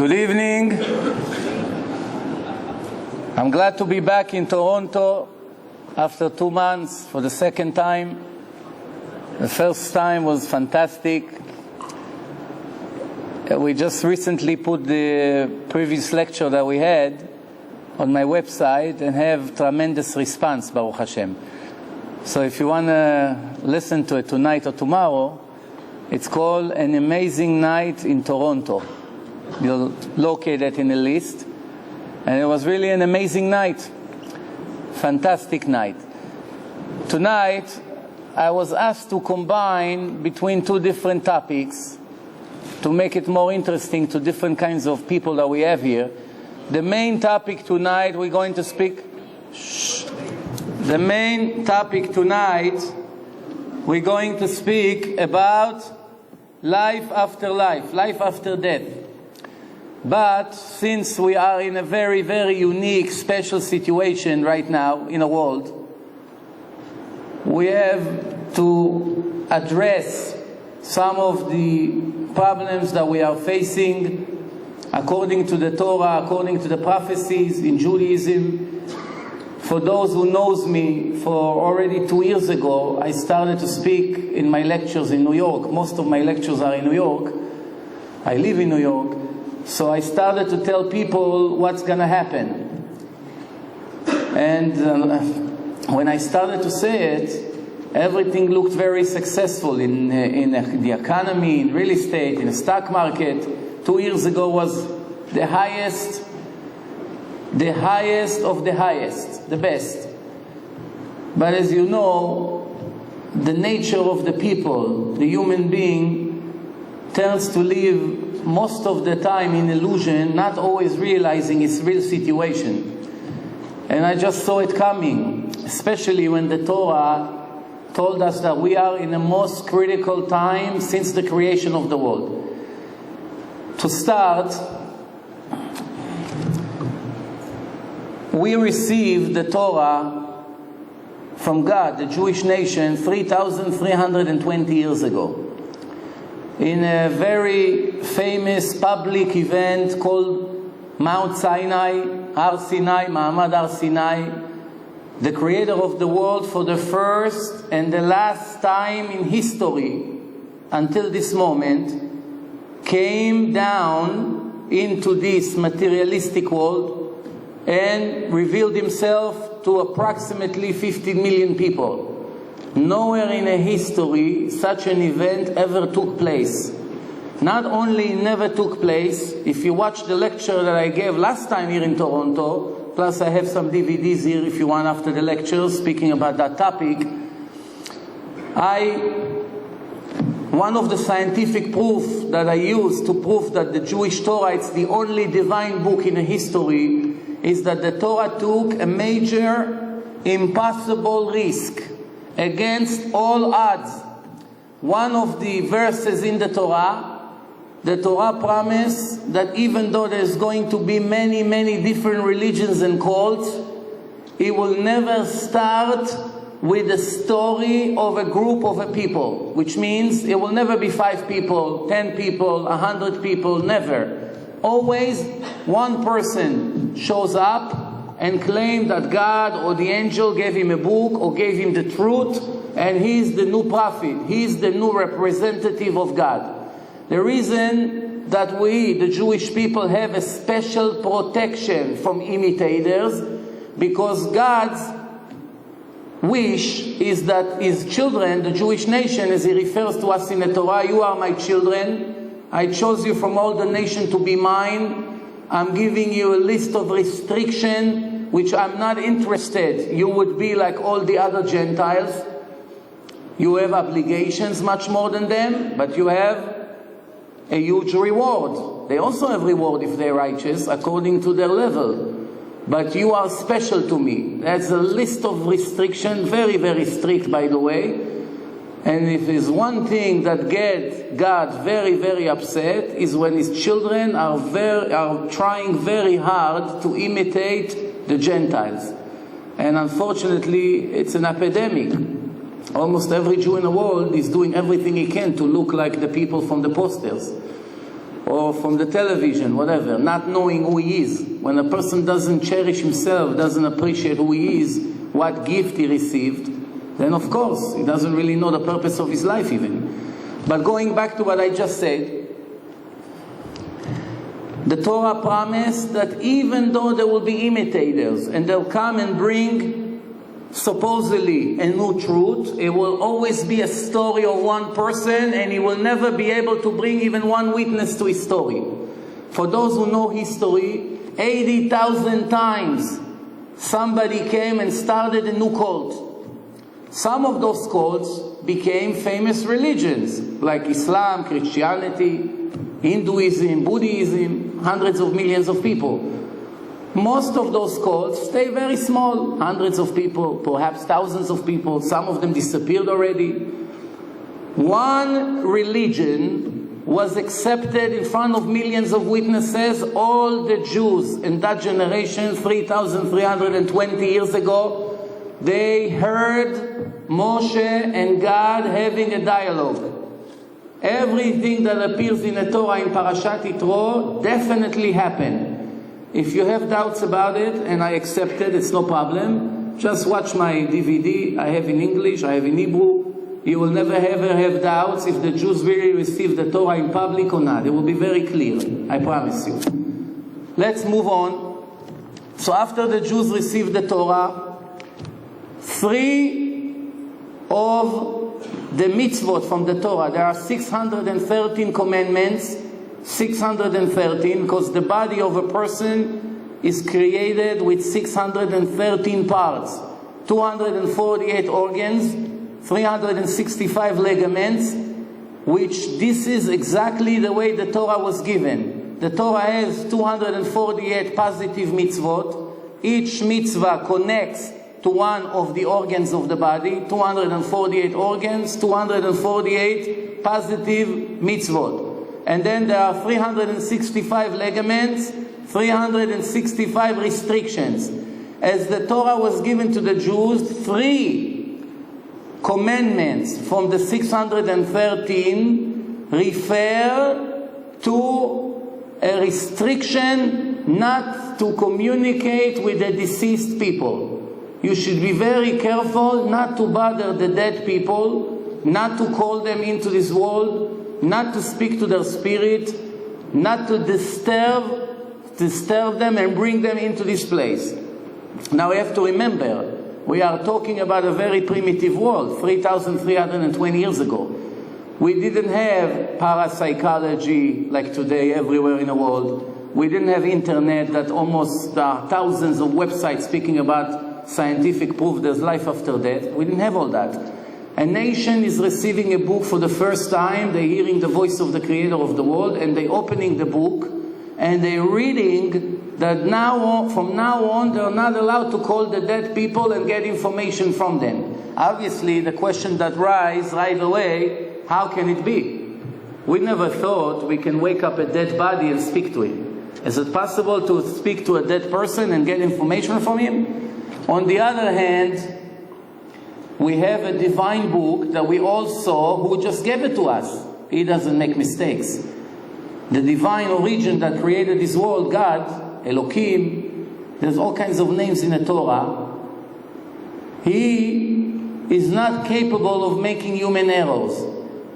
Good evening. I'm glad to be back in Toronto after 2 months for the second time. The first time was fantastic. We just recently put the previous lecture that we had on my website and have tremendous response, Baruch Hashem. So if you want to listen to it tonight or tomorrow, it's called An Amazing Night in Toronto. You'll locate it in the list. And it was really an amazing night. Fantastic night. Tonight, I was asked to combine between two different topics to make it more interesting to different kinds of people that we have here. The main topic tonight, we're going to speak... The main topic tonight, we're going to speak about life after life, life after death. But since we are in a very, very unique, special situation right now in the world, we have to address some of the problems that we are facing according to the Torah, according to the prophecies in Judaism. For those who knows me, for already 2 years ago, I started to speak in my lectures in New York. Most of my lectures are in New York. I live in New York. So I started to tell people what's going to happen. And when I started to say it, everything looked very successful in the economy, in real estate, in the stock market. 2 years ago was the highest of the highest, the best. But as you know, the nature of the people, the human being, tends to live most of the time in illusion, not always realizing its real situation. And I just saw it coming, especially when the Torah told us that we are in the most critical time since the creation of the world. To start, we received the Torah from God, the Jewish nation, 3,320 years ago, in a very famous public event called Mount Sinai, Har Sinai, Ma'amad Har Sinai. The Creator of the world, for the first and the last time in history, until this moment, came down into this materialistic world and revealed himself to approximately 50 million people. Nowhere in a history such an event ever took place. Not only never took place, if you watch the lecture that I gave last time here in Toronto, plus I have some DVDs here if you want after the lecture speaking about that topic, one of the scientific proof that I use to prove that the Jewish Torah is the only divine book in history is that the Torah took a major, impossible risk against all odds. One of the verses in the Torah promised that even though there's going to be many, many different religions and cults, it will never start with the story of a group of a people, which means it will never be 5 people, 10 people, 100 people, never. Always one person shows up and claims that God or the angel gave him a book or gave him the truth, and he's the new prophet, he's the new representative of God. The reason that we, the Jewish people, have a special protection from imitators, because God's wish is that his children, the Jewish nation, as he refers to us in the Torah, you are my children, I chose you from all the nation to be mine, I'm giving you a list of restrictions which I'm not interested. You would be like all the other Gentiles. You have obligations much more than them, but you have a huge reward. They also have reward if they're righteous, according to their level. But you are special to me. That's a list of restrictions, very, very strict, by the way. And if there's one thing that gets God very, very upset, is when his children are trying very hard to imitate the Gentiles. And unfortunately, it's an epidemic. Almost every Jew in the world is doing everything he can to look like the people from the posters. or from the television, whatever, not knowing who he is. When a person doesn't cherish himself, doesn't appreciate who he is, what gift he received, then of course he doesn't really know the purpose of his life even. But going back to what I just said, the Torah promised that even though there will be imitators and they'll come and bring supposedly a new truth, it will always be a story of one person, and he will never be able to bring even one witness to his story. For those who know history, 80,000 times somebody came and started a new cult. Some of those cults became famous religions, like Islam, Christianity, Hinduism, Buddhism, hundreds of millions of people. Most of those cults stay very small, hundreds of people, perhaps thousands of people. Some of them disappeared already. One religion was accepted in front of millions of witnesses. All the Jews in that generation, 3,320 years ago, they heard Moshe and God having a dialogue. Everything that appears in the Torah in Parashat Yitro definitely happened. If you have doubts about it, and I accept it, it's no problem. Just watch my DVD. I have in English, I have in Hebrew. You will never ever have doubts if the Jews really received the Torah in public or not. It will be very clear, I promise you. Let's move on. So after the Jews received the Torah, 3 of the mitzvot from the Torah, there are 613 commandments, 613, because the body of a person is created with 613 parts, 248 organs, 365 ligaments, which this is exactly the way the Torah was given. The Torah has 248 positive mitzvot. Each mitzvah connects to one of the organs of the body, 248 organs, 248 positive mitzvot. And then there are 365 ligaments, 365 restrictions. As the Torah was given to the Jews, 3 commandments from the 613 refer to a restriction not to communicate with the deceased people. You should be very careful not to bother the dead people, not to call them into this world, not to speak to their spirit, not to disturb them and bring them into this place. Now we have to remember, we are talking about a very primitive world, 3,320 years ago. We didn't have parapsychology like today everywhere in the world. We didn't have internet that almost thousands of websites speaking about scientific proof there's life after death. We didn't have all that. A nation is receiving a book for the first time. They're hearing the voice of the creator of the world, and they're opening the book, and they're reading that from now on, they're not allowed to call the dead people and get information from them. Obviously, the question that rises right away, how can it be? We never thought we can wake up a dead body and speak to him. Is it possible to speak to a dead person and get information from him? On the other hand, we have a divine book that we all saw, who just gave it to us. He doesn't make mistakes. The divine origin that created this world, God, Elohim, there's all kinds of names in the Torah. He is not capable of making human errors.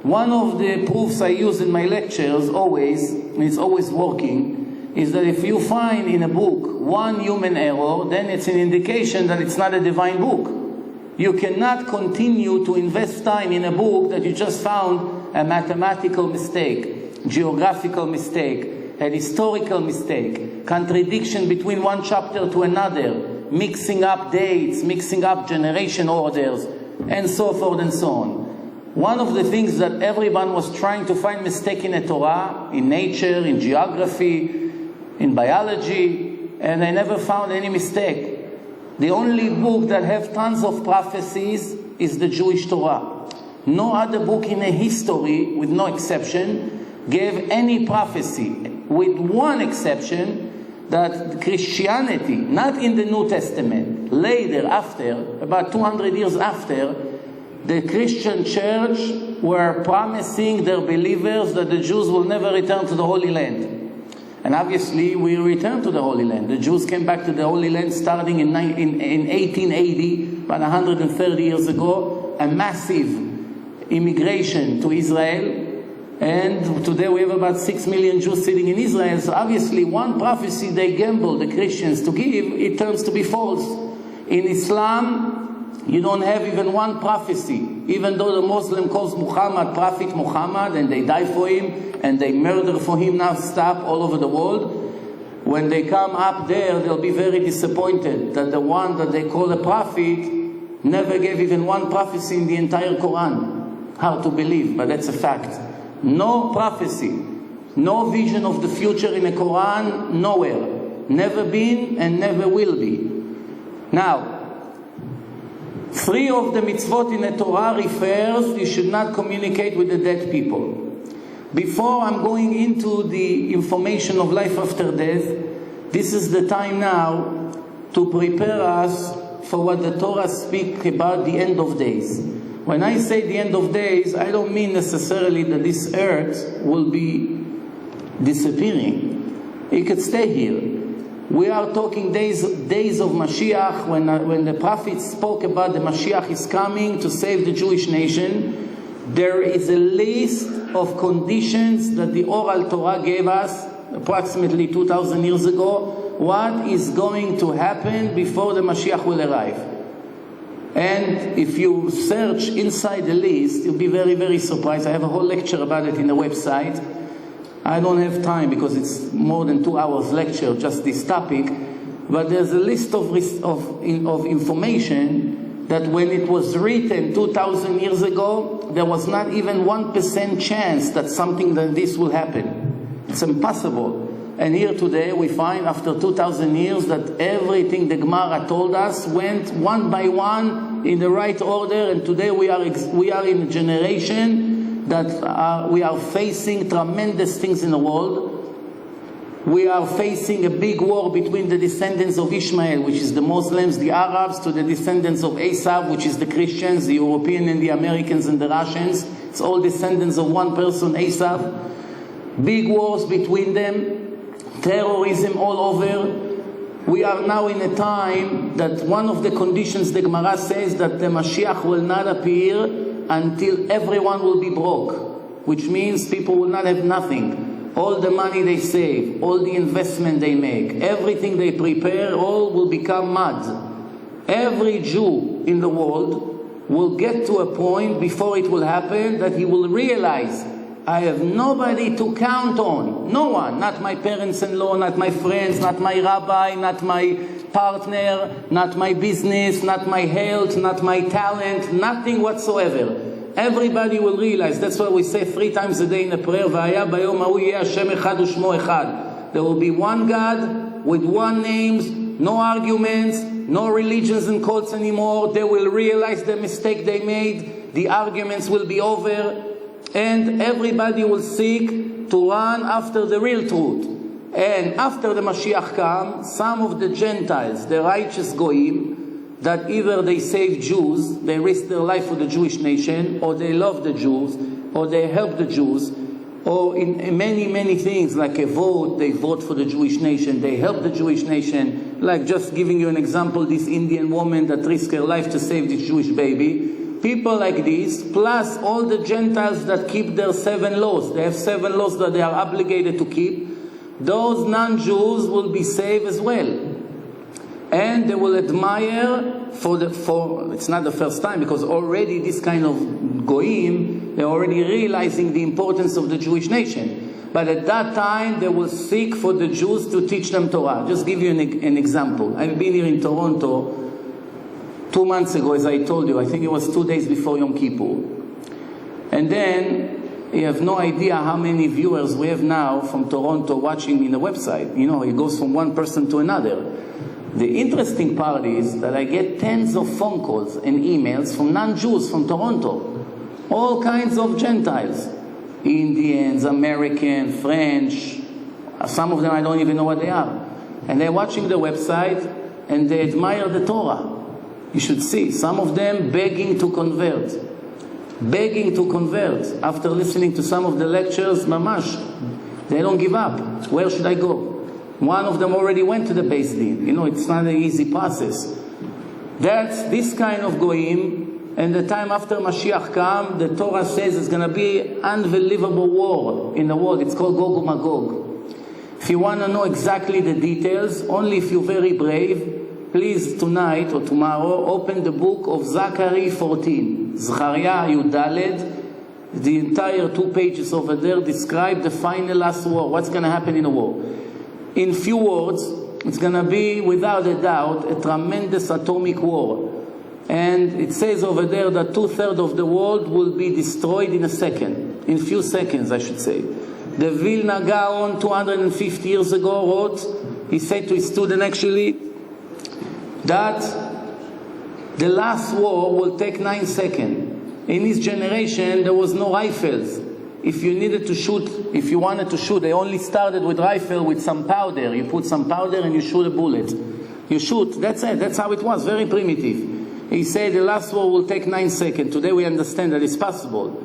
One of the proofs I use in my lectures always, and it's always working, is that if you find in a book one human error, then it's an indication that it's not a divine book. You cannot continue to invest time in a book that you just found a mathematical mistake, geographical mistake, a historical mistake, contradiction between one chapter to another, mixing up dates, mixing up generation orders, and so forth and so on. One of the things that everyone was trying to find mistake in the Torah, in nature, in geography, in biology, and I never found any mistake. The only book that have tons of prophecies is the Jewish Torah. No other book in the history, with no exception, gave any prophecy, with one exception, that Christianity, not in the New Testament, later, after, about 200 years after, the Christian church were promising their believers that the Jews will never return to the Holy Land. And obviously, we returned to the Holy Land. The Jews came back to the Holy Land starting in 1880, about 130 years ago, a massive immigration to Israel. And today we have about 6 million Jews sitting in Israel. So obviously, one prophecy they gamble, the Christians, to give, it turns to be false. In Islam, you don't have even one prophecy. Even though the Muslim calls Muhammad Prophet Muhammad, and they die for him, and they murder for him non-stop all over the world, when they come up there, they'll be very disappointed that the one that they call a prophet never gave even one prophecy in the entire Quran. Hard to believe, but that's a fact. No prophecy, no vision of the future in the Quran, nowhere. Never been and never will be. Now, 3 of the mitzvot in the Torah refers you should not communicate with the dead people. Before I'm going into the information of life after death, this is the time now to prepare us for what the Torah speaks about the end of days. When I say the end of days, I don't mean necessarily that this earth will be disappearing. It could stay here. We are talking days of Mashiach, when the prophet spoke about the Mashiach is coming to save the Jewish nation. There is a list of conditions that the oral Torah gave us approximately 2,000 years ago, what is going to happen before the Mashiach will arrive. And if you search inside the list, you'll be very, very surprised. I have a whole lecture about it in the website. I don't have time because it's more than 2 hours lecture, just this topic. But there's a list of information that when it was written 2,000 years ago, there was not even 1% chance that something like this will happen. It's impossible. And here today we find after 2,000 years that everything the Gemara told us went one by one in the right order, and today we are in a generation that we are facing tremendous things in the world. We are facing a big war between the descendants of Ishmael, which is the Muslims, the Arabs, to the descendants of Esau, which is the Christians, the European and the Americans and the Russians. It's all descendants of one person, Esau. Big wars between them. Terrorism all over. We are now in a time that one of the conditions the Gemara says that the Mashiach will not appear until everyone will be broke, which means people will not have nothing. All the money they save, all the investment they make, everything they prepare, all will become mud. Every Jew in the world will get to a point before it will happen that he will realize, I have nobody to count on. No one. Not my parents-in-law, not my friends, not my rabbi, not my partner, not my business, not my health, not my talent, nothing whatsoever. Everybody will realize. That's why we say 3 times a day in a prayer, "V'haya bayom hahu yeh Hashem echad u'shmo echad." There will be one God with one name, no arguments, no religions and cults anymore. They will realize the mistake they made. The arguments will be over. And everybody will seek to run after the real truth. And after the Mashiach comes, some of the Gentiles, the righteous Goyim, that either they save Jews, they risk their life for the Jewish nation, or they love the Jews, or they help the Jews, or in many, many things, like a vote, they vote for the Jewish nation, they help the Jewish nation. Like just giving you an example, this Indian woman that risked her life to save this Jewish baby. People like this, plus all the Gentiles that keep their 7 laws. They have 7 laws that they are obligated to keep. Those non-Jews will be saved as well. And they will admire it's not the first time, because already this kind of goyim, they're already realizing the importance of the Jewish nation. But at that time, they will seek for the Jews to teach them Torah. Just give you an example. I've been here in Toronto 2 months ago, as I told you. I think it was 2 days before Yom Kippur. And then, you have no idea how many viewers we have now from Toronto watching in the website. You know, it goes from one person to another. The interesting part is that I get tens of phone calls and emails from non-Jews from Toronto. All kinds of Gentiles. Indians, American, French. Some of them I don't even know what they are. And they're watching the website and they admire the Torah. You should see, some of them begging to convert. begging to convert. After listening to some of the lectures, mamash, they don't give up. Where should I go? One of them already went to the Beis Din. It's not an easy process. That's this kind of goyim, and the time after Mashiach come, the Torah says it's going to be unbelievable war in the world. It's called Gog and Magog. If you want to know exactly the details, only if you're very brave, please tonight or tomorrow open the book of Zachary 14. Zechariah Yudaled. The entire 2 pages over there describe the final last war. What's going to happen in the war? In few words, it's going to be, without a doubt, a tremendous atomic war. And it says over there that 2/3 of the world will be destroyed in a second. In few seconds, I should say. The Vilna Gaon 250 years ago wrote, he said to his student actually, that the last war will take 9 seconds. In his generation, there was no rifles. If you wanted to shoot, they only started with rifle with some powder. You put some powder and you shoot a bullet. You shoot, that's it. That's how it was, very primitive. He said the last war will take 9 seconds. Today we understand that it's possible.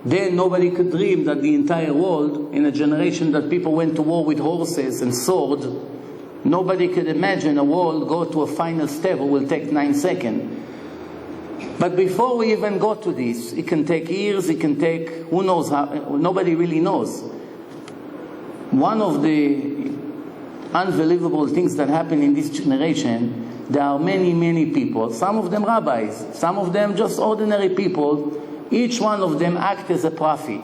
Then nobody could dream that the entire world, in a generation that people went to war with horses and sword, nobody could imagine a world go to a final step that will take 9 seconds. But before we even go to this, it can take years, it can take, who knows how, nobody really knows. One of the unbelievable things that happen in this generation, there are many, many people, some of them rabbis, some of them just ordinary people, each one of them act as a prophet.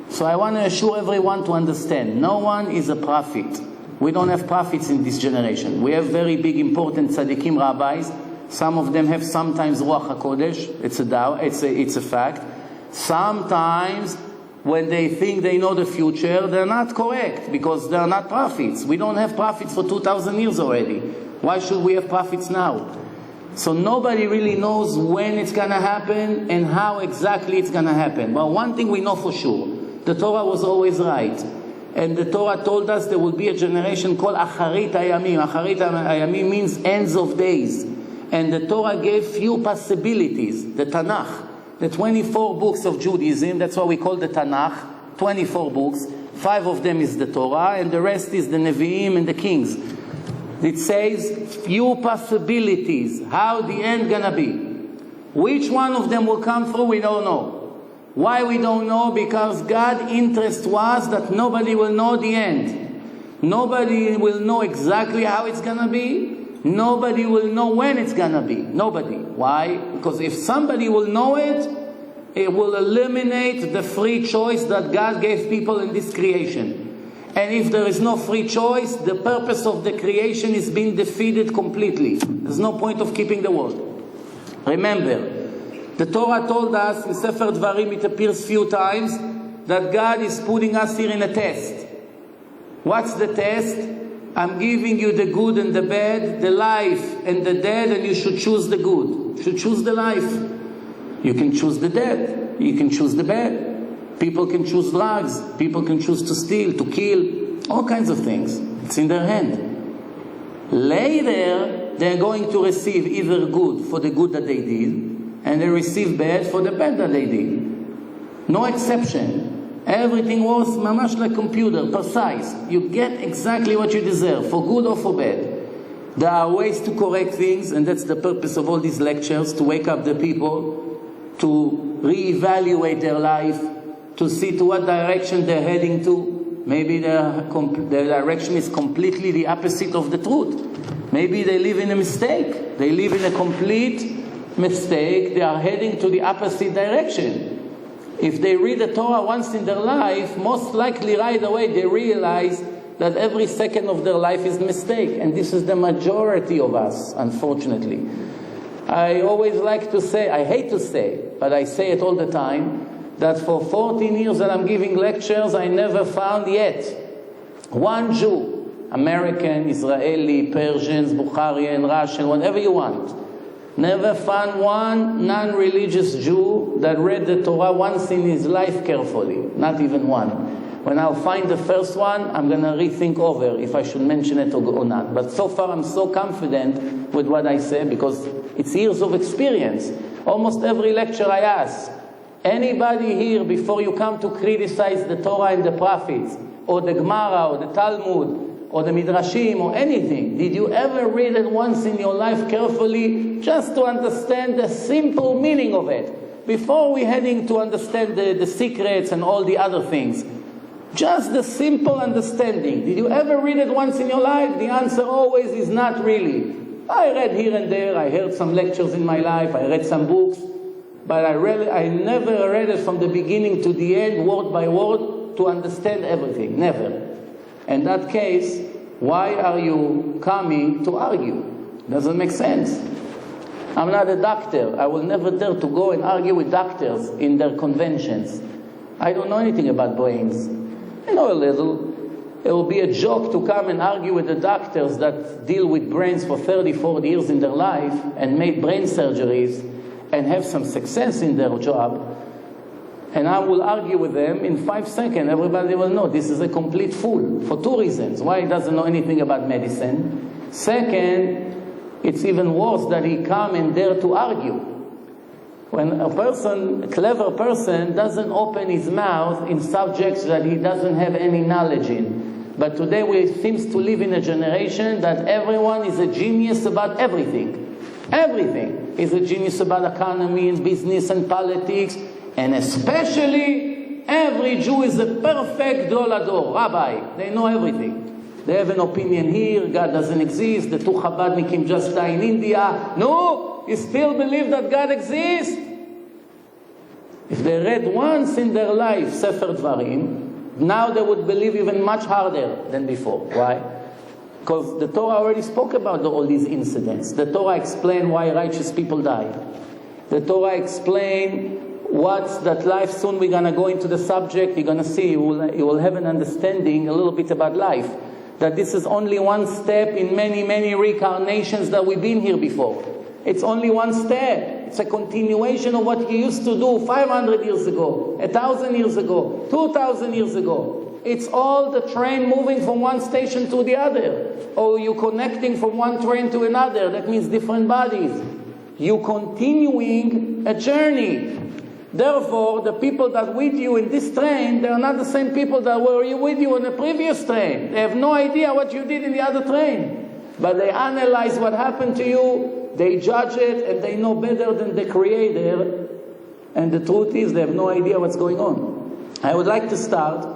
So I want to assure everyone to understand, no one is a prophet. We don't have prophets in this generation. We have very big, important tzaddikim rabbis. Some of them have sometimes Ruach HaKodesh, it's a fact. Sometimes when they think they know the future, they're not correct because they're not prophets. We don't have prophets for 2,000 years already. Why should we have prophets now? So nobody really knows when it's going to happen and how exactly it's going to happen. Well, one thing we know for sure, the Torah was always right. And the Torah told us there will be a generation called Acharit Hayamim. Acharit Hayamim means ends of days. And the Torah gave few possibilities. The Tanakh, the 24 books of Judaism, that's what we call the Tanakh, 24 books. 5 of them is the Torah, and the rest is the Nevi'im and the Kings. It says few possibilities, how the end gonna be. Which one of them will come through, we don't know. Why we don't know? Because God's interest was that nobody will know the end. Nobody will know exactly how it's gonna be. Nobody will know when it's gonna be. Nobody. Why? Because if somebody will know it, it will eliminate the free choice that God gave people in this creation. And if there is no free choice, the purpose of the creation is being defeated completely. There's no point of keeping the world. Remember, the Torah told us in Sefer Dvarim, it appears few times, that God is putting us here in a test. What's the test? I'm giving you the good and the bad, the life and the dead, and you should choose the good. You should choose the life. You can choose the dead. You can choose the bad. People can choose drugs. People can choose to steal, to kill, all kinds of things. It's in their hand. Later, they're going to receive either good for the good that they did, and they receive bad for the bad that they did. No exception. Everything was mamash like computer, precise. You get exactly what you deserve, for good or for bad. There are ways to correct things, and that's the purpose of all these lectures, to wake up the people, to reevaluate their life, to see to what direction they're heading to. Maybe their direction is completely the opposite of the truth. Maybe they live in a mistake. They live in a complete mistake. They are heading to the opposite direction. If they read the Torah once in their life, most likely right away they realize that every second of their life is a mistake. And this is the majority of us, unfortunately. I always like to say, I hate to say, but I say it all the time, that for 14 years that I'm giving lectures, I never found yet one Jew, American, Israeli, Persians, Bukharian, Russian, whatever you want, never found one non-religious Jew that read the Torah once in his life carefully. Not even one. When I'll find the first one, I'm going to rethink over if I should mention it or not. But so far I'm so confident with what I say because it's years of experience. Almost every lecture I ask, Anybody here, before you come to criticize the Torah and the prophets, or the Gemara, or the Talmud, or the Midrashim, or anything, did you ever read it once in your life carefully, just to understand the simple meaning of it, before we're heading to understand the secrets and all the other things? Just the simple understanding. Did you ever read it once in your life? The answer always is not really. I read here and there, I heard some lectures in my life, I read some books, but I never read it from the beginning to the end, word by word, to understand everything. Never. In that case, why are you coming to argue? Doesn't make sense. I'm not a doctor. I will never dare to go and argue with doctors in their conventions. I don't know anything about brains. I know a little. It will be a joke to come and argue with the doctors that deal with brains for 30, 40 years in their life and made brain surgeries and have some success in their job. And I will argue with them in 5 seconds. Everybody will know this is a complete fool for two reasons. Why he doesn't know anything about medicine. Second, it's even worse that he come and dare to argue. When a clever person, doesn't open his mouth in subjects that he doesn't have any knowledge in. But today we seem to live in a generation that everyone is a genius about everything. Everything is a genius about economy and business and politics. And especially, every Jew is a perfect Dolador, Rabbi. They know everything. They have an opinion here, God doesn't exist, the two Chabadnikim just died in India. No, you still believe that God exists? If they read once in their life Sefer Dvarim, now they would believe even much harder than before. Why? Because the Torah already spoke about all these incidents. The Torah explained why righteous people died. The Torah explained what's that life. Soon we're going to go into the subject. You're going to see, you will have an understanding a little bit about life. That this is only one step in many, many reincarnations that we've been here before. It's only one step. It's a continuation of what you used to do 500 years ago, 1,000 years ago, 2,000 years ago. It's all the train moving from one station to the other. Or you connecting from one train to another. That means different bodies. You continuing a journey. Therefore, the people that with you in this train, they are not the same people that were with you on the previous train. They have no idea what you did in the other train. But they analyze what happened to you, they judge it, and they know better than the Creator. And the truth is, they have no idea what's going on. I would like to start.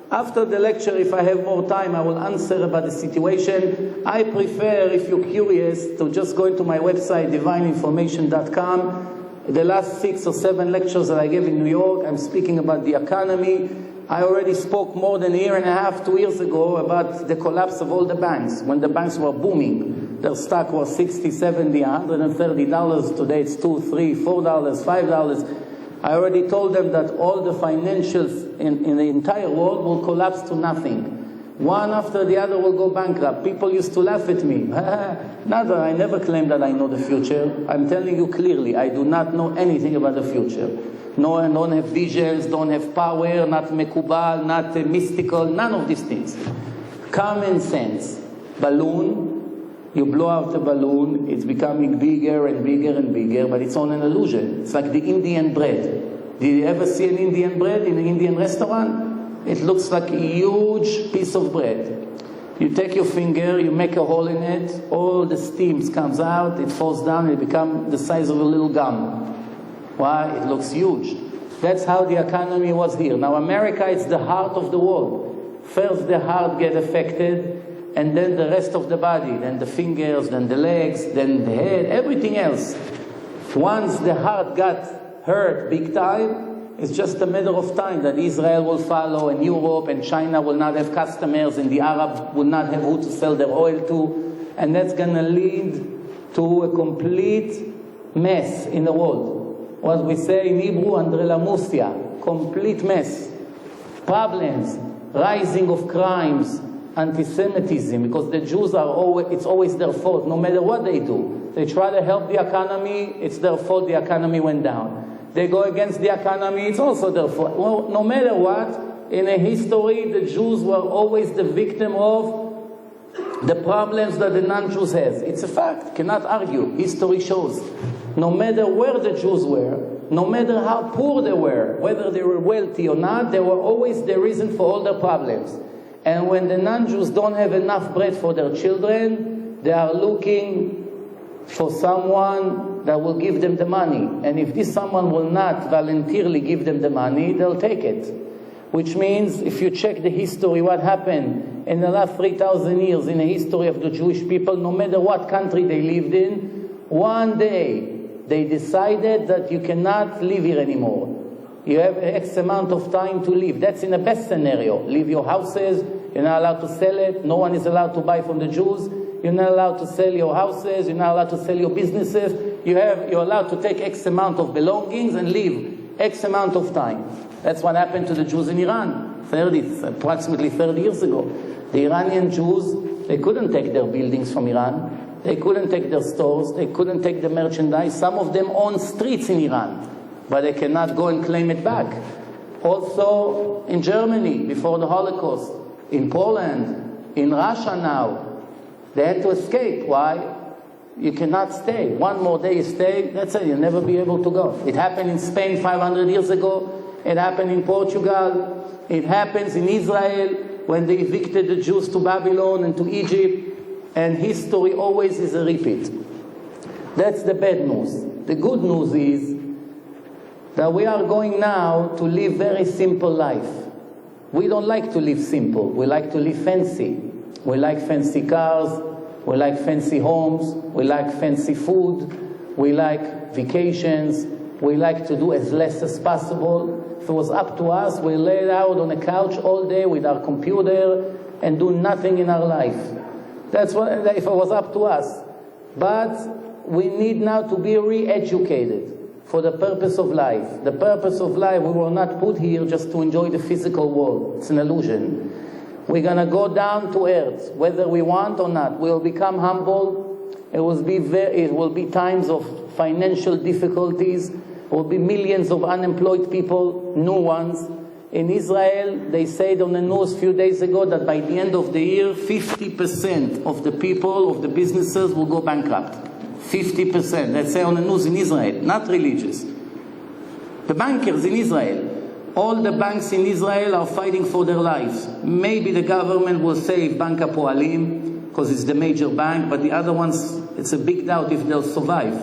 After the lecture, if I have more time, I will answer about the situation. I prefer, if you're curious, to just go into my website, divineinformation.com. The last 6 or 7 lectures that I gave in New York, I'm speaking about the economy. I already spoke more than a year and a half, 2 years ago, about the collapse of all the banks. When the banks were booming, their stock was $60, $70, $130. Today it's $2, $3, $4, $5. I already told them that all the financials in the entire world will collapse to nothing. One after the other will go bankrupt. People used to laugh at me. Nada, I never claimed that I know the future. I'm telling you clearly, I do not know anything about the future. No, I don't have visions, don't have power, not mekubal, not mystical, none of these things. Common sense. Balloon, you blow out the balloon, it's becoming bigger and bigger and bigger, but it's all an illusion. It's like the Indian bread. Did you ever see an Indian bread in an Indian restaurant? It looks like a huge piece of bread. You take your finger, you make a hole in it, all the steam comes out, it falls down, it becomes the size of a little gum. Why? It looks huge. That's how the economy was here. Now America is the heart of the world. First the heart gets affected, and then the rest of the body, then the fingers, then the legs, then the head, everything else. Once the heart got hurt big time, it's just a matter of time that Israel will follow, and Europe and China will not have customers, and the Arabs will not have who to sell their oil to, and that's going to lead to a complete mess in the world. What we say in Hebrew, Andrelamusia, complete mess. Problems, rising of crimes, anti-Semitism, because the Jews are always, it's always their fault, no matter what they do. They try to help the economy, it's their fault the economy went down. They go against the economy, it's also their fault. Well, no matter what, in a history, the Jews were always the victim of the problems that the non-Jews have. It's a fact, cannot argue. History shows. No matter where the Jews were, No matter how poor they were, whether they were wealthy or not, they were always the reason for all their problems. And when the non-Jews don't have enough bread for their children, they are looking for someone that will give them the money. And if this someone will not voluntarily give them the money, they'll take it. Which means, if you check the history, what happened in the last 3,000 years in the history of the Jewish people, no matter what country they lived in, one day they decided that you cannot live here anymore. You have X amount of time to live. That's in the best scenario. Leave your houses, you're not allowed to sell it, no one is allowed to buy from the Jews, you're not allowed to sell your houses, you're not allowed to sell your businesses, you're allowed to take X amount of belongings and live X amount of time. That's what happened to the Jews in Iran, approximately 30 years ago. The Iranian Jews, they couldn't take their buildings from Iran, they couldn't take their stores, they couldn't take the merchandise. Some of them own streets in Iran, but they cannot go and claim it back. Also in Germany, before the Holocaust, in Poland, in Russia now, they had to escape. Why? You cannot stay. One more day you stay, that's it, you'll never be able to go. It happened in Spain 500 years ago, it happened in Portugal, it happens in Israel when they evicted the Jews to Babylon and to Egypt, and history always is a repeat. That's the bad news. The good news is that we are going now to live very simple life. We don't like to live simple, we like to live fancy. We like fancy cars, we like fancy homes, we like fancy food, we like vacations, we like to do as less as possible. If it was up to us, we lay out on a couch all day with our computer and do nothing in our life. That's what, if it was up to us. But we need now to be re-educated for the purpose of life. The purpose of life, we were not put here just to enjoy the physical world. It's an illusion. We're going to go down to earth, whether we want or not. We'll become humble. It will be times of financial difficulties. There will be millions of unemployed people, new ones. In Israel, they said on the news a few days ago that by the end of the year, 50% of the people, of the businesses, will go bankrupt. 50%. Let's say on the news in Israel, not religious. The bankers in Israel, all the banks in Israel are fighting for their lives. Maybe the government will save Bank HaPoalim, because it's the major bank, but the other ones, it's a big doubt if they'll survive.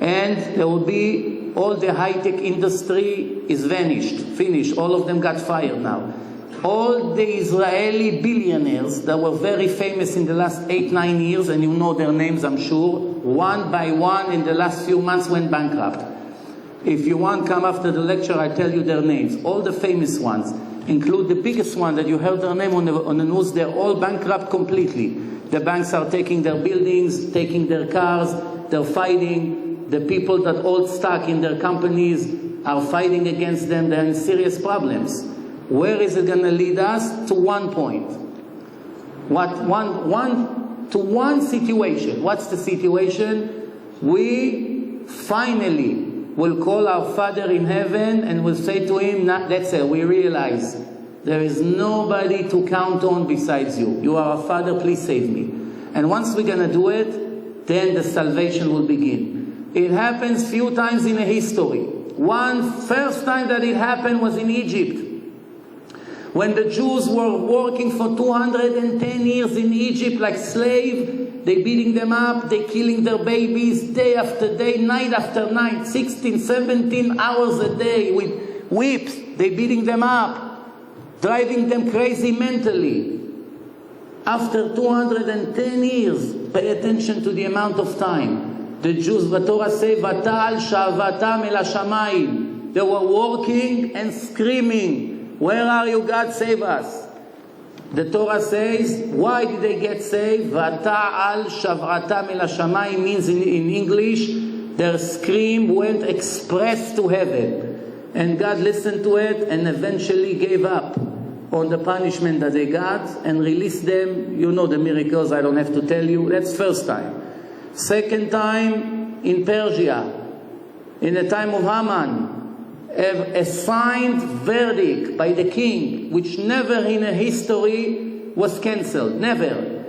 And there will be, all the high-tech industry is vanished, finished. All of them got fired now. All the Israeli billionaires that were very famous in the last 8-9 years, and you know their names, I'm sure, one by one in the last few months went bankrupt. If you want, come after the lecture, I tell you their names. All the famous ones, include the biggest one that you heard their name on the news, they're all bankrupt completely. The banks are taking their buildings, taking their cars, they're fighting. The people that all stuck in their companies are fighting against them. They're in serious problems. Where is it going to lead us? To one point. To one situation. What's the situation? We finally will call our Father in heaven and will say to him, let's say, we realize there is nobody to count on besides you. You are our Father, please save me. And once we're going to do it, then the salvation will begin. It happens few times in history. First time that it happened was in Egypt. When the Jews were working for 210 years in Egypt like slaves, they beating them up, they killing their babies day after day, night after night, 16, 17 hours a day with whips, they beating them up, driving them crazy mentally. After 210 years, pay attention to the amount of time. The Jews, the Torah says, "V'ta'al sha'avatam el hashamayim." They were walking and screaming, "Where are you, God? Save us!" The Torah says, why did they get saved? "V'ta'al sha'avatam el hashamayim" means in English, their scream went express to heaven, and God listened to it and eventually gave up on the punishment that they got and released them. You know the miracles, I don't have to tell you. That's first time. Second time, in Persia, in the time of Haman, a signed verdict by the king, which never in a history was cancelled, never.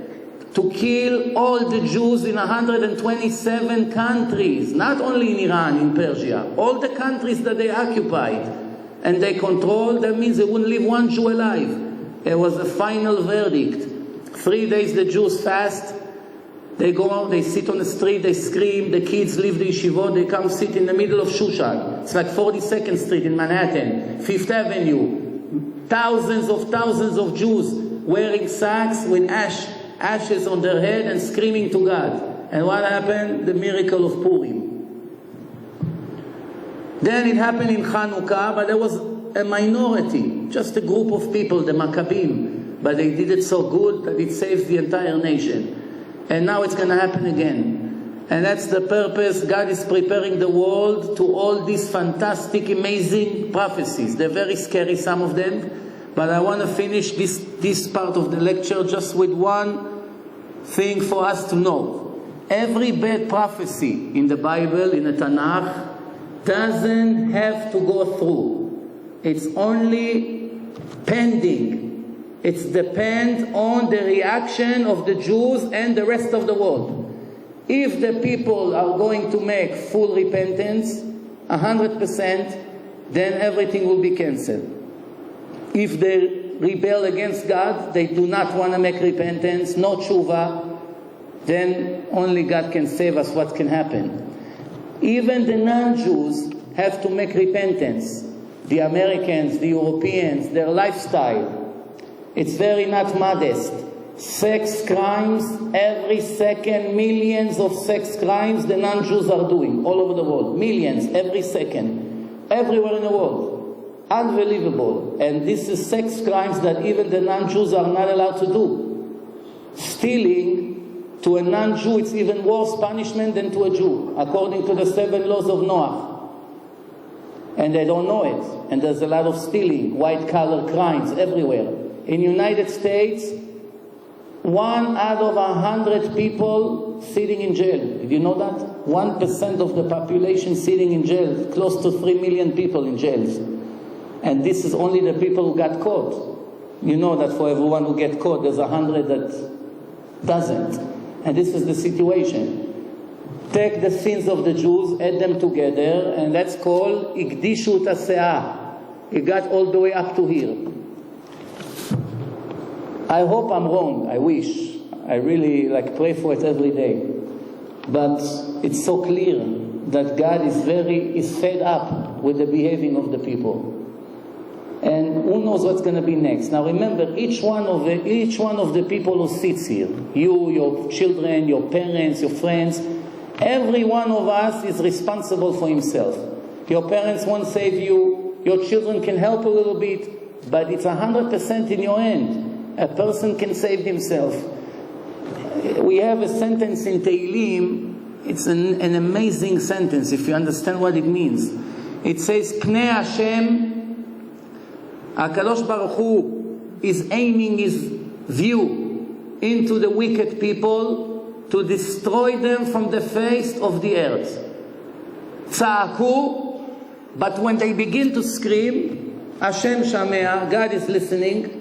to kill all the Jews in 127 countries, not only in Iran, in Persia, all the countries that they occupied and they controlled. That means they wouldn't leave one Jew alive. It was a final verdict. 3 days the Jews fast, they go out, they sit on the street, they scream, the kids leave the yeshivot, they come sit in the middle of Shushan. It's like 42nd Street in Manhattan, 5th Avenue. Thousands of Jews wearing sacks with ashes on their head and screaming to God. And what happened? The miracle of Purim. Then it happened in Hanukkah, but there was a minority, just a group of people, the Maccabim, but they did it so good that it saves the entire nation. And now it's going to happen again. And that's the purpose. God is preparing the world to all these fantastic, amazing prophecies. They're very scary, some of them. But I want to finish this part of the lecture just with one thing for us to know. Every bad prophecy in the Bible, in the Tanakh, doesn't have to go through. It's only pending. It's depend on the reaction of the Jews and the rest of the world. If the people are going to make full repentance, 100%, then everything will be cancelled. If they rebel against God, they do not want to make repentance, no tshuva, then only God can save us. What can happen? Even the non-Jews have to make repentance. The Americans, the Europeans, their lifestyle, it's very not modest. Sex crimes, every second, millions of sex crimes the non-Jews are doing all over the world. Millions, every second, everywhere in the world. Unbelievable. And this is sex crimes that even the non-Jews are not allowed to do. Stealing, to a non-Jew, it's even worse punishment than to a Jew, according to the 7 laws of Noah. And they don't know it. And there's a lot of stealing, white-collar crimes everywhere. In the United States, 1 out of 100 people sitting in jail. Did you know that? 1% of the population sitting in jail. Close to 3 million people in jails. And this is only the people who got caught. You know that for everyone who gets caught, there's 100 that doesn't. And this is the situation. Take the sins of the Jews, add them together, and that's called Igdishu Taseah. It got all the way up to here. I hope I'm wrong. I wish. I really pray for it every day. But it's so clear that God is fed up with the behaving of the people. And who knows what's going to be next. Now remember, each one of the people who sits here, you, your children, your parents, your friends, every one of us is responsible for himself. Your parents won't save you. Your children can help a little bit. But it's 100% in your hand. A person can save himself. We have a sentence in Tehillim. It's an amazing sentence if you understand what it means. It says, Pnei Hashem, HaKadosh Baruch Hu is aiming his view into the wicked people to destroy them from the face of the earth. Tza'aku, but when they begin to scream, Hashem Shamea, God is listening,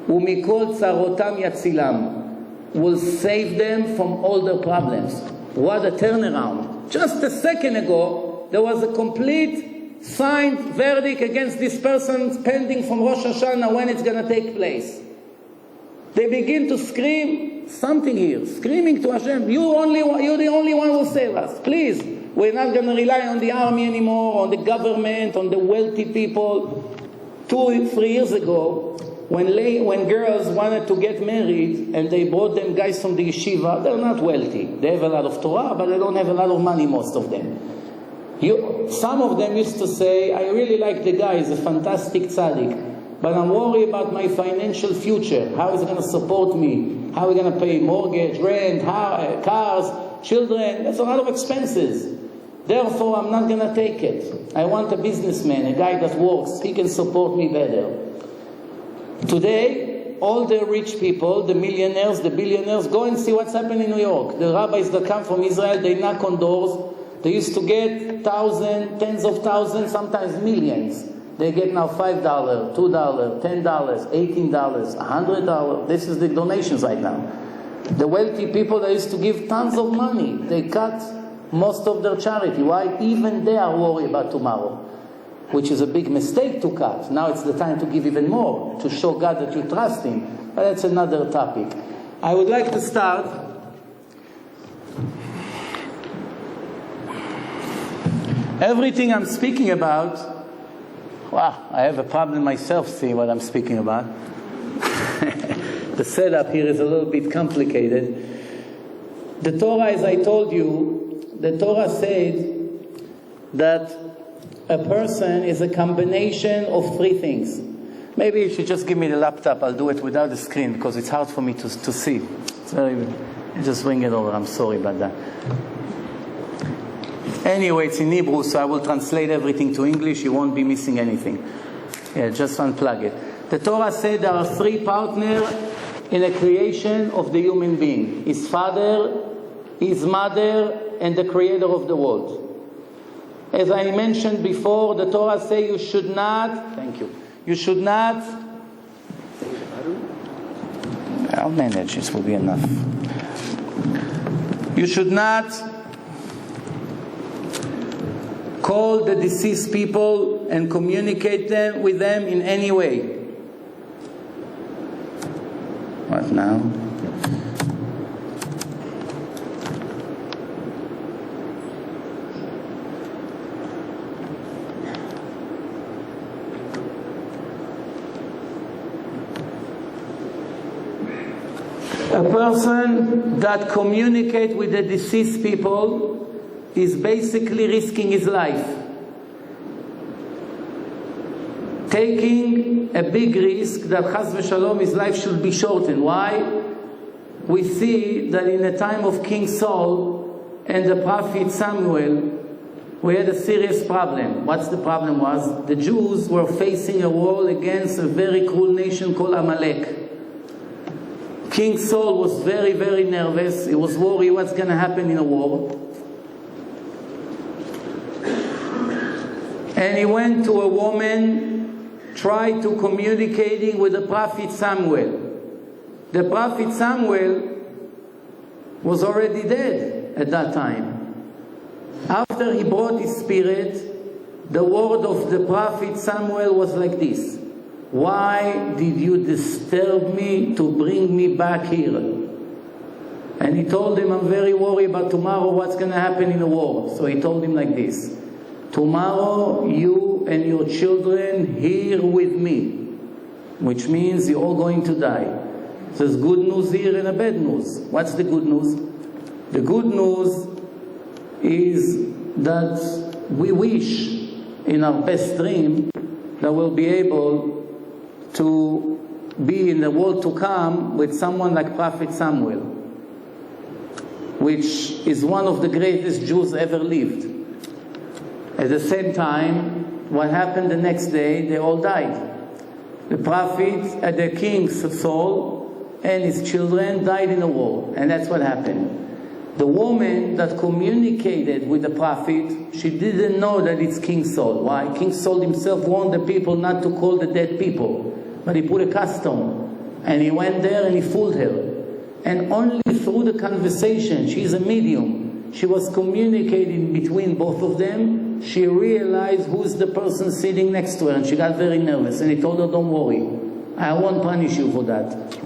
Umikol tzarotam yatzilam, will save them from all their problems. What a turnaround. Just a second ago, there was a complete signed verdict against this person pending from Rosh Hashanah when it's going to take place. They begin to scream something here, screaming to Hashem, you're the only one who will save us. Please, we're not going to rely on the army anymore, on the government, on the wealthy people. 2-3 years ago, when girls wanted to get married and they brought them guys from the yeshiva, they're not wealthy. They have a lot of Torah, but they don't have a lot of money, most of them. Some of them used to say, I really like the guy, he's a fantastic tzaddik, but I'm worried about my financial future. How is he going to support me? How are we going to pay mortgage, rent, cars, children? That's a lot of expenses. Therefore, I'm not going to take it. I want a businessman, a guy that works. He can support me better. Today, all the rich people, the millionaires, the billionaires, go and see what's happening in New York. The rabbis that come from Israel, they knock on doors. They used to get thousands, tens of thousands, sometimes millions. They get now $5, $2, $10, $18, $100. This is the donations right now. The wealthy people, they used to give tons of money. They cut most of their charity. Why? Even they are worried about tomorrow, which is a big mistake to cut. Now it's the time to give even more, to show God that you trust Him. But that's another topic. I would like to start everything I'm speaking about. Wow, I have a problem myself seeing what I'm speaking about. The setup here is a little bit complicated. The Torah, as I told you, the Torah said that a person is a combination of three things. Maybe you should just give me the laptop. I'll do it without the screen because it's hard for me to see. Just bring it over. I'm sorry about that. Anyway, it's in Hebrew, so I will translate everything to English. You won't be missing anything. Yeah, just unplug it. The Torah said there are three partners in the creation of the human being: his father, his mother, and the creator of the world. As I mentioned before, the Torah says you should not, thank you, you should not, I'll manage, this will be enough. You should not call the deceased people and communicate with them in any way. What now? A person that communicates with the deceased people is basically risking his life, taking a big risk that Chas v'Shalom his life should be shortened. Why? We see that in the time of King Saul and the prophet Samuel, we had a serious problem. What's the problem was? The Jews were facing a war against a very cruel nation called Amalek. King Saul was very, very nervous. He was worried what's going to happen in a war. And he went to a woman, tried to communicating with the prophet Samuel. The prophet Samuel was already dead at that time. After he brought his spirit, the word of the prophet Samuel was like this: why did you disturb me to bring me back here? And he told him, I'm very worried about tomorrow, what's going to happen in the war. So he told him like this: tomorrow you and your children here with me, which means you're all going to die. There's good news here and a bad news. What's the good news? The good news is that we wish in our best dream that we'll be able to be in the world to come with someone like Prophet Samuel, which is one of the greatest Jews ever lived. At the same time, what happened the next day? They all died. The prophet, the king Saul and his children died in a war, and that's what happened. The woman that communicated with the prophet, she didn't know that it's King Saul. Why? King Saul himself warned the people not to call the dead people. But he put a custom, and he went there and he fooled her. And only through the conversation, she's a medium, she was communicating between both of them, she realized who's the person sitting next to her, and she got very nervous. And he told her, don't worry, I won't punish you for that.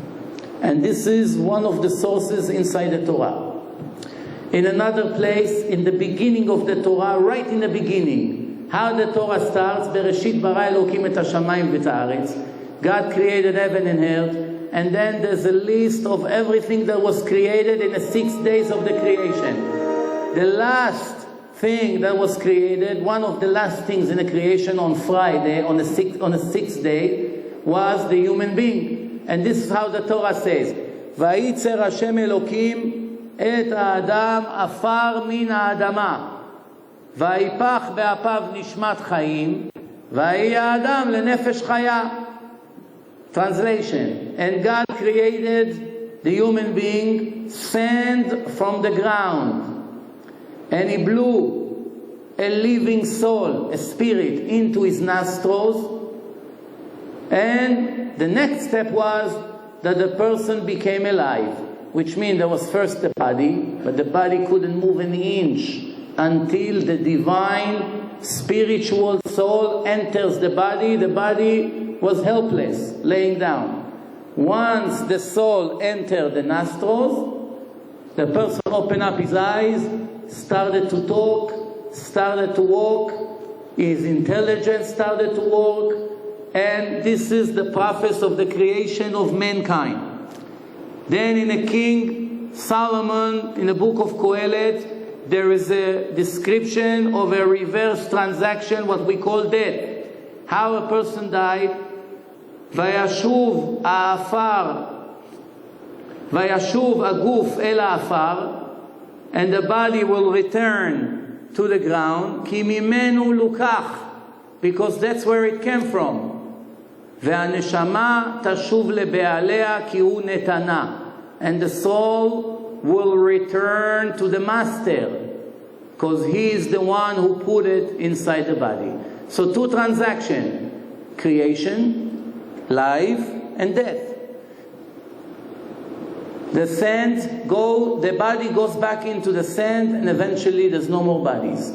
And this is one of the sources inside the Torah. In another place, in the beginning of the Torah, right in the beginning, how the Torah starts, Bereshit bara Elokim et hashamayim v'et haaretz. God created heaven and earth, and then there's a list of everything that was created in the 6 days of the creation. The last thing that was created, one of the last things in the creation on Friday, on the sixth day, was the human being. And this is how the Torah says: Vayitzer Hashem Elokim et האדם עפר מן האדמה ויפח באפיו נשמת חיים ויהי האדם לנפש חיה. Translation: and God created the human being sand from the ground, and he blew a living soul, a spirit, into his nostrils, and the next step was that the person became alive. which means there was first the body, but the body couldn't move an inch until the divine spiritual soul enters the body. The body was helpless, laying down. Once the soul entered the nostrils, the person opened up his eyes, started to talk, started to walk, his intelligence started to work, and this is the process of the creation of mankind. Then in a King Solomon, in the book of Kohelet, there is a description of a reverse transaction, what we call death. How a person died. Vayashuv aguf el ha'afar, and the body will return to the ground. Ki mimenu lukach, because that's where it came from. Ve'aneshama tashuv lebe'alea ki hu netana, and the soul will return to the master, because he is the one who put it inside the body. So two transactions: creation, life, and death. The body goes back into the sand, and eventually there's no more bodies.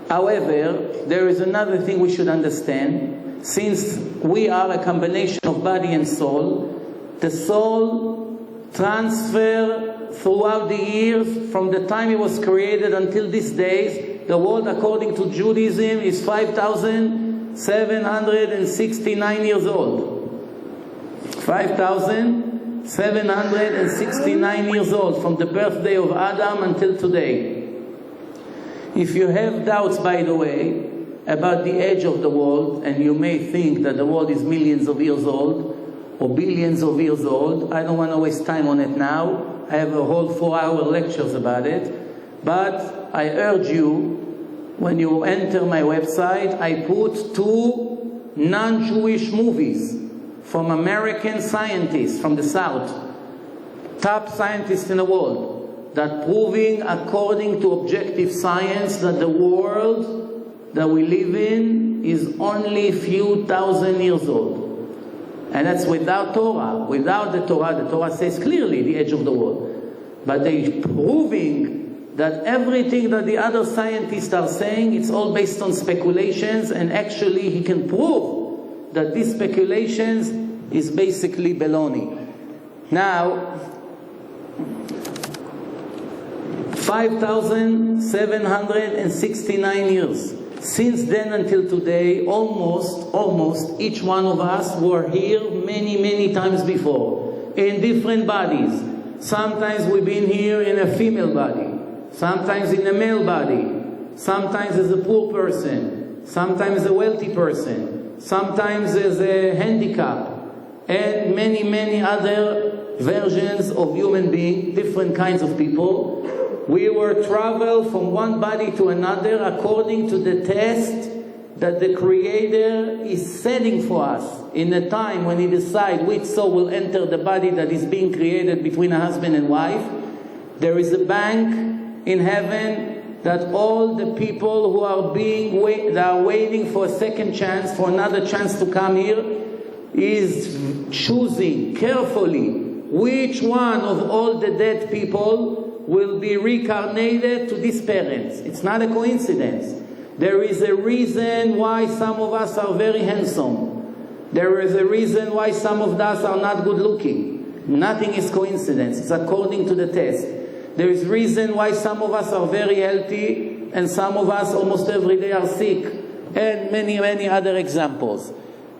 However, there is another thing we should understand. Since we are a combination of body and soul, the soul transfer throughout the years, from the time it was created until these days. The world, according to Judaism, is 5,769 years old. 5,769 years old, from the birthday of Adam until today. If you have doubts, by the way, about the age of the world, and you may think that the world is millions of years old, or billions of years old, I don't want to waste time on it now. I have a whole 4-hour lectures about it. But I urge you, when you enter my website, I put 2 non-Jewish movies from American scientists from the South, top scientists in the world, that proving, according to objective science, that the world that we live in is only a few thousand years old. And that's without Torah. Without the Torah says clearly the age of the world. But they're proving that everything that the other scientists are saying, it's all based on speculations, and actually he can prove that these speculations is basically baloney. Now, 5,769 years. Since then until today, almost each one of us were here many times before, in different bodies. Sometimes we've been here in a female body, sometimes in a male body, sometimes as a poor person, sometimes a wealthy person, sometimes as a handicap, and many other versions of human being, different kinds of people. We were traveled from one body to another according to the test that the Creator is setting for us in a time when He decides which soul will enter the body that is being created between a husband and wife. There is a bank in heaven that all the people who are waiting for a second chance, for another chance to come here, is choosing carefully which one of all the dead people will be reincarnated to these parents. It's not a coincidence. There is a reason why some of us are very handsome. There is a reason why some of us are not good looking. Nothing is coincidence. It's according to the test. There is reason why some of us are very healthy and some of us almost every day are sick. And many other examples.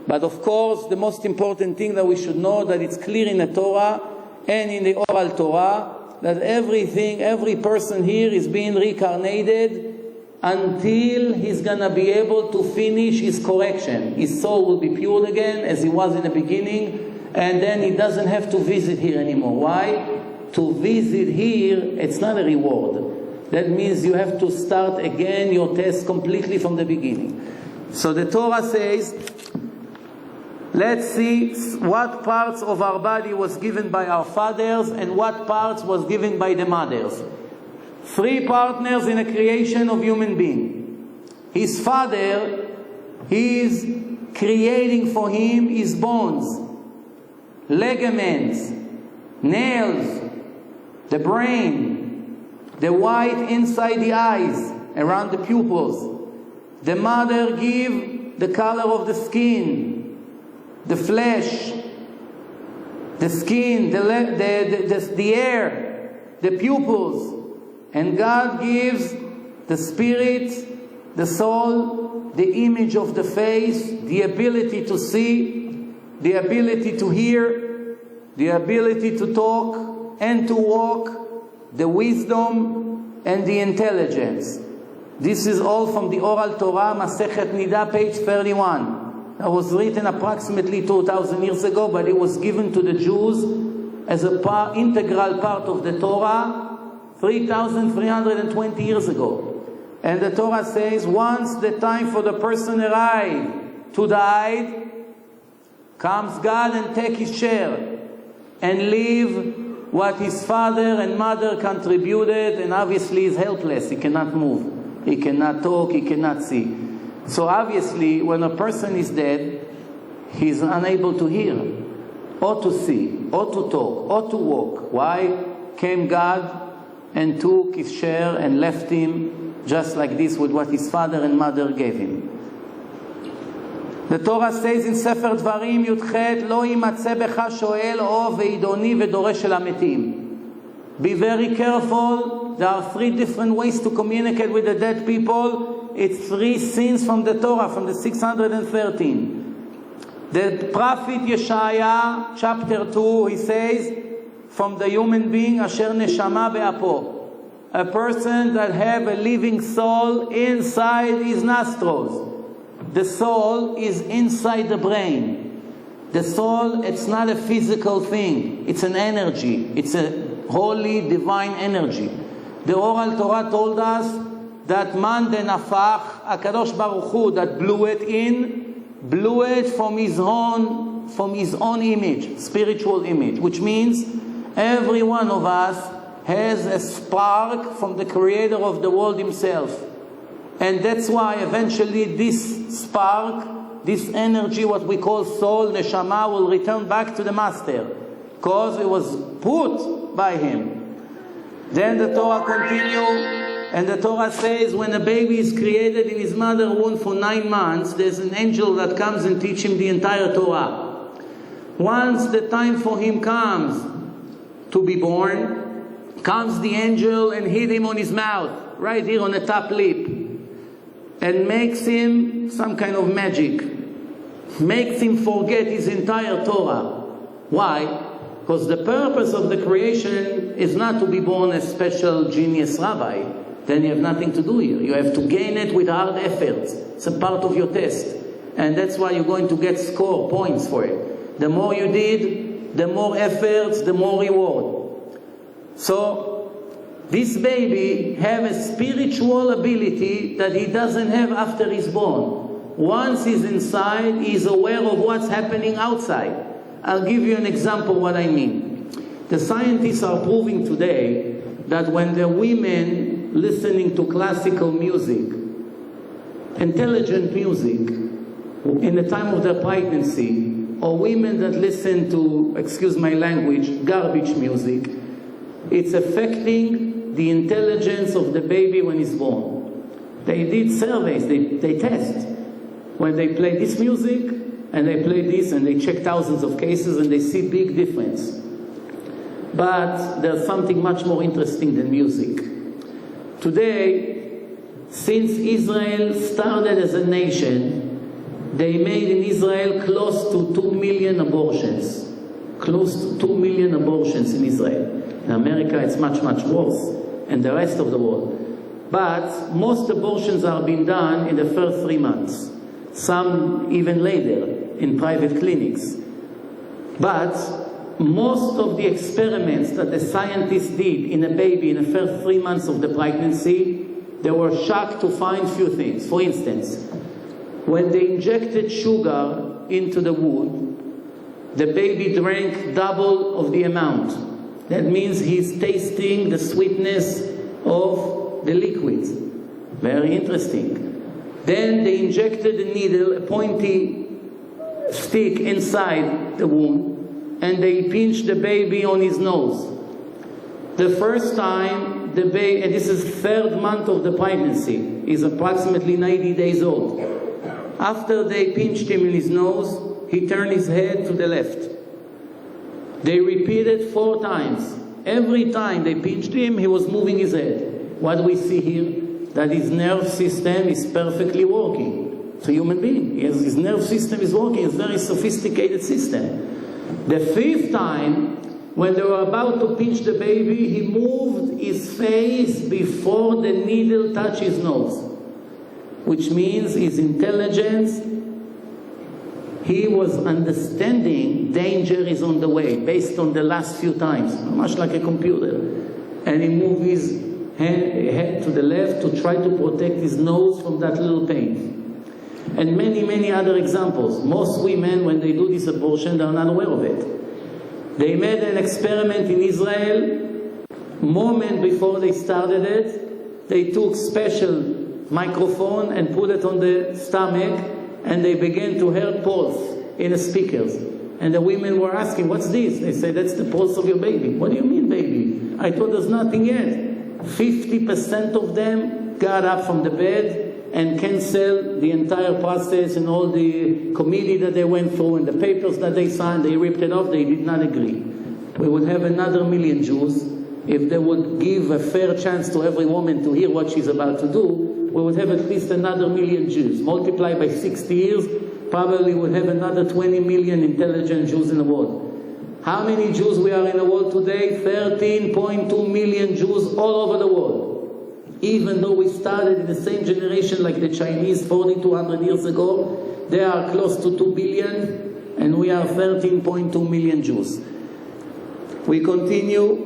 But of course, the most important thing that we should know, that it's clear in the Torah and in the oral Torah, that every person here is being reincarnated until he's going to be able to finish his correction. His soul will be pure again as he was in the beginning, and then he doesn't have to visit here anymore. Why? To visit here, it's not a reward. That means you have to start again your test completely from the beginning. So the Torah says, let's see what parts of our body was given by our fathers and what parts was given by the mothers. 3 partners in the creation of human being. His father, he is creating for him his bones, ligaments, nails, the brain, the white inside the eyes, around the pupils. The mother gives the color of the skin, the flesh, the skin, the hair, the pupils. And God gives the spirit, the soul, the image of the face, the ability to see, the ability to hear, the ability to talk and to walk, the wisdom and the intelligence. This is all from the Oral Torah, Masechet Nida, page 31. That was written approximately 2,000 years ago, but it was given to the Jews as an integral part of the Torah 3,320 years ago. And the Torah says, once the time for the person arrived to die, comes God and take his share and leave what his father and mother contributed, and obviously is helpless. He cannot move, he cannot talk, he cannot see. So obviously, when a person is dead, he's unable to hear, or to see, or to talk, or to walk. Why? Came God and took his share and left him just like this with what his father and mother gave him. The Torah says in Sefer Dvarim Yudchet, לא יימצא בך שואל או ועידוני ודורש אל המתים. Be very careful. There are 3 different ways to communicate with the dead people. It's 3 sins from the Torah, from the 613. The prophet Yeshaya, chapter 2, he says, from the human being, asher neshama be'apo, a person that have a living soul inside his nostrils. The soul is inside the brain. The soul, it's not a physical thing. It's an energy. It's a holy, divine energy. The Oral Torah told us that man de nafach, HaKadosh Baruch Hu, that blew it from his own image, spiritual image, which means every one of us has a spark from the creator of the world himself. And that's why eventually this spark, this energy, what we call soul, neshama, will return back to the master, because it was put by him. Then the Torah continues, and the Torah says when a baby is created in his mother's womb for 9 months, there's an angel that comes and teaches him the entire Torah. Once the time for him comes to be born, comes the angel and hit him on his mouth, right here on the top lip, and makes him some kind of magic, makes him forget his entire Torah. Why? Because the purpose of the creation is not to be born a special genius rabbi. Then you have nothing to do here. You have to gain it with hard efforts. It's a part of your test. And that's why you're going to get score points for it. The more you did, the more efforts, the more reward. So, this baby have a spiritual ability that he doesn't have after he's born. Once he's inside, he's aware of what's happening outside. I'll give you an example what I mean. The scientists are proving today that when the women listening to classical music, intelligent music, in the time of their pregnancy, or women that listen to, excuse my language, garbage music, it's affecting the intelligence of the baby when he's born. They did surveys, they test. When they play this music, and they play this, and they check thousands of cases, and they see big difference. But there's something much more interesting than music. Today, since Israel started as a nation, they made in Israel close to 2 million abortions. Close to 2 million abortions in Israel. In America, it's much, much worse, and the rest of the world. But most abortions are being done in the first 3 months. Some even later, in private clinics. But most of the experiments that the scientists did in a baby in the first 3 months of the pregnancy, they were shocked to find few things. For instance, when they injected sugar into the womb, the baby drank double of the amount. That means he's tasting the sweetness of the liquid. Very interesting. Then they injected a needle, a pointy stick inside the womb, and they pinched the baby on his nose. The first time the baby, and this is third month of the pregnancy, is approximately 90 days old. After they pinched him in his nose, he turned his head to the left. They repeated 4 times. Every time they pinched him, he was moving his head. What do we see here? That his nerve system is perfectly working. It's a human being. His nerve system is working. It's a very sophisticated system. The 5th time, when they were about to pinch the baby, he moved his face before the needle touched his nose. Which means his intelligence, he was understanding danger is on the way, based on the last few times, much like a computer. And he moved his head to the left to try to protect his nose from that little pain. And many, many other examples. Most women, when they do this abortion, they are not aware of it. They made an experiment in Israel, moment before they started it. They took special microphone and put it on the stomach, and they began to hear pulse in the speakers. And the women were asking, what's this? They said, that's the pulse of your baby. What do you mean, baby? I thought there's nothing yet. 50% of them got up from the bed and canceled the entire process and all the committee that they went through and the papers that they signed. They ripped it off. They did not agree. We would have another 1 million Jews. If they would give a fair chance to every woman to hear what she's about to do, we would have at least another 1 million Jews. Multiply by 60 years, probably we would have another 20 million intelligent Jews in the world. How many Jews we are in the world today? 13.2 million Jews all over the world. Even though we started in the same generation like the Chinese 4,200 years ago, they are close to 2 billion, and we are 13.2 million Jews. We continue.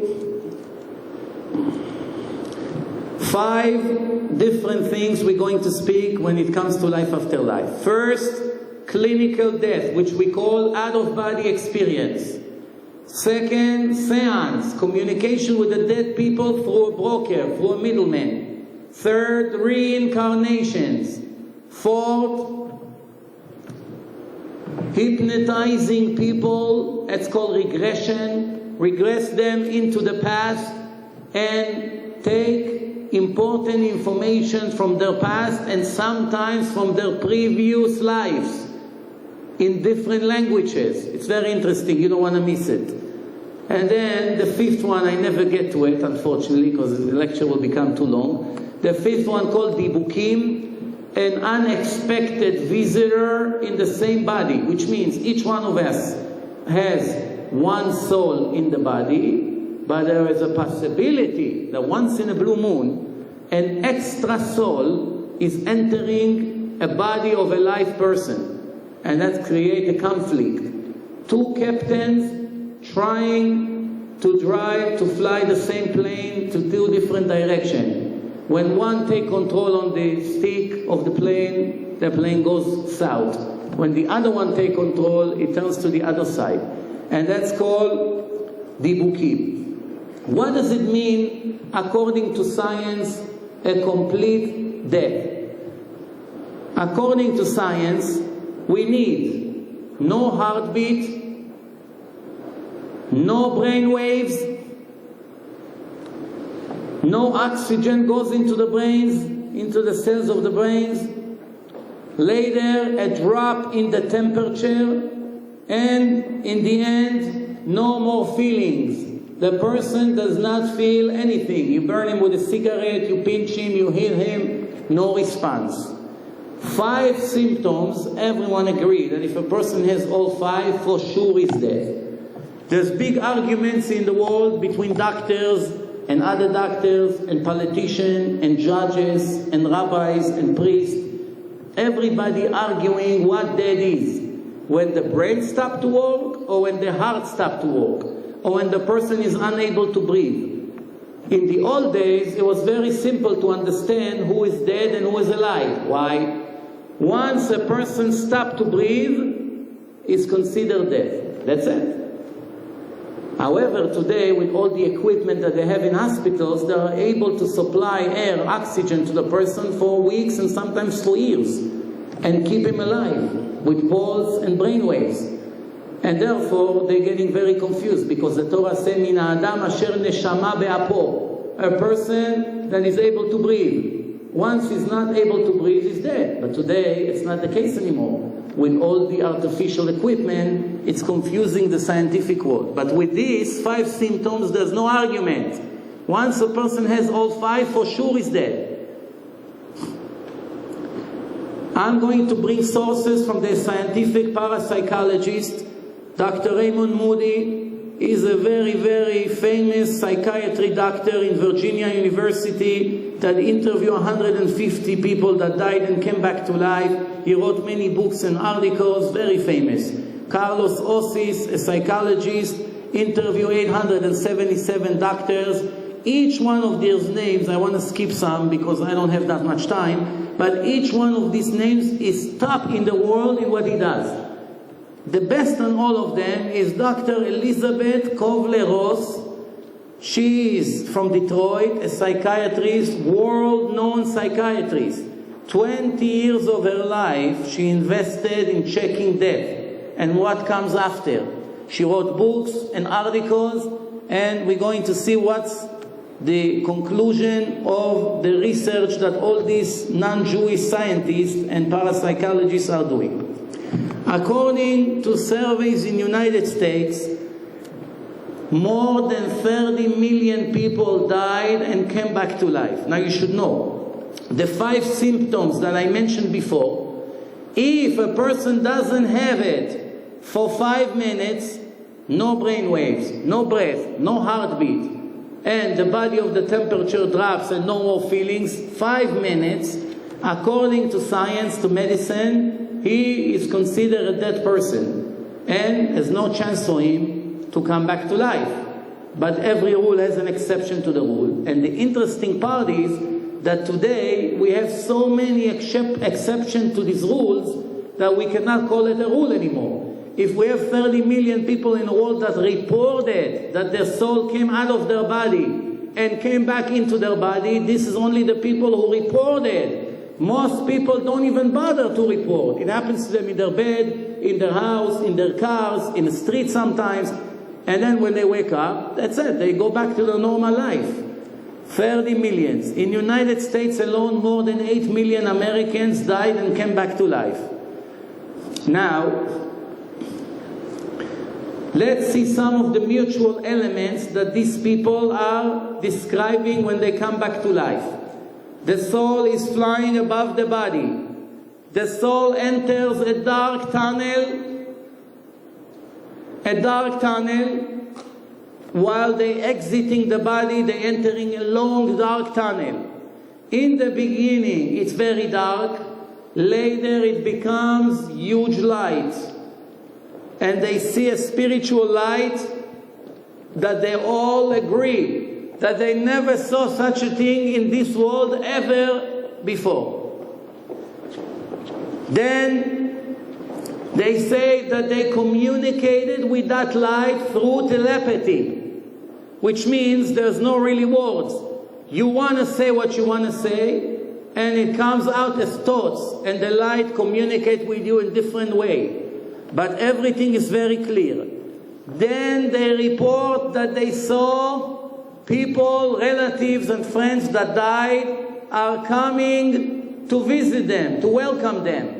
5 different things we're going to speak when it comes to life after life. First, clinical death, which we call out-of-body experience. Second, seance, communication with the dead people through a broker, through a middleman. Third, reincarnations. Fourth, hypnotizing people, it's called regression. Regress them into the past and take important information from their past and sometimes from their previous lives in different languages. It's very interesting. You don't want to miss it. And then the 5th one, I never get to it, unfortunately, because the lecture will become too long. The 5th one, called Dibukim, an unexpected visitor in the same body, which means each one of us has one soul in the body, but there is a possibility that once in a blue moon, an extra soul is entering a body of a live person. And that creates a conflict. 2 captains trying to fly the same plane to 2 different directions. When one takes control on the stick of the plane goes south. When the other one takes control, it turns to the other side. And that's called Dibukim. What does it mean, according to science, a complete death? According to science, we need no heartbeat, no brain waves, no oxygen goes into the brains, into the cells of the brains. Later, a drop in the temperature, and in the end, no more feelings. The person does not feel anything. You burn him with a cigarette, you pinch him, you hit him, no response. 5 symptoms, everyone agrees that if a person has all 5, for sure is dead. There's big arguments in the world between doctors and other doctors and politicians and judges and rabbis and priests. Everybody arguing what death is. When the brain stops to work, or when the heart stops to work, or when the person is unable to breathe. In the old days, it was very simple to understand who is dead and who is alive. Why? Once a person stops to breathe, is considered dead. That's it. However, today, with all the equipment that they have in hospitals, they are able to supply air, oxygen to the person for weeks and sometimes for years, and keep him alive with pulse and brain waves. And therefore, they're getting very confused, because the Torah says, Min ha'adam asher neshama be'apo, a person that is able to breathe. Once he's not able to breathe, he's dead. But today, it's not the case anymore. With all the artificial equipment, it's confusing the scientific world. But with these 5 symptoms, there's no argument. Once a person has all 5, for sure he's dead. I'm going to bring sources from the scientific parapsychologist. Dr. Raymond Moody is a very, very famous psychiatry doctor in Virginia University that interviewed 150 people that died and came back to life. He wrote many books and articles, very famous. Carlos Osis, a psychologist, interviewed 877 doctors. Each one of these names, I want to skip some because I don't have that much time, but each one of these names is top in the world in what he does. The best on all of them is Dr. Elizabeth Kovler-Ross. She is from Detroit, a psychiatrist, world-known psychiatrist. 20 years of her life, she invested in checking death and what comes after. She wrote books and articles, and we're going to see what's the conclusion of the research that all these non-Jewish scientists and parapsychologists are doing. According to surveys in the United States, more than 30 million people died and came back to life. Now you should know, the 5 symptoms that I mentioned before, if a person doesn't have it for 5 minutes, no brain waves, no breath, no heartbeat, and the body of the temperature drops and no more feelings, 5 minutes, according to science, to medicine, he is considered a dead person and there's no chance for him to come back to life. But every rule has an exception to the rule. And the interesting part is that today we have so many exceptions to these rules that we cannot call it a rule anymore. If we have 30 million people in the world that reported that their soul came out of their body and came back into their body, this is only the people who reported. Most people don't even bother to report. It happens to them in their bed, in their house, in their cars, in the street sometimes. And then when they wake up, that's it. They go back to their normal life. 30 millions. In the United States alone, more than 8 million Americans died and came back to life. Now, let's see some of the mutual elements that these people are describing when they come back to life. The soul is flying above the body. The soul enters a dark tunnel. While they exiting the body, they entering a long dark tunnel. In the beginning, it's very dark. Later, it becomes huge light. And they see a spiritual light that they all agree that they never saw such a thing in this world ever before. Then they say that they communicated with that light through telepathy, which means there's no really words. You want to say what you want to say, and it comes out as thoughts, and the light communicates with you in different way. But everything is very clear. Then they report that they saw people, relatives and friends that died are coming to visit them, to welcome them.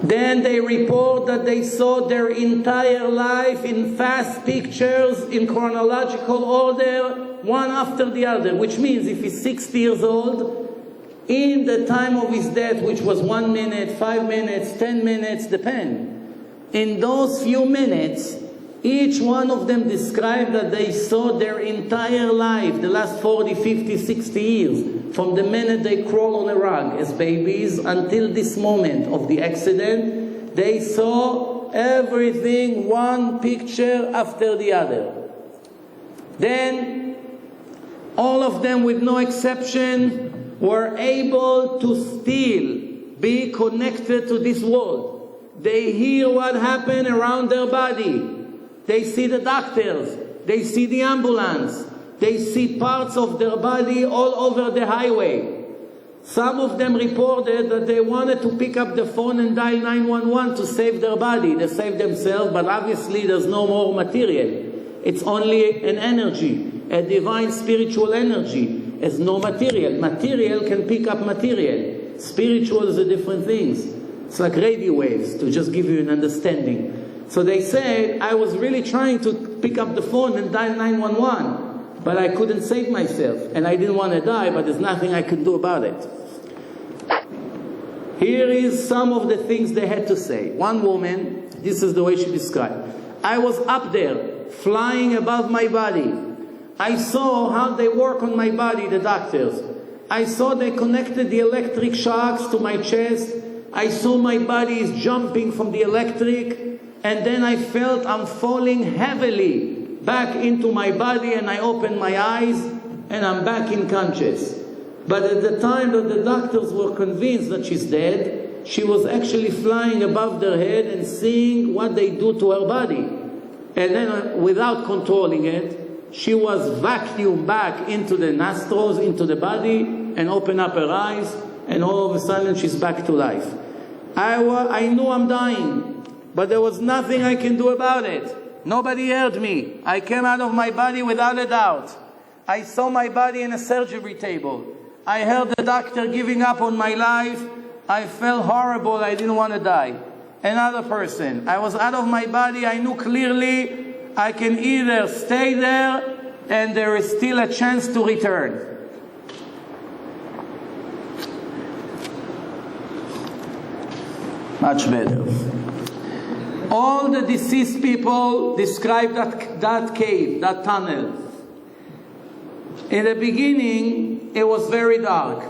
Then they report that they saw their entire life in fast pictures, in chronological order, one after the other, which means if he's 60 years old, in the time of his death, which was 1 minute, 5 minutes, 10 minutes, depend. In those few minutes, each one of them described that they saw their entire life, the last 40, 50, 60 years, from the minute they crawl on a rug as babies until this moment of the accident. They saw everything, one picture after the other. Then, all of them, with no exception, were able to still be connected to this world. They hear what happened around their body. They see the doctors, they see the ambulance, they see parts of their body all over the highway. Some of them reported that they wanted to pick up the phone and dial 911 to save their body. They saved themselves, but obviously there's no more material. It's only an energy, a divine spiritual energy. There's no material. Material can pick up material. Spiritual is a different things. It's like radio waves, to just give you an understanding. So they said, I was really trying to pick up the phone and dial 911, but I couldn't save myself. And I didn't want to die, but there's nothing I could do about it. Here is some of the things they had to say. One woman, this is the way she described. I was up there, flying above my body. I saw how they work on my body, the doctors. I saw they connected the electric shocks to my chest. I saw my body is jumping from the electric, and then I felt I'm falling heavily back into my body, and I opened my eyes, and I'm back in conscious. But at the time that the doctors were convinced that she's dead, she was actually flying above their head and seeing what they do to her body. And then without controlling it, she was vacuumed back into the nostrils, into the body, and opened up her eyes, and all of a sudden she's back to life. I knew I'm dying, but there was nothing I can do about it. Nobody heard me. I came out of my body without a doubt. I saw my body in a surgery table. I heard the doctor giving up on my life. I felt horrible. I didn't want to die. Another person. I was out of my body. I knew clearly I can either stay there and there is still a chance to return. Much better. All the deceased people described that cave, that tunnel. In the beginning, it was very dark.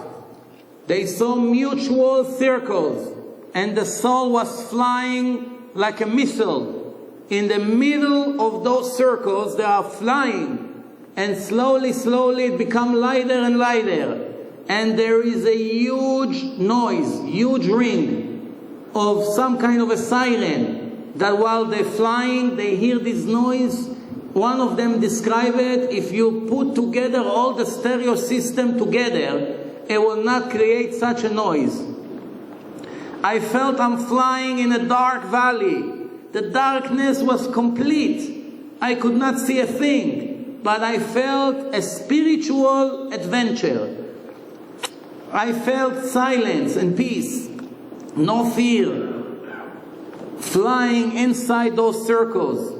They saw mutual circles, and the soul was flying like a missile. In the middle of those circles, they are flying, and slowly it becomes lighter and lighter. And there is a huge noise, huge ring of some kind of a siren, that while they're flying, they hear this noise. One of them described it, if you put together all the stereo system together, it will not create such a noise. I felt I'm flying in a dark valley. The darkness was complete. I could not see a thing, but I felt a spiritual adventure. I felt silence and peace, no fear, flying inside those circles.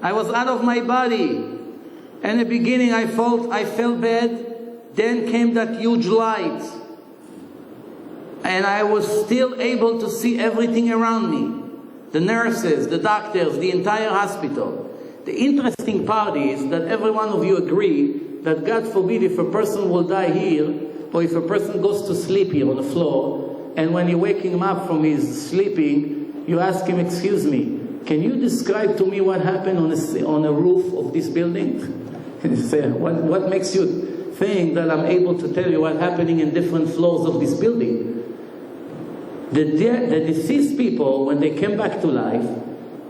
I was out of my body. In the beginning I felt bad. Then came that huge light. And I was still able to see everything around me. The nurses, the doctors, the entire hospital. The interesting part is that every one of you agree that God forbid if a person will die here, or if a person goes to sleep here on the floor, and when you're waking him up from his sleeping, you ask him, excuse me, can you describe to me what happened on a roof of this building? And you say, what makes you think that I'm able to tell you what's happening in different floors of this building? The deceased people, when they came back to life,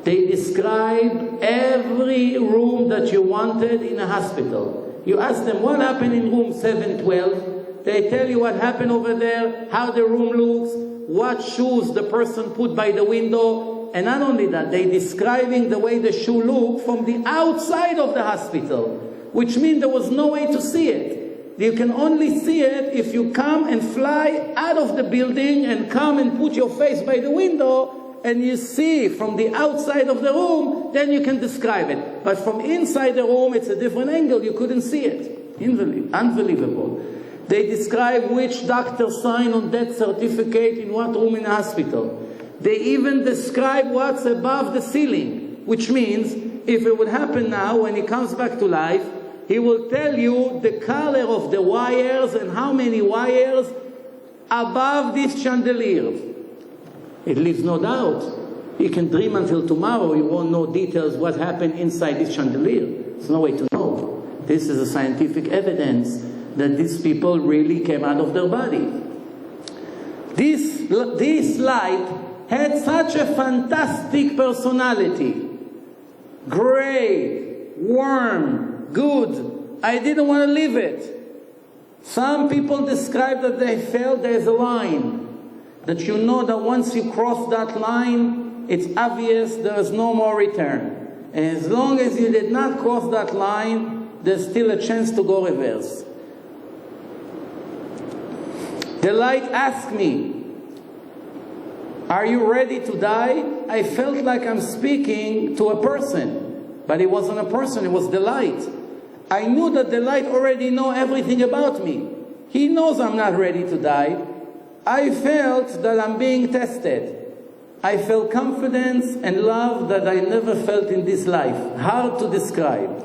they describe every room that you wanted in a hospital. You ask them, what happened in room 712? They tell you what happened over there, how the room looks, what shoes the person put by the window. And not only that, they're describing the way the shoe looked from the outside of the hospital, which means there was no way to see it. You can only see it if you come and fly out of the building and come and put your face by the window and you see from the outside of the room, then you can describe it. But from inside the room, it's a different angle. You couldn't see it. Unbelievable. They describe which doctor signed on death certificate in what room in the hospital. They even describe what's above the ceiling, which means if it would happen now, when he comes back to life, he will tell you the color of the wires and how many wires above this chandelier. It leaves no doubt. You can dream until tomorrow, you won't know details what happened inside this chandelier. There's no way to know. This is a scientific evidence that these people really came out of their body. This light had such a fantastic personality. Great, warm, good. I didn't want to leave it. Some people describe that they felt there's a line, that you know that once you cross that line, it's obvious there is no more return. And as long as you did not cross that line, there's still a chance to go reverse. The light asked me, are you ready to die? I felt like I'm speaking to a person, but it wasn't a person, it was the light. I knew that the light already knows everything about me. He knows I'm not ready to die. I felt that I'm being tested. I felt confidence and love that I never felt in this life. Hard to describe.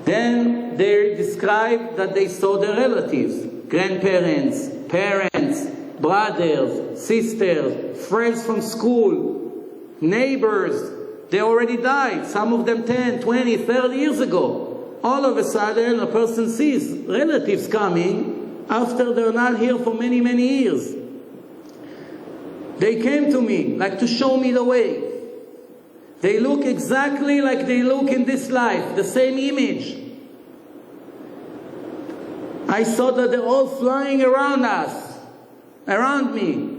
Then they described that they saw their relatives, grandparents, parents, brothers, sisters, friends from school, neighbors. They already died, some of them 10, 20, 30 years ago. All of a sudden, a person sees relatives coming after they're not here for many, many years. They came to me, like to show me the way. They look exactly like they look in this life, the same image. I saw that they're all flying around us, around me.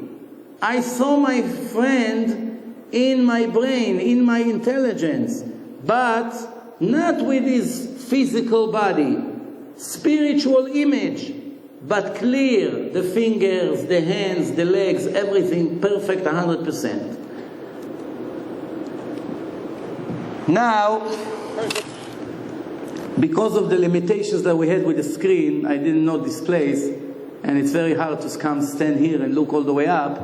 I saw my friend in my brain, in my intelligence, but not with his physical body, spiritual image, but clear, the fingers, the hands, the legs, everything perfect 100%. Now, because of the limitations that we had with the screen, I didn't know this place, and it's very hard to come stand here and look all the way up.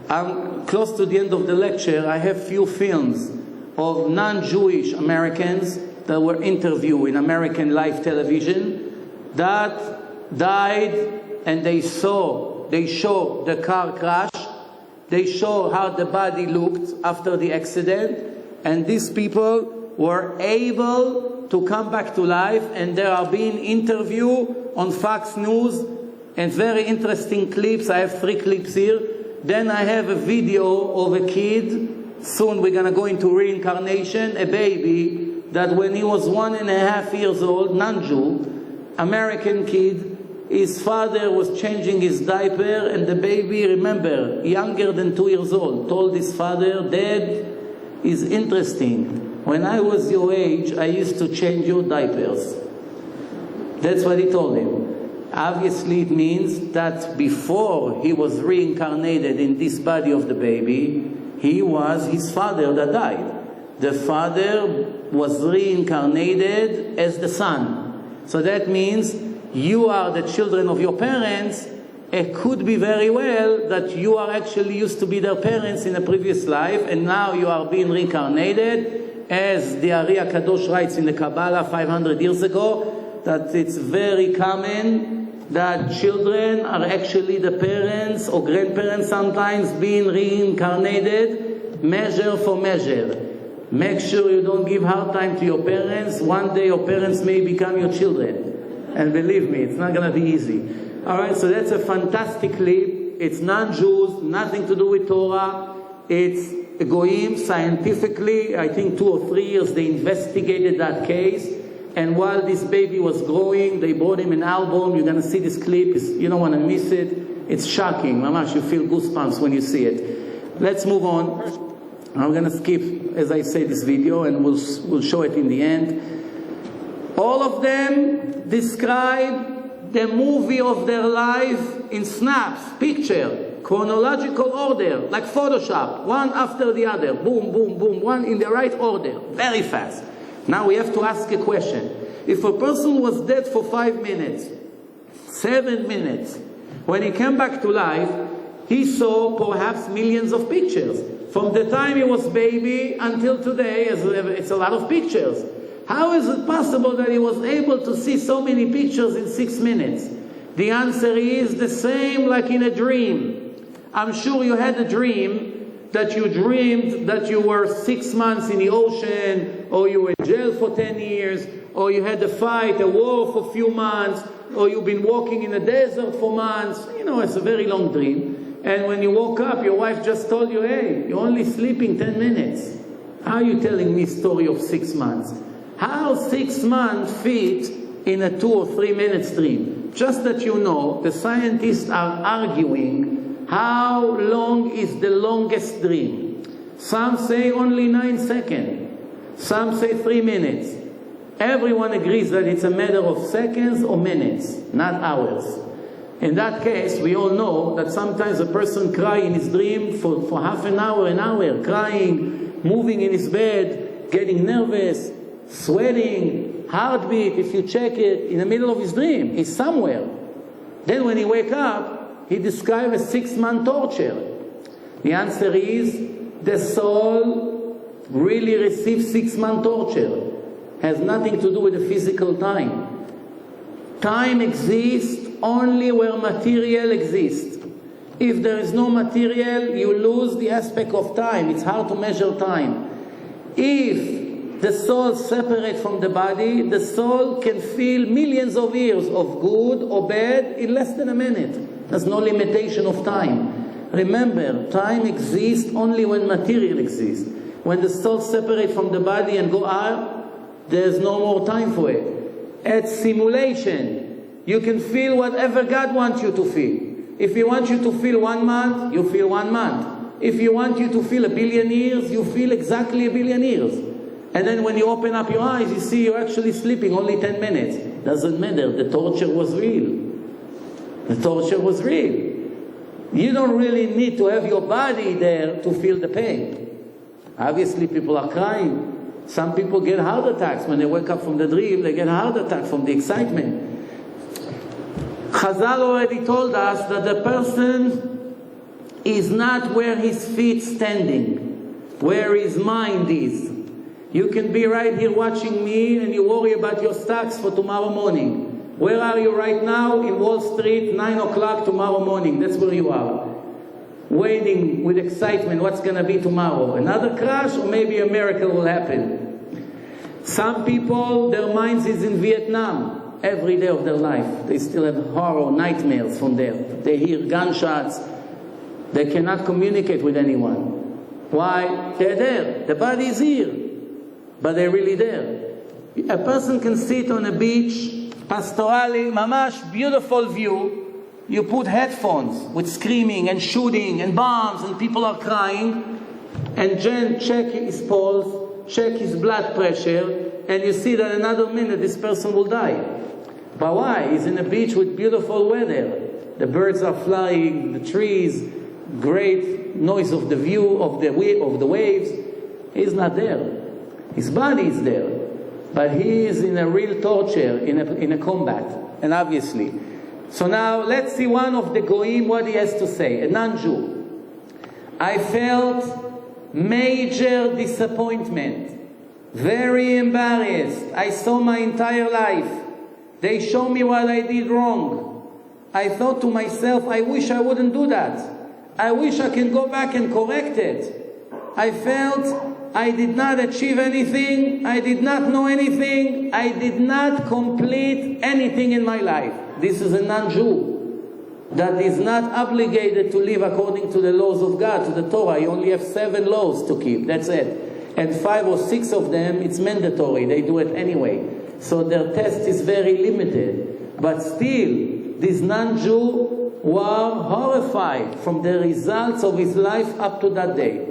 I'm close to the end of the lecture. I have few films of non-Jewish Americans that were interviewed in American live television that died, and they show the car crash, they show how the body looked after the accident, and these people were able to come back to life, and they are being interviewed on Fox News, and very interesting clips. I have 3 clips here. Then I have a video of a kid, soon we're going to go into reincarnation, a baby, that when he was 1.5 years old, non-Jew, American kid, his father was changing his diaper, and the baby, remember, younger than 2 years old, told his father, "Dad, is interesting. When I was your age, I used to change your diapers." That's what he told him. Obviously, it means that before he was reincarnated in this body of the baby, he was his father that died. The father was reincarnated as the son. So that means you are the children of your parents. It could be very well that you are actually used to be their parents in a previous life, and now you are being reincarnated, as the Ari HaKadosh writes in the Kabbalah 500 years ago, that it's very common that children are actually the parents or grandparents sometimes being reincarnated, measure for measure. Make sure you don't give hard time to your parents. One day your parents may become your children. And believe me, it's not going to be easy. Alright, so that's a fantastic clip. It's non-Jews, nothing to do with Torah. It's Goyim, scientifically. I think 2 or 3 years they investigated that case. And while this baby was growing, they brought him an album. You're going to see this clip. You don't want to miss it. It's shocking. Mamash, you feel goosebumps when you see it. Let's move on. I'm going to skip, as I say, this video, and we'll show it in the end. All of them describe the movie of their life in snaps, picture, chronological order, like Photoshop, one after the other. Boom, boom, boom, one in the right order, very fast. Now we have to ask a question. If a person was dead for 5 minutes, 7 minutes, when he came back to life, he saw perhaps millions of pictures. From the time he was baby until today, it's a lot of pictures. How is it possible that he was able to see so many pictures in 6 minutes? The answer is the same like in a dream. I'm sure you had a dream that you dreamed that you were 6 months in the ocean, or you were in jail for 10 years, or you had a fight, a war for a few months, or you've been walking in the desert for months. You know, it's a very long dream. And when you woke up, your wife just told you, "Hey, you're only sleeping 10 minutes. How are you telling me a story of 6 months? How 6 months fit in a 2 or 3 minute dream? Just that you know, the scientists are arguing how long is the longest dream. Some say only 9 seconds. Some say 3 minutes. Everyone agrees that it's a matter of seconds or minutes, not hours. In that case, we all know that sometimes a person cries in his dream for half an hour, crying, moving in his bed, getting nervous, sweating, heartbeat. If you check it in the middle of his dream, he's somewhere. Then when he wakes up, he describes a 6-month torture. The answer is the soul really receives 6-month torture. Has nothing to do with the physical time. Time exists only where material exists. If there is no material, you lose the aspect of time. It's hard to measure time. If the soul separates from the body, the soul can feel millions of years of good or bad in less than a minute. There's no limitation of time. Remember, time exists only when material exists. When the soul separates from the body and go out, there's no more time for it. At simulation, you can feel whatever God wants you to feel. If He wants you to feel 1 month, you feel 1 month. If He wants you to feel 1 billion years, you feel exactly 1 billion years. And then when you open up your eyes, you see you're actually sleeping only 10 minutes. Doesn't matter, the torture was real. The torture was real. You don't really need to have your body there to feel the pain. Obviously, people are crying. Some people get heart attacks when they wake up from the dream. They get a heart attack from the excitement. Chazal already told us that the person is not where his feet standing, where his mind is. You can be right here watching me and you worry about your stocks for tomorrow morning. Where are you right now? In Wall Street, 9 o'clock tomorrow morning. That's where you are. Waiting with excitement, what's going to be tomorrow? Another crash, or maybe a miracle will happen. Some people, their minds is in Vietnam every day of their life. They still have horror, nightmares from there. They hear gunshots. They cannot communicate with anyone. Why? They're there. The body is here, but they're really there. A person can sit on a beach, pastorally, mamash, beautiful view. You put headphones with screaming and shooting and bombs and people are crying, and then check his pulse, check his blood pressure, and you see that another minute this person will die. But why? He's in a beach with beautiful weather. The birds are flying, the trees, great noise of the view of the waves. He's not there. His body is there, but he is in a real torture, in a combat, and obviously. So now, let's see one of the goyim, what he has to say, a non-Jew. I felt major disappointment, very embarrassed. I saw my entire life. They show me what I did wrong. I thought to myself, I wish I wouldn't do that. I wish I can go back and correct it. I felt I did not achieve anything. I did not know anything. I did not complete anything in my life. This is a non-Jew that is not obligated to live according to the laws of God, to the Torah. You only have 7 laws to keep. That's it. And 5 or 6 of them, it's mandatory. They do it anyway. So their test is very limited. But still, this non-Jew were horrified from the results of his life up to that day.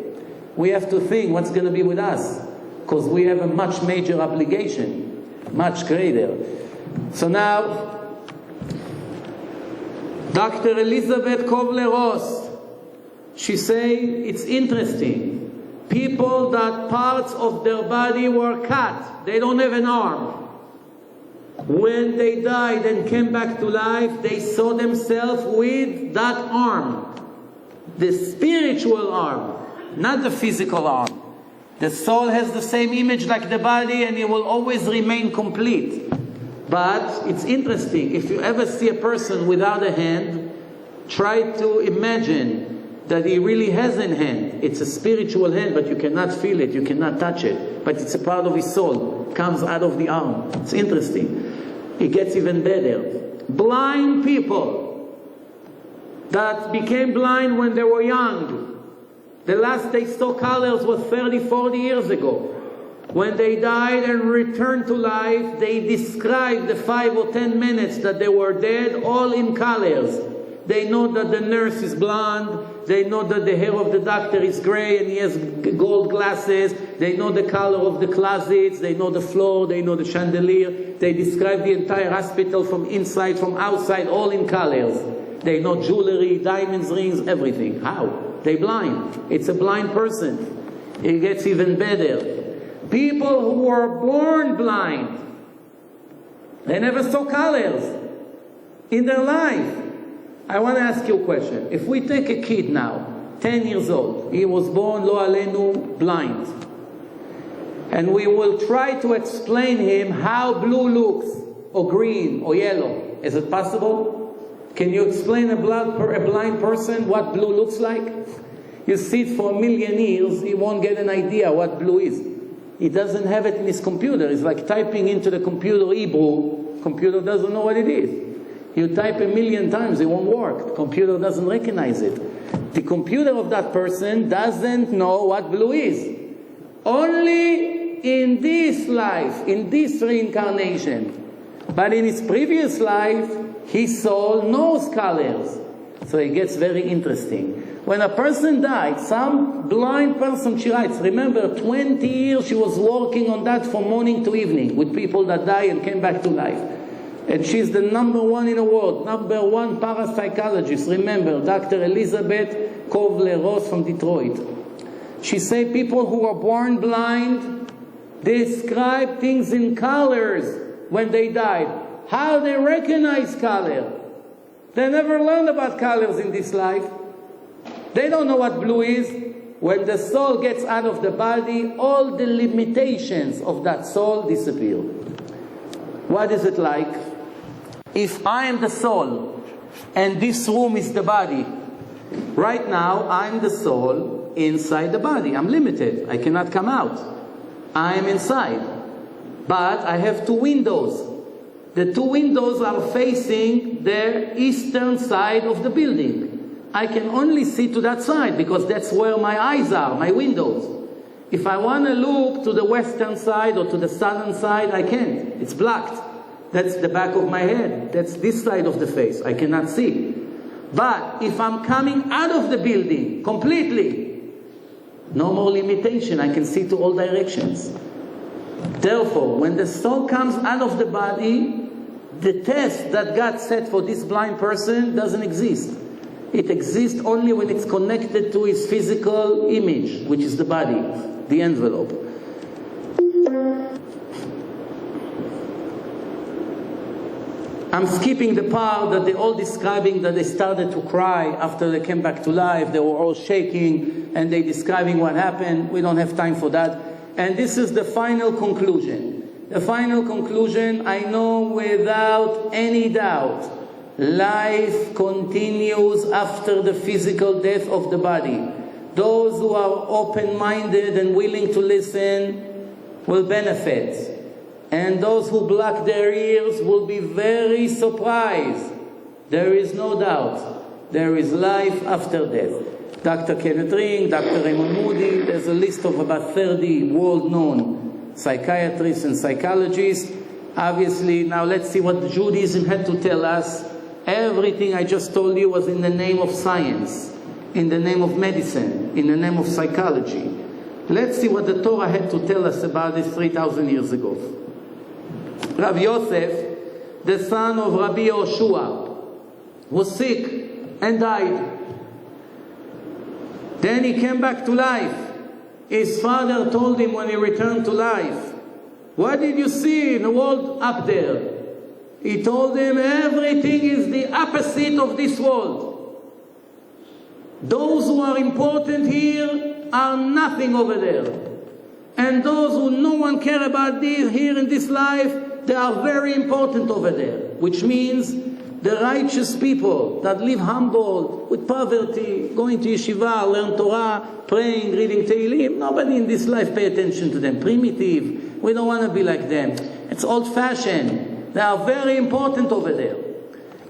We have to think what's going to be with us, because we have a much major obligation, much greater. So now, Dr. Elizabeth Kovler-Ross, she say it's interesting. People that parts of their body were cut, they don't have an arm. When they died and came back to life, they saw themselves with that arm, the spiritual arm, not the physical arm. The soul has the same image like the body, and it will always remain complete. But it's interesting, if you ever see a person without a hand, try to imagine that he really has a hand. It's a spiritual hand, but you cannot feel it, you cannot touch it. But it's a part of his soul, comes out of the arm. It's interesting. It gets even better. Blind people that became blind when they were young. The last they saw colors was 30, 40 years ago. When they died and returned to life, they described the 5 or 10 minutes that they were dead, all in colors. They know that the nurse is blonde. They know that the hair of the doctor is gray and he has gold glasses. They know the color of the closets. They know the floor. They know the chandelier. They describe the entire hospital from inside, from outside, all in colors. They know jewelry, diamonds, rings, everything. How? They blind. It's a blind person. It gets even better. People who were born blind, they never saw colors in their life. I want to ask you a question. If we take a kid now, 10 years old, he was born, lo alenu, blind, and we will try to explain him how blue looks, or green, or yellow. Is it possible? Can you explain a blind person what blue looks like? You see it for 1,000,000 years, he won't get an idea what blue is. He doesn't have it in his computer. It's like typing into the computer Hebrew. Computer doesn't know what it is. You type 1,000,000 times, it won't work. The computer doesn't recognize it. The computer of that person doesn't know what blue is. Only in this life, in this reincarnation. But in his previous life, his soul knows colors. So it gets very interesting. When a person died, some blind person, she writes, remember, 20 years she was working on that from morning to evening with people that died and came back to life. And she's the #1 in the world, #1 parapsychologist. Remember, Dr. Elizabeth Kovler-Ross from Detroit. She said people who are born blind describe things in colors when they died. How they recognize color. They never learned about colors in this life. They don't know what blue is. When the soul gets out of the body, all the limitations of that soul disappear. What is it like? If I am the soul and this room is the body, right now I'm the soul inside the body. I'm limited. I cannot come out. I am inside. But I have 2 windows. The 2 windows are facing the eastern side of the building. I can only see to that side because that's where my eyes are, my windows. If I want to look to the western side or to the southern side, I can't. It's blocked. That's the back of my head. That's this side of the face. I cannot see. But if I'm coming out of the building completely, no more limitation. I can see to all directions. Therefore, when the soul comes out of the body, the test that God set for this blind person doesn't exist. It exists only when it's connected to his physical image, which is the body, the envelope. I'm skipping the part that they're all describing that they started to cry after they came back to life. They were all shaking and they're describing what happened. We don't have time for that. And this is the final conclusion. The final conclusion, I know without any doubt, life continues after the physical death of the body. Those who are open-minded and willing to listen will benefit. And those who block their ears will be very surprised. There is no doubt. There is life after death. Dr. Kenneth Ring, Dr. Raymond Moody, there's a list of about 30 world-known psychiatrists and psychologists. Obviously, now let's see what Judaism had to tell us. Everything I just told you was in the name of science, in the name of medicine, in the name of psychology. Let's see what the Torah had to tell us about this 3,000 years ago. Rabbi Yosef, the son of Rabbi Yoshua, was sick and died. Then he came back to life. His father told him when he returned to life, "What did you see in the world up there?" He told him, "Everything is the opposite of this world. Those who are important here are nothing over there. And those who no one care about here in this life, they are very important over there." Which means the righteous people that live humble, with poverty, going to yeshiva, learn Torah, praying, reading Tehillim, nobody in this life pay attention to them. Primitive. We don't want to be like them. It's old-fashioned. They are very important over there.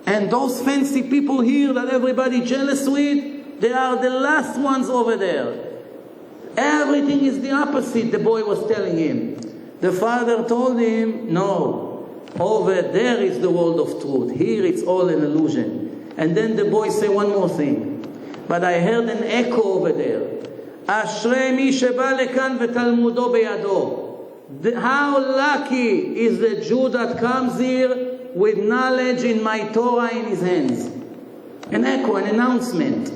And those fancy people here that everybody jealous with, they are the last ones over there. Everything is the opposite, the boy was telling him. The father told him, no, over there is the world of truth. Here it's all an illusion. And then the boy said one more thing. But I heard an echo over there. Ashrei mi sheba lekan v'talmudo beyado. How lucky is the Jew that comes here with knowledge in my Torah in his hands. An echo, an announcement.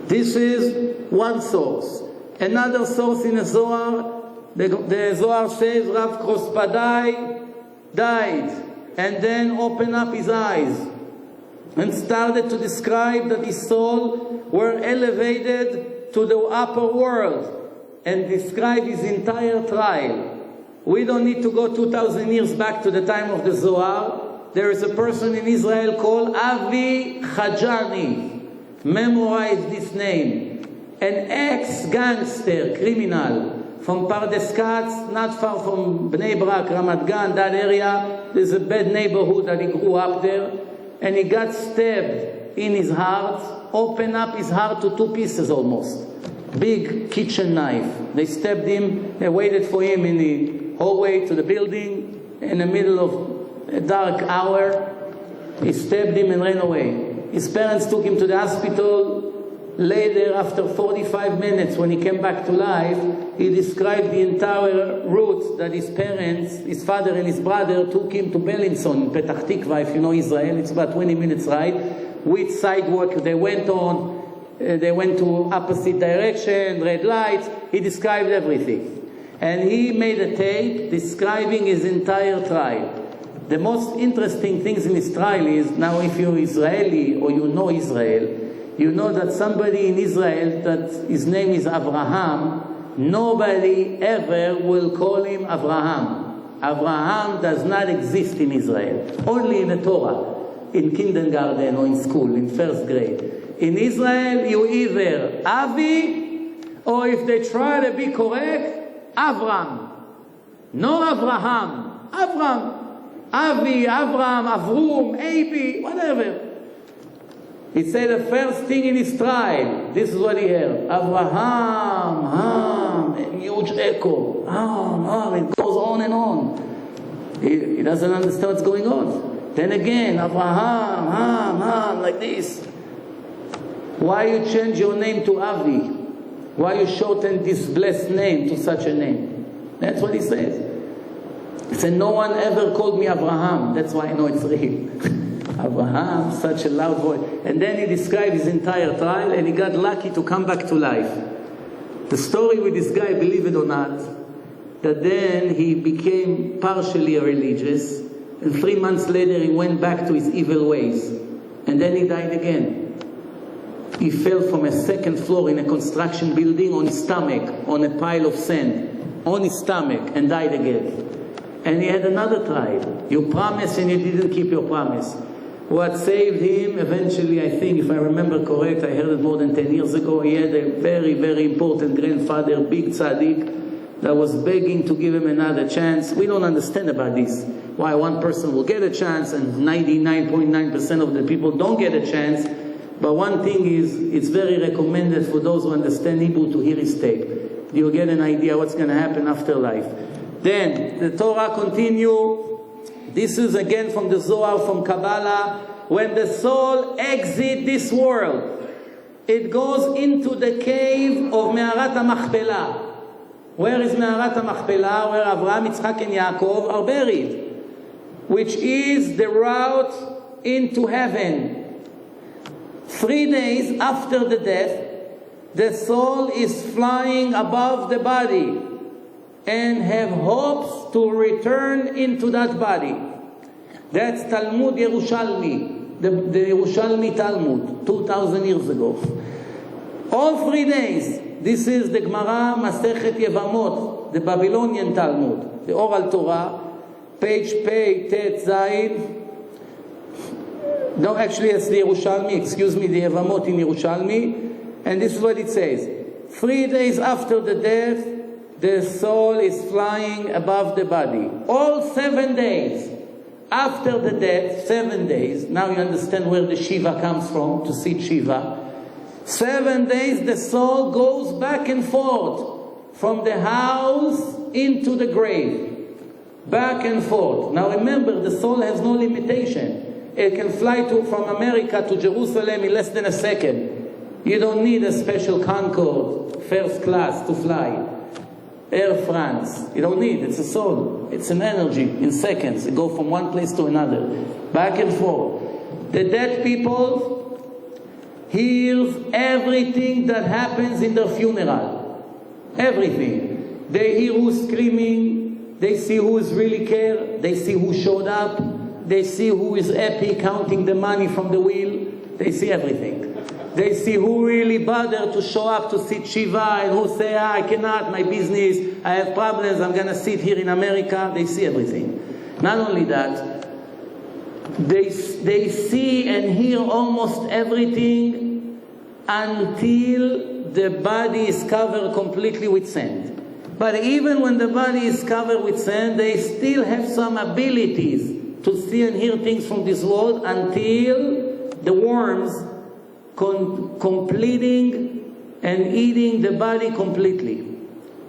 This is one source. Another source in the Zohar, the Zohar says Rav Krospadai died and then opened up his eyes and started to describe that his soul were elevated to the upper world and describe his entire trial. We don't need to go 2,000 years back to the time of the Zohar. There is a person in Israel called Avi Khajani. Memorize this name. An ex-gangster, criminal, from Pardes Katz, not far from Bnei Brak, Ramat Gan, that area. There's a bad neighborhood that he grew up there. And he got stabbed in his heart, opened up his heart to 2 pieces almost. Big kitchen knife. They stabbed him, they waited for him in the hallway to the building, in the middle of a dark hour. He stabbed him and ran away. His parents took him to the hospital. Later, after 45 minutes, when he came back to life, he described the entire route that his parents, his father and his brother, took him to Bellinson, Petach Tikva, if you know Israel. It's about 20 minutes ride. Which sidewalk they went on. They went to opposite direction, red lights. He described everything. And he made a tape describing his entire trial. The most interesting things in his trial is, now if you're Israeli or you know Israel, you know that somebody in Israel, that his name is Abraham, nobody ever will call him Abraham. Abraham does not exist in Israel. Only in the Torah, in kindergarten or in school, in first grade. In Israel, you either Avi, or if they try to be correct, Avram. No Abraham. Avram. Avi, Avram, Avrum, Abi, whatever. He said the first thing in his trial, this is what he heard. Abraham, a huge echo. It goes on and on. He doesn't understand what's going on. Then again, Abraham, like this. Why you change your name to Avi? Why you shorten this blessed name to such a name? That's what he says. He said, no one ever called me Abraham. That's why I know it's real. Abraham, such a loud voice. And then he described his entire trial, and he got lucky to come back to life. The story with this guy, believe it or not, that then he became partially religious, and 3 months later he went back to his evil ways. And then he died again. He fell from a 2nd floor in a construction building on his stomach, on a pile of sand, on his stomach, and died again. And he had another trial. You promised and you didn't keep your promise. What saved him eventually, I think, if I remember correct, I heard it more than 10 years ago, he had a very, very important grandfather, big tzaddik, that was begging to give him another chance. We don't understand about this. Why one person will get a chance and 99.9% of the people don't get a chance. But one thing is, it's very recommended for those who understand Hebrew to hear his tape. You'll get an idea what's going to happen after life. Then, the Torah continue. This is again from the Zohar, from Kabbalah. When the soul exits this world, it goes into the cave of Me'arat HaMachpelah. Where is Me'arat HaMachpelah? Where Avraham, Yitzchak, and Yaakov are buried. Which is the route into heaven. 3 days after the death, the soul is flying above the body and have hopes to return into that body. That's Talmud Yerushalmi, the Yerushalmi Talmud, 2,000 years ago. All 3 days. This is the Gemara Masechet Yevamot, the Babylonian Talmud, the Oral Torah, page Pei Tet Zayin. No, actually it's the Yerushalmi, excuse me, the Yevamot in Yerushalmi. And this is what it says. 3 days after the death, the soul is flying above the body. All 7 days after the death, 7 days. Now you understand where the Shiva comes from, to see Shiva. 7 days the soul goes back and forth from the house into the grave. Back and forth. Now remember, the soul has no limitation. It can fly from America to Jerusalem in less than a second. You don't need a special Concorde, first class, to fly. Air France. You don't need. It's a soul. It's an energy. In seconds. It goes from one place to another. Back and forth. The dead people hears everything that happens in their funeral. Everything. They hear who's screaming. They see who's really care. They see who showed up. They see who is happy counting the money from the wheel. They see everything. They see who really bothered to show up to sit Shiva and who say, I cannot, my business, I have problems, I'm going to sit here in America. They see everything. Not only that, they see and hear almost everything until the body is covered completely with sand. But even when the body is covered with sand, they still have some abilities to see and hear things from this world until the worms completing and eating the body completely.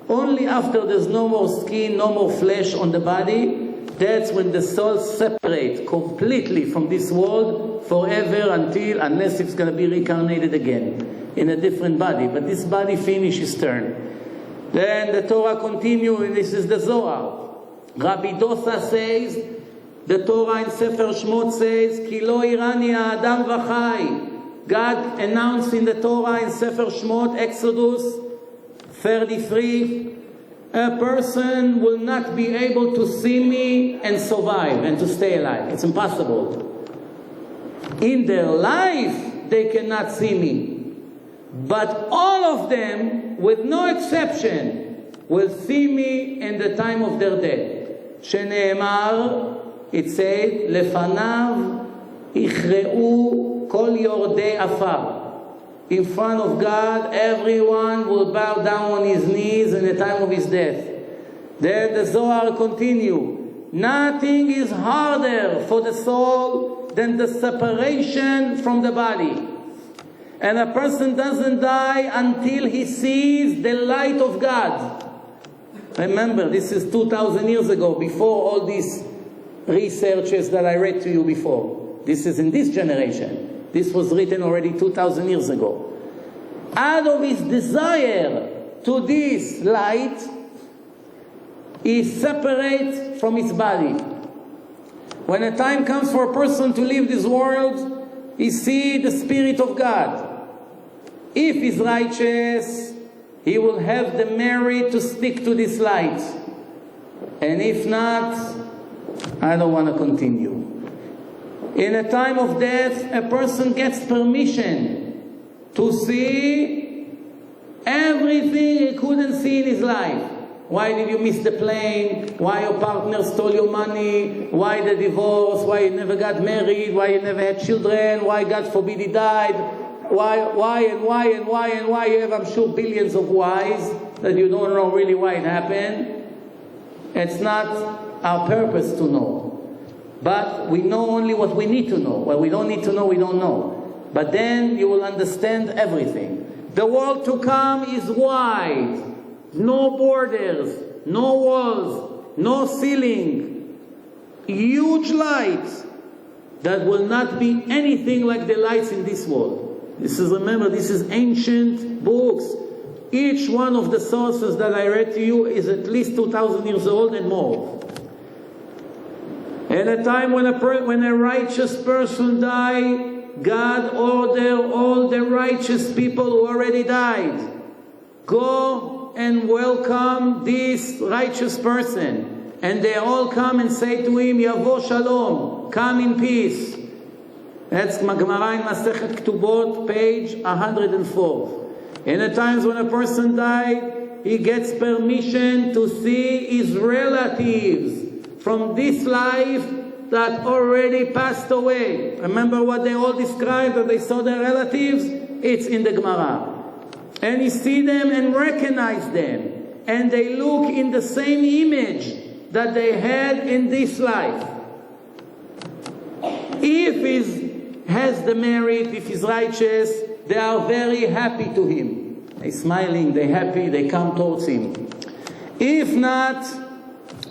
Only after there's no more skin, no more flesh on the body, that's when the soul separates completely from this world forever unless it's going to be reincarnated again in a different body. But this body finishes turn. Then the Torah continues, and this is the Zohar. Rabbi Dosa says, the Torah in Sefer Shmot says, Ki lo irani ha'adam v'chai. God announced in the Torah in Sefer Shmot, Exodus 33, a person will not be able to see me and survive and to stay alive. It's impossible. In their life, they cannot see me. But all of them, with no exception, will see me in the time of their death. Shene'emar, it said, Lefanav ichreu kol yordei afar. In front of God, everyone will bow down on his knees in the time of his death. Then the Zohar continue. Nothing is harder for the soul than the separation from the body. And a person doesn't die until he sees the light of God. Remember, this is 2,000 years ago, before all these researches that I read to you before. This is in this generation. This was written already 2,000 years ago. Out of his desire to this light, he separates from his body. When a time comes for a person to leave this world, he sees the Spirit of God. If he's righteous, he will have the merit to stick to this light. And if not, I don't want to continue. In a time of death, a person gets permission to see everything he couldn't see in his life. Why did you miss the plane? Why your partner stole your money? Why the divorce? Why you never got married? Why you never had children? Why, God forbid, he died? Why. You have, I'm sure, billions of whys that you don't know really why it happened. It's not our purpose to know. But we know only what we need to know. What we don't need to know, we don't know. But then you will understand everything. The world to come is wide. No borders, no walls, no ceiling. Huge lights that will not be anything like the lights in this world. Remember, this is ancient books. Each one of the sources that I read to you is at least 2,000 years old and more. At a time when a righteous person died, God ordered all the righteous people who already died, go and welcome this righteous person. And they all come and say to him, Yavo Shalom, come in peace. That's Gemara in Masechet Ketubot, page 104. In the times when a person died, he gets permission to see his relatives from this life that already passed away. Remember what they all described, that they saw their relatives? It's in the Gemara. And you see them and recognize them. And they look in the same image that they had in this life. If he has the merit, if he's righteous, they are very happy to him. They're smiling, they're happy, they come towards him. If not,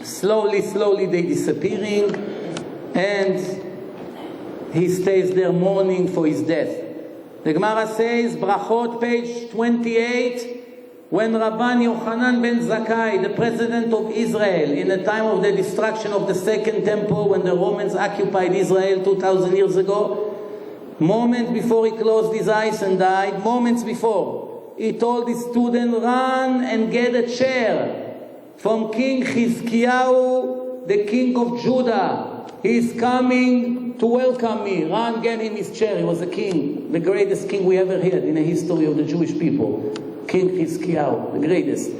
slowly they're disappearing, and he stays there mourning for his death. The Gemara says, Brachot, page 28, when Rabban Yochanan ben Zakkai, the president of Israel, in the time of the destruction of the Second Temple, when the Romans occupied Israel 2,000 years ago, moments before he closed his eyes and died, moments before, he told his student, run and get a chair from King Chizkiyahu, the king of Judah. He's coming to welcome me. Run, get him his chair. He was a king, the greatest king we ever had in the history of the Jewish people. King Chizkiyahu, the greatest.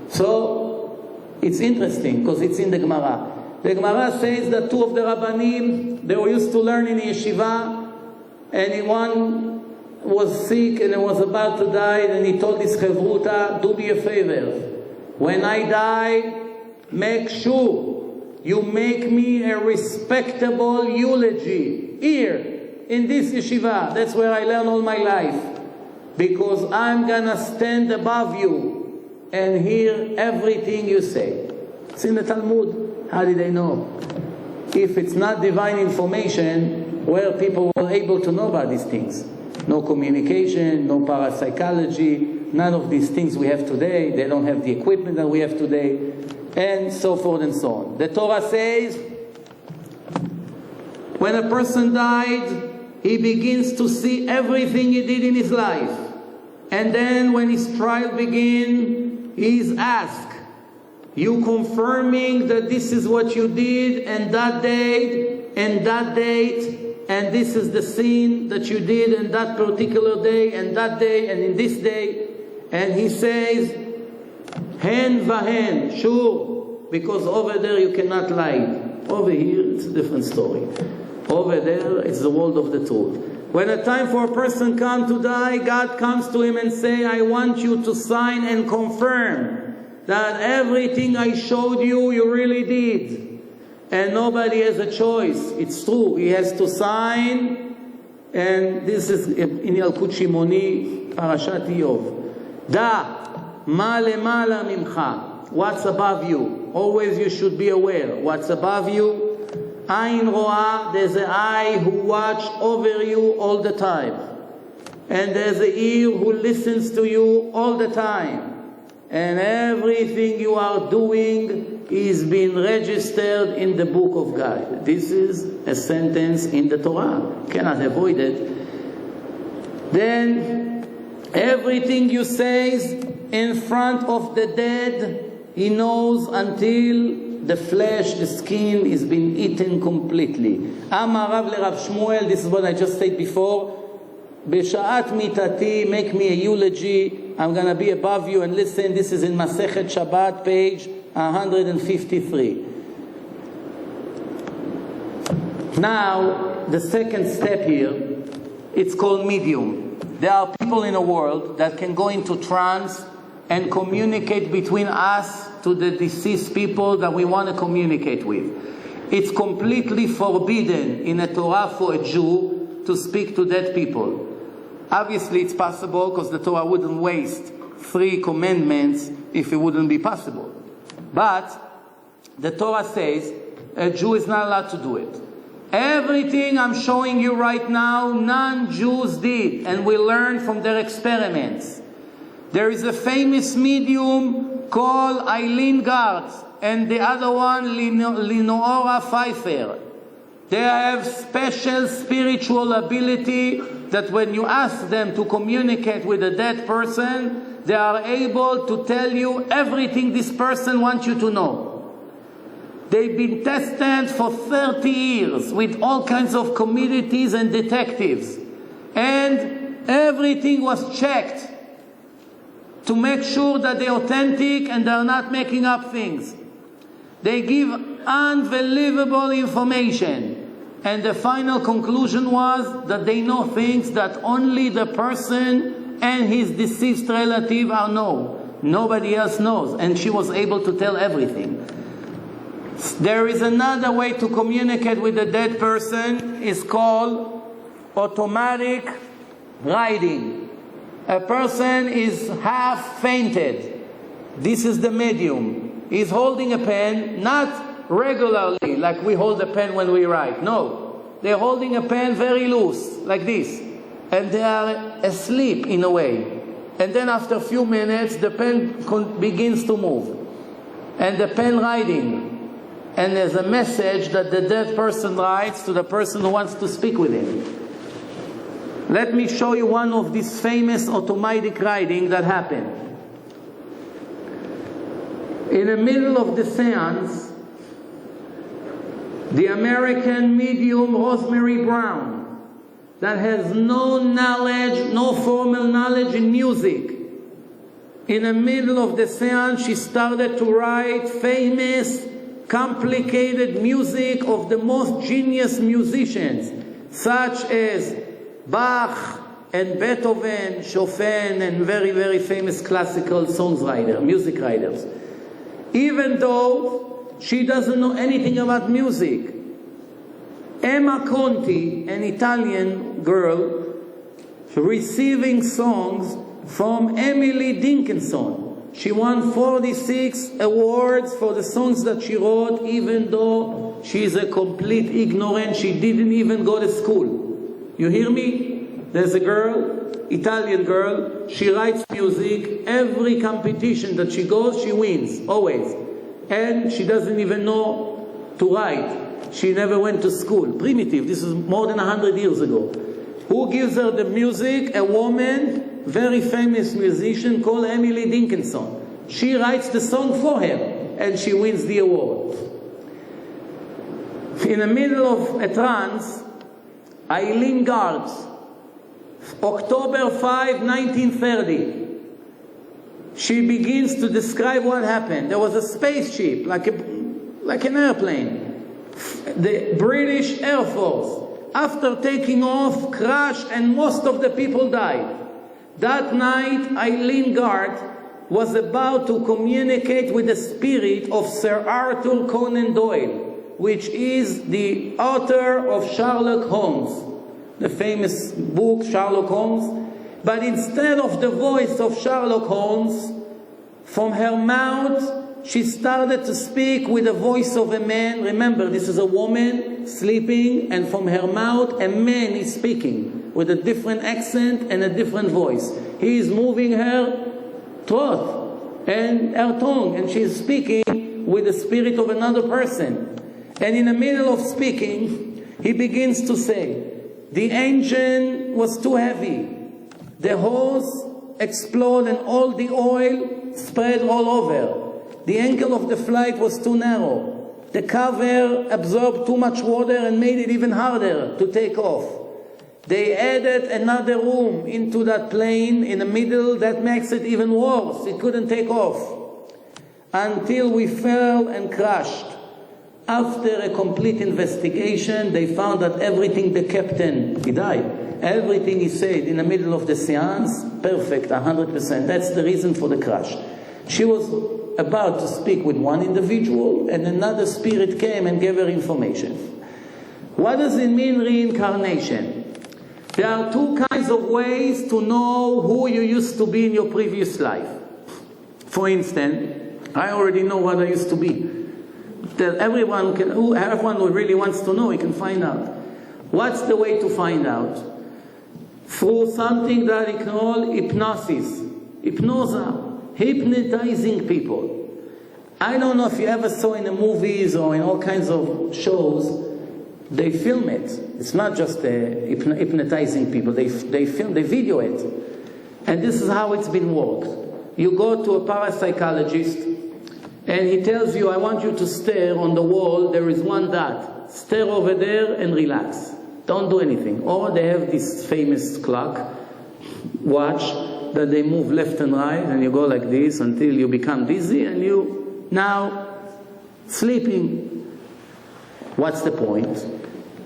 So, it's interesting, because it's in the Gemara. The Gemara says that two of the Rabbanim, they were used to learn in yeshiva, and one was sick and was about to die, and he told his Chevruta, do me a favor. When I die, make sure you make me a respectable eulogy here in this yeshiva. That's where I learn all my life, because I'm gonna stand above you and hear everything you say. It's in the Talmud. How did they know? If it's not divine information, where people were able to know about these things? No communication, no parapsychology, none of these things we have today. They don't have the equipment that we have today, and so forth and so on. The Torah says, when a person died, he begins to see everything he did in his life. And then when his trial begins, he is asked, you confirming that this is what you did and that date and that date, and this is the sin that you did in that particular day and that day and in this day? And he says, hen vahen, sure, because over there you cannot lie. Over here it's a different story. Over there it's the world of the truth. When a time for a person comes to die, God comes to him and say, I want you to sign and confirm that everything I showed you, you really did. And nobody has a choice. It's true. He has to sign. And this is in Yalkut Shimoni, Parashat Iyov. Da, ma lemala mimcha. What's above you? Always you should be aware. What's above you? Ayin ro'ah, there's an eye who watch over you all the time. And there's an ear who listens to you all the time. And everything you are doing is being registered in the book of God. This is a sentence in the Torah. Cannot avoid it. Then, everything you say in front of the dead, he knows until the flesh, the skin is being eaten completely. Amar Rav le Rav Shmuel, this is what I just said before. B'sha'at mitati, make me a eulogy. I'm going to be above you and listen. This is in Masechet Shabbat, page 153. Now, the second step here, it's called medium. There are people in the world that can go into trance and communicate between us to the deceased people that we want to communicate with. It's completely forbidden in the Torah for a Jew to speak to dead people. Obviously it's possible, because the Torah wouldn't waste 3 commandments if it wouldn't be possible. But the Torah says a Jew is not allowed to do it. Everything I'm showing you right now, non-Jews did, and we learned from their experiments. There is a famous medium called Eileen Gartz, and the other one, Linoora Pfeiffer. They have special spiritual ability that when you ask them to communicate with a dead person, they are able to tell you everything this person wants you to know. They've been tested for 30 years with all kinds of communities and detectives. And everything was checked to make sure that they're authentic and they're not making up things. They give unbelievable information. And the final conclusion was that they know things that only the person and his deceased relative are know. Nobody else knows. And she was able to tell everything. There is another way to communicate with a dead person. It's called automatic writing. A person is half fainted. This is the medium. He's holding a pen, not regularly like we hold a pen when we write. No, they're holding a pen very loose, like this. And they are asleep in a way. And then after a few minutes, the pen begins to move. And the pen writing. And there's a message that the dead person writes to the person who wants to speak with him. Let me show you one of these famous automatic writing that happened. In the middle of the seance, the American medium Rosemary Brown, that has no knowledge, no formal knowledge in music, in the middle of the seance, she started to write famous, complicated music of the most genius musicians, such as Bach and Beethoven, Chopin, and very, very famous classical music writers. Even though she doesn't know anything about music. Emma Conti, an Italian girl, receiving songs from Emily Dickinson. She won 46 awards for the songs that she wrote, even though she is a complete ignorant. She didn't even go to school. You hear me? There's a girl, Italian girl, she writes music. Every competition that she goes, she wins, always. And she doesn't even know to write. She never went to school. Primitive, this is more than 100 years ago. Who gives her the music? A woman, very famous musician called Emily Dickinson. She writes the song for her, and she wins the award. In the middle of a trance, Eileen Gartz, October 5, 1930, she begins to describe what happened. There was a spaceship, like an airplane. The British Air Force, after taking off, crashed, and most of the people died. That night, Eileen Gartz was about to communicate with the spirit of Sir Arthur Conan Doyle, which is the author of Sherlock Holmes, the famous book Sherlock Holmes. But instead of the voice of Sherlock Holmes, from her mouth, she started to speak with the voice of a man. Remember, this is a woman sleeping, and from her mouth, a man is speaking with a different accent and a different voice. He is moving her throat and her tongue, and she is speaking with the spirit of another person. And in the middle of speaking, he begins to say, the engine was too heavy. The hose exploded and all the oil spread all over. The angle of the flight was too narrow. The cover absorbed too much water and made it even harder to take off. They added another room into that plane in the middle that makes it even worse. It couldn't take off. Until we fell and crashed. After a complete investigation, they found that everything the captain, he died. Everything he said in the middle of the seance, perfect, 100%. That's the reason for the crash. She was about to speak with one individual, and another spirit came and gave her information. What does it mean, reincarnation? There are two kinds of ways to know who you used to be in your previous life. For instance, I already know what I used to be. Everyone who really wants to know, he can find out. What's the way to find out? Through something that we call hypnosis. Hypnosa, hypnotizing people. I don't know if you ever saw in the movies or in all kinds of shows, they film it. It's not just hypnotizing people. They video it. And this is how it's been worked. You go to a parapsychologist, and he tells you, I want you to stare on the wall, there is one dot. Stare over there and relax. Don't do anything. Or they have this famous clock, watch, that they move left and right, and you go like this until you become dizzy, and you now sleeping. What's the point?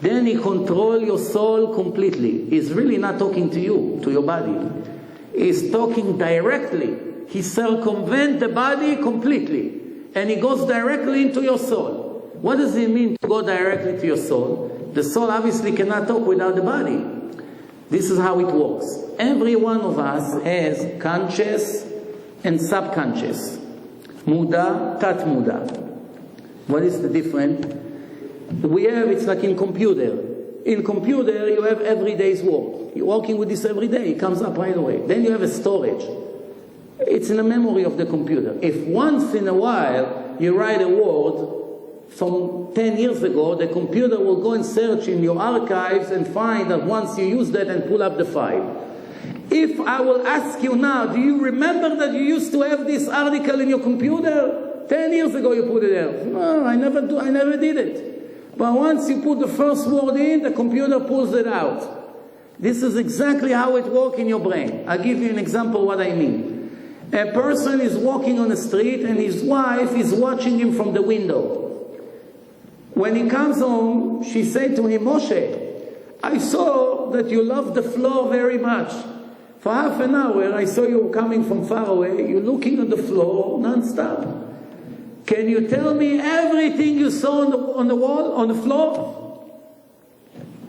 Then he controls your soul completely. He's really not talking to you, to your body. He's talking directly. He circumvents the body completely. And he goes directly into your soul. What does it mean to go directly to your soul? The soul obviously cannot talk without the body. This is how it works. Every one of us has conscious and subconscious. Muda, tat muda. What is the difference? It's like in computer. In computer, you have every day's work. You're working with this every day. It comes up right away. Then you have a storage. It's in the memory of the computer. If once in a while you write a word from 10 years ago, the computer will go and search in your archives and find that once you use that and pull up the file. If I will ask you now, do you remember that you used to have this article in your computer? 10 years ago you put it there. No, I never did it. But once you put the first word in, the computer pulls it out. This is exactly how it works in your brain. I'll give you an example what I mean. A person is walking on the street and his wife is watching him from the window. When he comes home, she said to him, Moshe, I saw that you love the floor very much. For half an hour, I saw you coming from far away. You're looking at the floor non-stop. Can you tell me everything you saw on the wall, on the floor?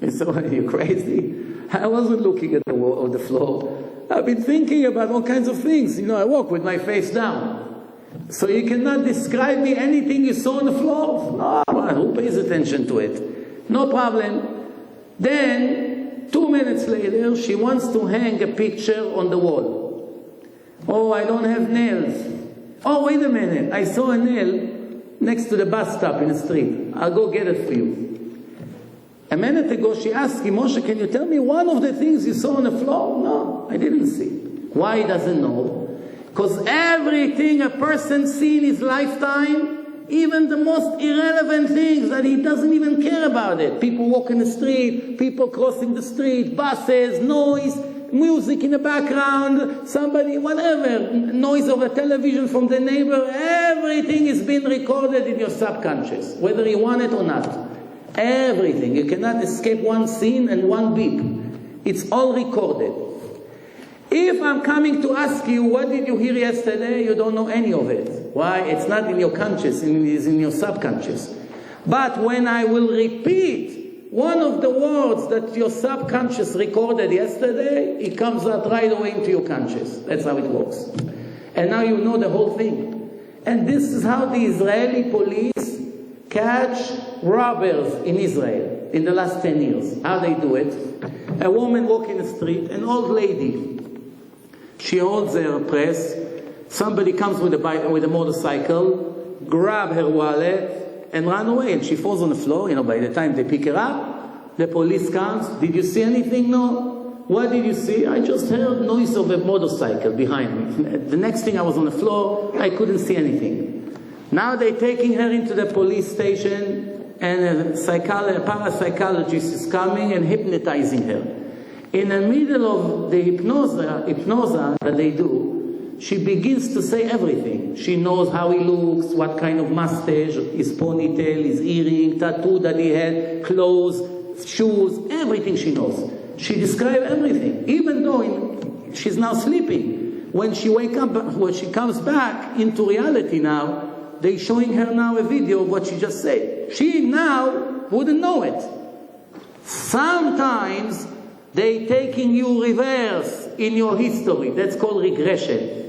He said, are you crazy? I wasn't looking at the wall or the floor. I've been thinking about all kinds of things. I walk with my face down. So you cannot describe me anything you saw on the floor? No, who pays attention to it? No problem. Then, 2 minutes later, she wants to hang a picture on the wall. Oh, I don't have nails. Oh, wait a minute. I saw a nail next to the bus stop in the street. I'll go get it for you. A minute ago, she asked him, Moshe, can you tell me one of the things you saw on the floor? No, I didn't see. Why he doesn't know? Because everything a person sees in his lifetime, even the most irrelevant things that he doesn't even care about it. People walking the street, people crossing the street, buses, noise, music in the background, somebody, whatever, noise of a television from the neighbor, everything is being recorded in your subconscious, whether you want it or not. Everything. You cannot escape one scene and one beep. It's all recorded. If I'm coming to ask you, what did you hear yesterday? You don't know any of it. Why? It's not in your conscious, it's in your subconscious. But when I will repeat one of the words that your subconscious recorded yesterday, it comes out right away into your conscious. That's how it works. And now you know the whole thing. And this is how the Israeli police catch robbers in Israel in the last 10 years. How they do it? A woman walking the street, an old lady. She holds her purse. Somebody comes with a motorcycle, grab her wallet, and run away. And she falls on the floor. By the time they pick her up, the police comes. Did you see anything? No. What did you see? I just heard noise of a motorcycle behind me. The next thing I was on the floor, I couldn't see anything. Now they're taking her into the police station, and a parapsychologist is coming and hypnotizing her. In the middle of the hypnosis that they do, she begins to say everything. She knows how he looks, what kind of mustache, his ponytail, his earring, tattoo that he had, clothes, shoes, everything she knows. She describes everything, even though she's now sleeping. When she comes back into reality now, they're showing her now a video of what she just said. She now wouldn't know it. Sometimes they're taking you reverse in your history. That's called regression.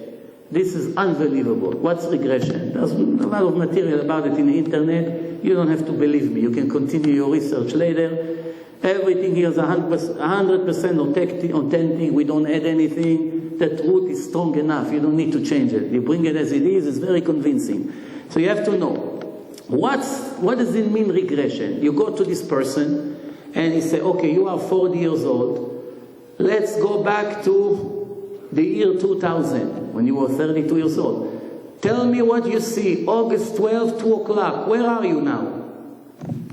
This is unbelievable. What's regression? There's a lot of material about it in the internet. You don't have to believe me. You can continue your research later. Everything here is 100% authentic. We don't add anything. The truth is strong enough. You don't need to change it. You bring it as it is. It's very convincing. So you have to know. What does it mean, regression? You go to this person and he say, okay, you are 40 years old. Let's go back to the year 2000, when you were 32 years old. Tell me what you see. August 12, 2 o'clock. Where are you now?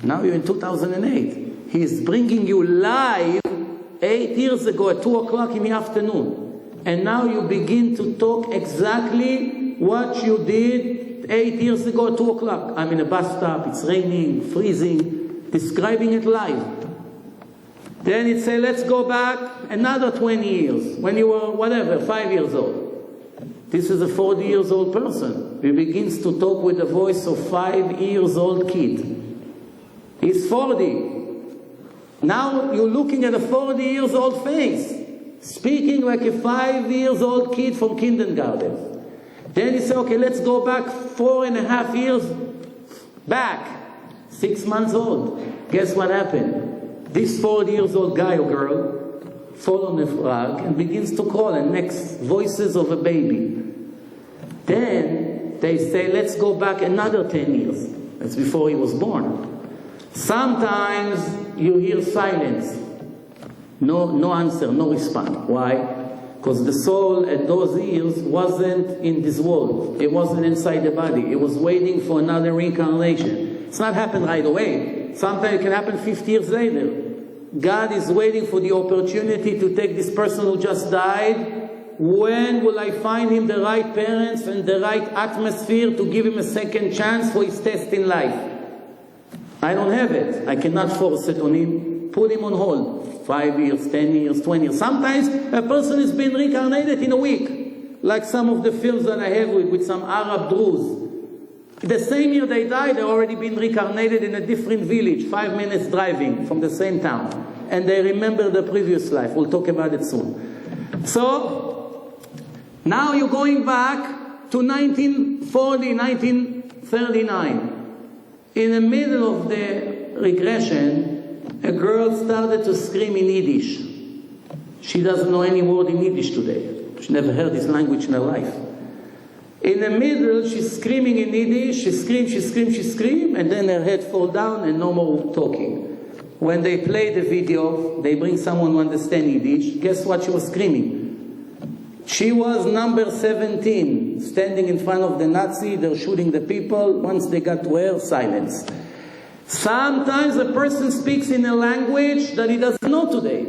Now you're in 2008. He's bringing you live 8 years ago at 2 o'clock in the afternoon. And now you begin to talk exactly what you did 8 years ago at 2 o'clock. I'm in a bus stop, it's raining, freezing, describing it live. Then it say, let's go back another 20 years, when you were, 5 years old. This is a 40 years old person. He begins to talk with the voice of 5 years old kid. He's 40. Now you're looking at a 40 years old face. speaking like a 5-year-old kid from kindergarten. Then he said, okay, let's go back 4.5 years back. 6 months old. Guess what happened? This 4-year-old guy or girl fall on the rug and begins to crawl and makes voices of a baby. Then they say, let's go back another 10 years. That's before he was born. Sometimes you hear silence. No answer, no response. Why? Because the soul at those years wasn't in this world. It wasn't inside the body. It was waiting for another reincarnation. It's not happened right away. Sometimes it can happen 50 years later. God is waiting for the opportunity to take this person who just died. When will I find him the right parents and the right atmosphere to give him a second chance for his test in life? I don't have it. I cannot force it on him. Put him on hold. 5 years, 10 years, 20 years. Sometimes a person is being reincarnated in a week. Like some of the films that I have with some Arab Druze. The same year they died, they've already been reincarnated in a different village, 5 minutes driving from the same town. And they remember the previous life. We'll talk about it soon. So, now you're going back to 1940, 1939. In the middle of the regression, a girl started to scream in Yiddish. She doesn't know any word in Yiddish today. She never heard this language in her life. In the middle, she's screaming in Yiddish. She screams, and then her head falls down and no more talking. When they play the video, they bring someone who understands Yiddish. Guess what she was screaming? She was number 17, standing in front of the Nazi. They're shooting the people. Once they got to her, silence. Sometimes a person speaks in a language that he doesn't know today.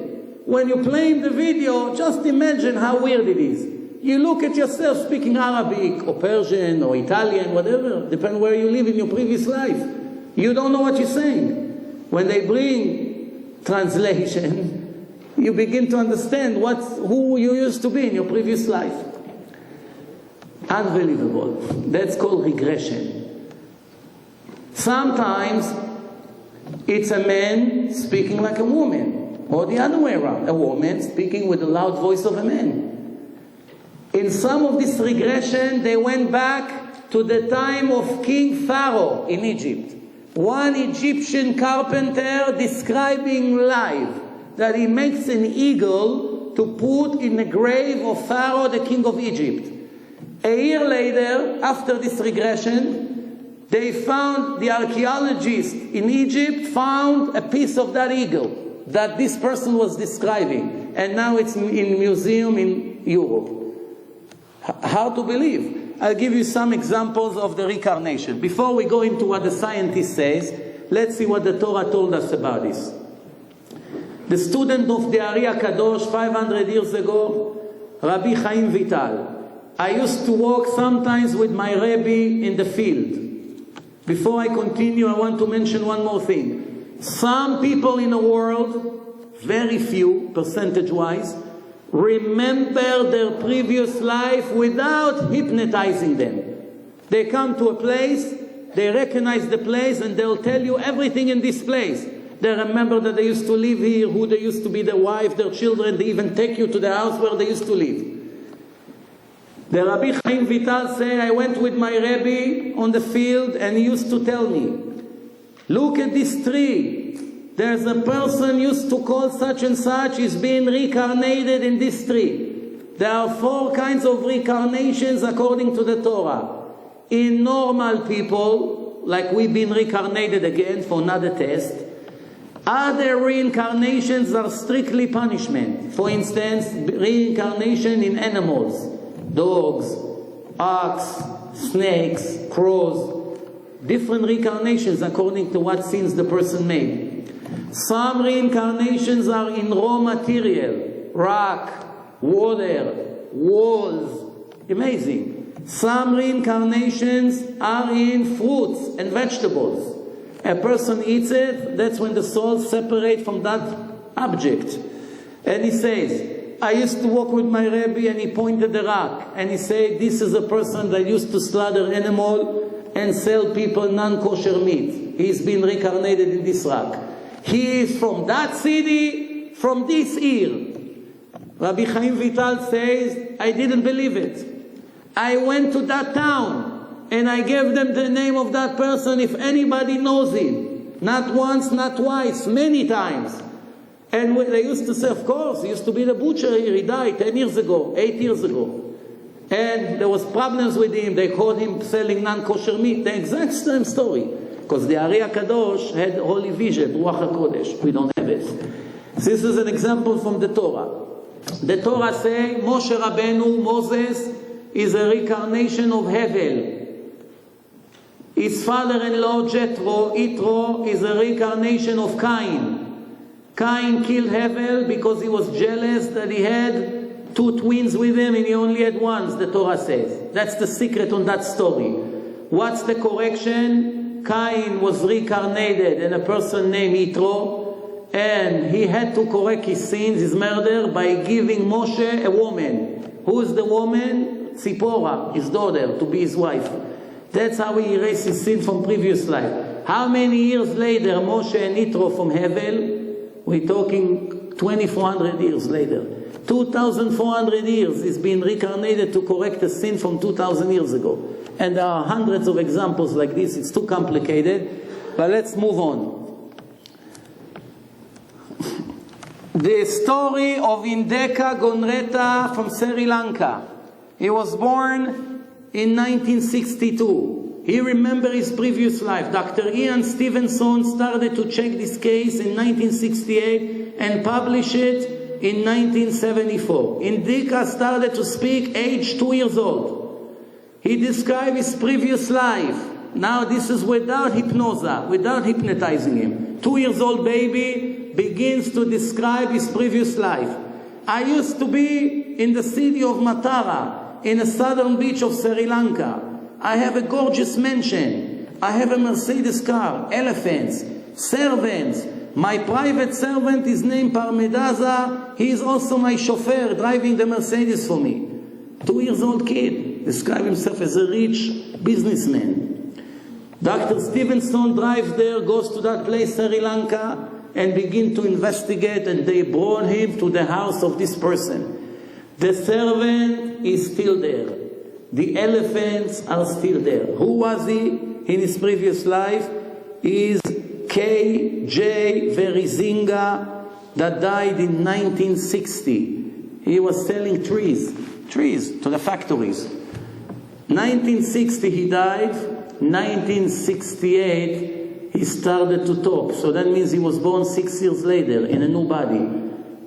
When you play the video, just imagine how weird it is. You look at yourself speaking Arabic or Persian or Italian, whatever, depending where you live in your previous life. You don't know what you're saying. When they bring translation, you begin to understand who you used to be in your previous life. Unbelievable. That's called regression. Sometimes it's a man speaking like a woman, or the other way around, a woman speaking with the loud voice of a man. In some of this regression, they went back to the time of King Pharaoh in Egypt. One Egyptian carpenter describing live that he makes an eagle to put in the grave of Pharaoh, the king of Egypt. A year later, after this regression, the archaeologists in Egypt found a piece of that eagle that this person was describing. And now it's in a museum in Europe. How to believe? I'll give you some examples of the reincarnation. Before we go into what the scientist says, let's see what the Torah told us about this. The student of the Ari HaKadosh 500 years ago, Rabbi Chaim Vital. I used to walk sometimes with my Rabbi in the field. Before I continue, I want to mention one more thing. Some people in the world, very few percentage-wise, remember their previous life without hypnotizing them. They come to a place, they recognize the place, and they'll tell you everything in this place. They remember that they used to live here, who they used to be, their wife, their children. They even take you to the house where they used to live. The Rabbi Chaim Vital say, I went with my Rabbi on the field and he used to tell me, look at this tree. There's a person used to call such and such is being reincarnated in this tree. There are 4 kinds of reincarnations according to the Torah. In normal people, like we've been reincarnated again for another test, other reincarnations are strictly punishment. For instance, reincarnation in animals. Dogs, ox, snakes, crows. Different reincarnations according to what sins the person made. Some reincarnations are in raw material. Rock, water, walls. Amazing. Some reincarnations are in fruits and vegetables. A person eats it, that's when the soul separates from that object. And he says, I used to walk with my Rabbi and he pointed the rock. And he said, this is a person that used to slaughter animal and sell people non-kosher meat. He's been reincarnated in this rock. He is from that city, from this year. Rabbi Chaim Vital says, I didn't believe it. I went to that town and I gave them the name of that person if anybody knows him. Not once, not twice, many times. And they used to say, of course, he used to be the butcher here. He died 10 years ago, 8 years ago. And there was problems with him. They caught him selling non-kosher meat. The exact same story. Because the Ari HaKadosh had holy vision, Ruach HaKodesh. We don't have it. This is an example from the Torah. The Torah says, Moshe Rabbeinu, Moses, is a reincarnation of Hevel. His father-in-law, Yitro, is a reincarnation of Cain. Cain killed Hevel because he was jealous that he had 2 twins with him and he only had one, the Torah says. That's the secret on that story. What's the correction? Cain was reincarnated in a person named Yitro, and he had to correct his sins, his murder, by giving Moshe a woman. Who is the woman? Tzipora, his daughter, to be his wife. That's how he erased his sin from previous life. How many years later Moshe and Yitro from Hevel? We're talking 2,400 years later. 2,400 years is being reincarnated to correct a sin from 2,000 years ago. And there are hundreds of examples like this. It's too complicated. But let's move on. The story of Indeka Gonreta from Sri Lanka. He was born in 1962. He remembers his previous life. Dr. Ian Stevenson started to check this case in 1968 and published it in 1974. Indeka started to speak age 2 years old. He described his previous life. Now this is without hypnosis, without hypnotizing him. 2 years old baby begins to describe his previous life. I used to be in the city of Matara, in the southern beach of Sri Lanka. I have a gorgeous mansion. I have a Mercedes car, elephants, servants. My private servant is named Parmedaza. He is also my chauffeur, driving the Mercedes for me. 2 years old kid, describes himself as a rich businessman. Dr. Stevenson drives there, goes to that place, Sri Lanka, and begin to investigate, and they brought him to the house of this person. The servant is still there. The elephants are still there. Who was he in his previous life? He is K.J. Verizinga that died in 1960. He was selling trees to the factories. 1960 he died. 1968 he started to talk. So that means he was born 6 years later in a new body.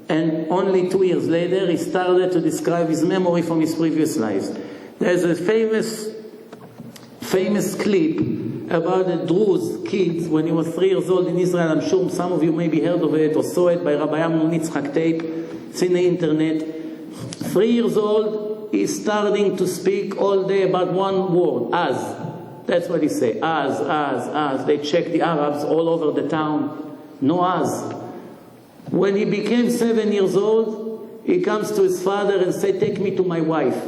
And only 2 years later he started to describe his memory from his previous lives. There's a famous clip about a Druze kid when he was 3 years old in Israel. I'm sure some of you maybe heard of it or saw it by Rabbi Amnon Yitzchak tape. It's in the internet. 3 years old, he's starting to speak all day about one word, az. That's what he say, az. They check the Arabs all over the town. No az. When he became 7 years old, he comes to his father and say, take me to my wife.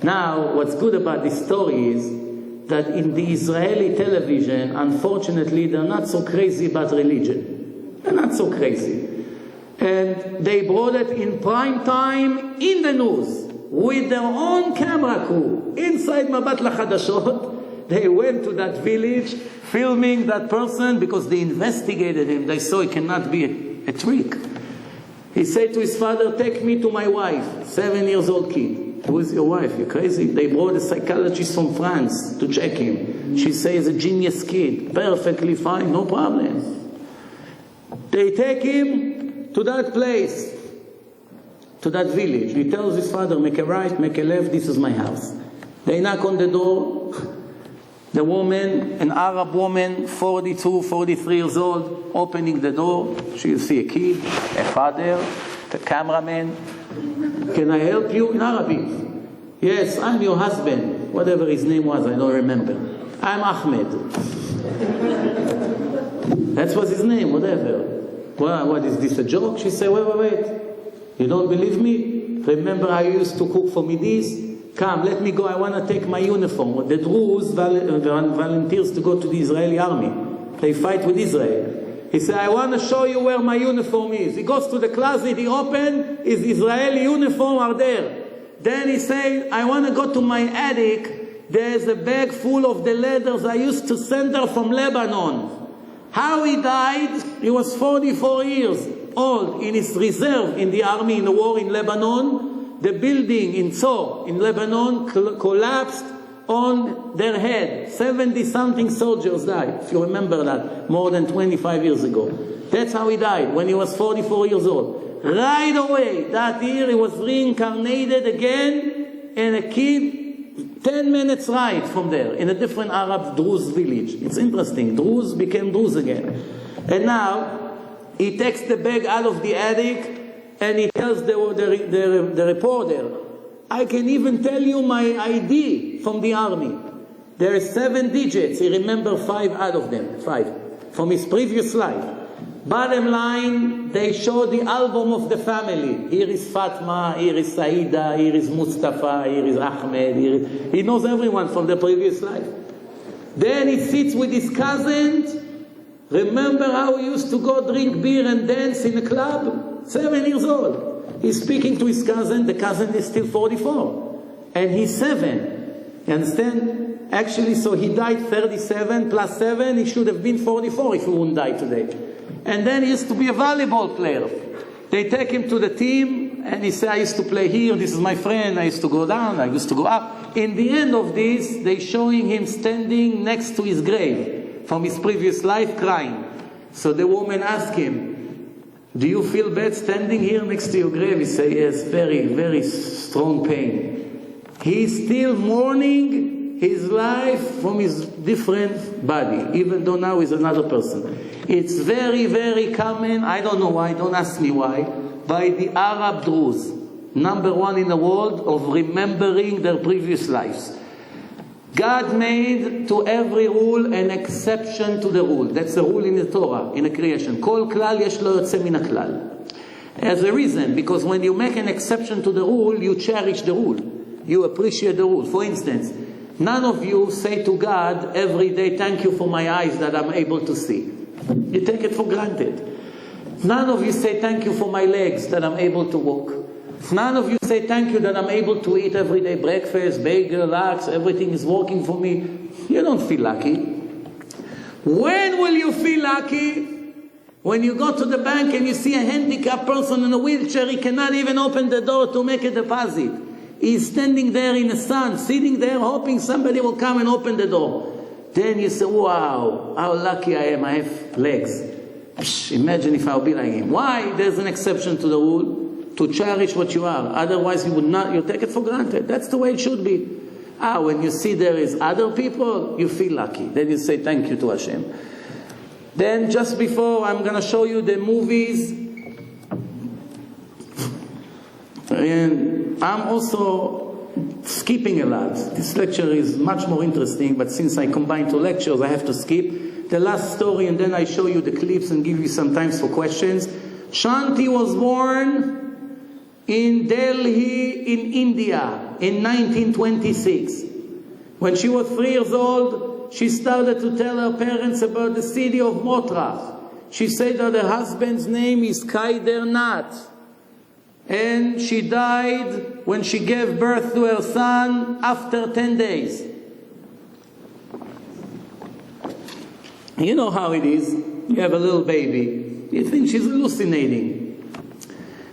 Now, what's good about this story is that in the Israeli television, unfortunately, they're not so crazy about religion. They're not so crazy. And they brought it in prime time in the news with their own camera crew. Inside Mabat LaChadashot, they went to that village filming that person because they investigated him. They saw it cannot be a trick. He said to his father, take me to my wife, 7 years old kid. Who is your wife? You're crazy? They brought a psychologist from France to check him. She says a genius kid. Perfectly fine, no problem. They take him to that place, to that village. He tells his father, make a right, make a left, this is my house. They knock on the door. The woman, an Arab woman, 42, 43 years old, opening the door. She'll see a kid, a father, the cameraman. Can I help you? In Arabic. Yes, I'm your husband. Whatever his name was, I don't remember. I'm Ahmed. That was his name, whatever. Well, what is this, a joke? She said, wait. You don't believe me? Remember I used to cook for midis? Come, let me go. I want to take my uniform. The Druze volunteers to go to the Israeli army. They fight with Israel. He said, I want to show you where my uniform is. He goes to the closet, he opened, his Israeli uniform are there. Then he said, I want to go to my attic. There's a bag full of the letters I used to send her from Lebanon. How he died? He was 44 years old in his reserve in the army in the war in Lebanon. The building in Tzor in Lebanon collapsed on their head. 70-something soldiers died, if you remember that, more than 25 years ago. That's how he died, when he was 44 years old. Right away, that year, he was reincarnated again in a kid, 10 minutes ride from there, in a different Arab Druze village. It's interesting, Druze became Druze again. And now, he takes the bag out of the attic, and he tells the reporter, I can even tell you my ID from the army. There are 7 digits. He remembered 5 out of them. 5. From his previous life. Bottom line, they show the album of the family. Here is Fatma, here is Saida, here is Mustafa, here is Ahmed. He knows everyone from the previous life. Then he sits with his cousin. Remember how he used to go drink beer and dance in a club? 7 years old. He's speaking to his cousin. The cousin is still 44. And he's 7. You understand? Actually, so he died 37 plus 7. He should have been 44 if he wouldn't die today. And then he used to be a volleyball player. They take him to the team, and he said, I used to play here. This is my friend. I used to go down. I used to go up. In the end of this, they're showing him standing next to his grave from his previous life, crying. So the woman asked him, do you feel bad standing here next to your grave? He said, yes, very, very strong pain. He's still mourning his life from his different body, even though now he's another person. It's very, very common, I don't know why, don't ask me why, by the Arab Druze, number 1 in the world of remembering their previous lives. God made to every rule an exception to the rule. That's a rule in the Torah, in the creation. Kol klal yesh lo yotze min haklal. As a reason, because when you make an exception to the rule, you cherish the rule. You appreciate the rule. For instance, none of you say to God every day, thank you for my eyes that I'm able to see. You take it for granted. None of you say thank you for my legs that I'm able to walk. None of you say thank you that I'm able to eat every day breakfast, bagel, lax, everything is working for me. You don't feel lucky. When will you feel lucky? When you go to the bank and you see a handicapped person in a wheelchair, he cannot even open the door to make a deposit. He's standing there in the sun, sitting there hoping somebody will come and open the door. Then you say, wow, how lucky I am, I have legs. Imagine if I'll be like him. Why? There's an exception to the rule. To cherish what you are. Otherwise you would not, you take it for granted. That's the way it should be. When you see there is other people, you feel lucky. Then you say thank you to Hashem. Then just before, I'm going to show you the movies. And I'm also skipping a lot. This lecture is much more interesting, but since I combine 2 lectures, I have to skip the last story, and then I show you the clips and give you some time for questions. Shanti was born in Delhi, in India, in 1926. When she was 3 years old, she started to tell her parents about the city of Motrach. She said that her husband's name is Kaider Nat. And she died when she gave birth to her son after 10 days. You know how it is. You have a little baby. You think she's hallucinating.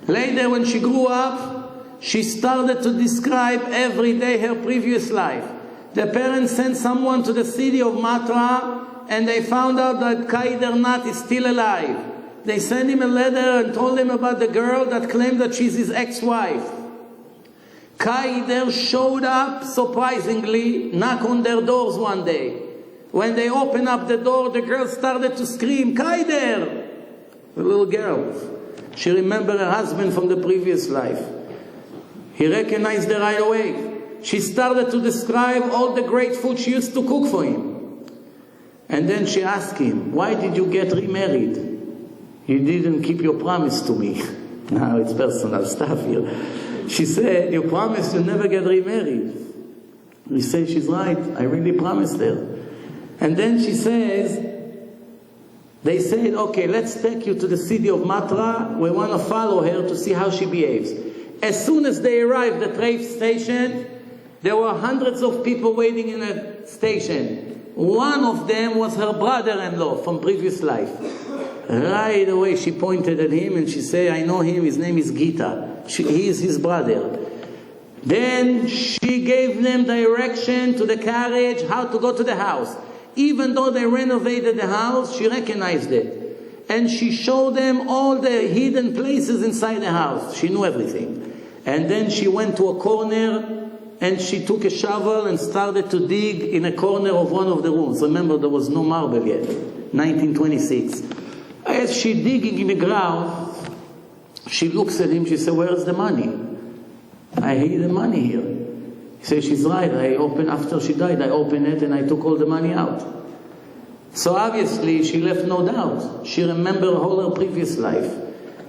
Later, when she grew up, she started to describe every day her previous life. The parents sent someone to the city of Matra, and they found out that Kaider Nat is still alive. They sent him a letter and told him about the girl that claimed that she's his ex-wife. Kaider showed up, surprisingly, knocked on their doors one day. When they opened up the door, the girl started to scream, Kaider! The little girl. She remembered her husband from the previous life. He recognized her right away. She started to describe all the great food she used to cook for him. And then she asked him, why did you get remarried? You didn't keep your promise to me. Now it's personal stuff here. She said, you promised you'll never get remarried. He said, she's right. I really promised her. And then she says, They said, okay, let's take you to the city of Matra. We want to follow her to see how she behaves. As soon as they arrived at the train station, there were hundreds of people waiting in a station. One of them was her brother-in-law from previous life. Right away she pointed at him and she said, I know him, his name is Gita. He is his brother. Then she gave them direction to the carriage, how to go to the house. Even though they renovated the house, she recognized it. And she showed them all the hidden places inside the house. She knew everything. And then she went to a corner and she took a shovel and started to dig in a corner of one of the rooms. Remember, there was no marble yet, 1926. As she digging in the ground, she looks at him, she said, where's the money? I hid the money here. He said, she's right, after she died, I opened it and I took all the money out. So obviously she left no doubt. She remembered all her previous life.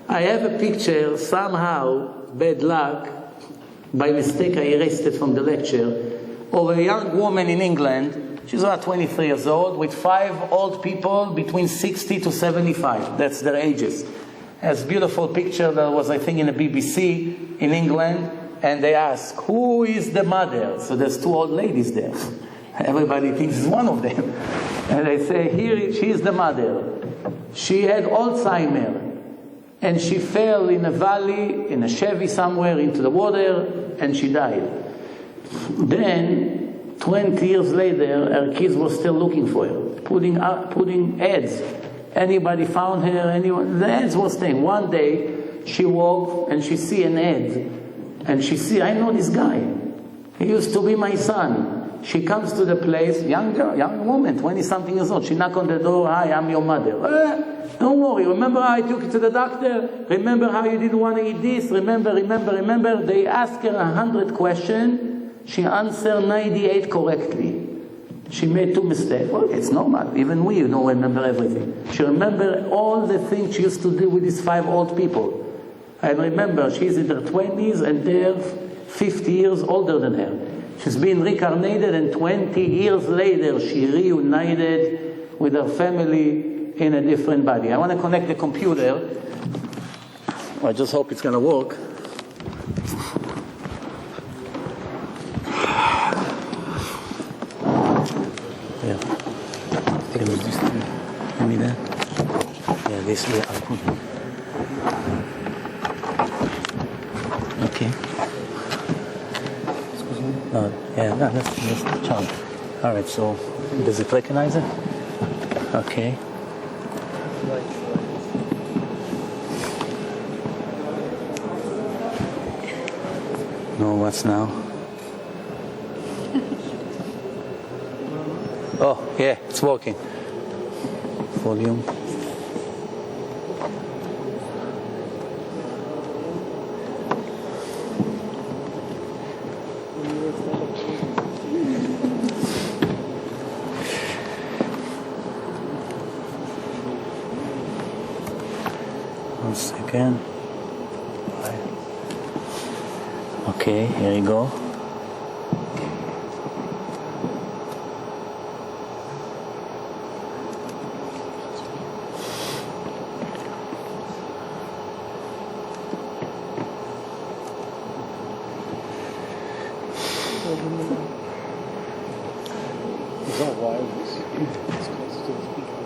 I have a picture, somehow, bad luck, by mistake I erased it from the lecture, of a young woman in England. She's about 23 years old, with 5 old people between 60 to 75. That's their ages. Has a beautiful picture that was, I think, in the BBC in England. And they ask, who is the mother? So there's 2 old ladies there. Everybody thinks it's one of them. And they say, here she is the mother. She had Alzheimer. And she fell in a valley, in a Chevy somewhere, into the water, and she died. Then, 20 years later, her kids were still looking for her, putting ads. Anybody found her? Anyone? The ads were staying. One day, she woke and she see an ad. And she see, I know this guy. He used to be my son. She comes to the place, young woman, 20-something years old. She knock on the door, hi, I'm your mother. Don't worry, remember how I took you to the doctor? Remember how you didn't want to eat this? Remember. They ask her 100 questions. She answered 98 correctly. She made 2 mistakes. Well, it's normal. Even we don't remember everything. She remembered all the things she used to do with these 5 old people. And remember, she's in her 20s and they're 50 years older than her. She's been reincarnated, and 20 years later she reunited with her family in a different body. I want to connect the computer. I just hope it's going to work. Yeah. Give me that. Yeah, this way I'll put it. Okay. That's the chunk. All right, so does it recognize it? Okay. No, what's now? Oh, yeah, it's working. Volume. Once again. Okay, here you go. It's not wireless. It's close to the speaker.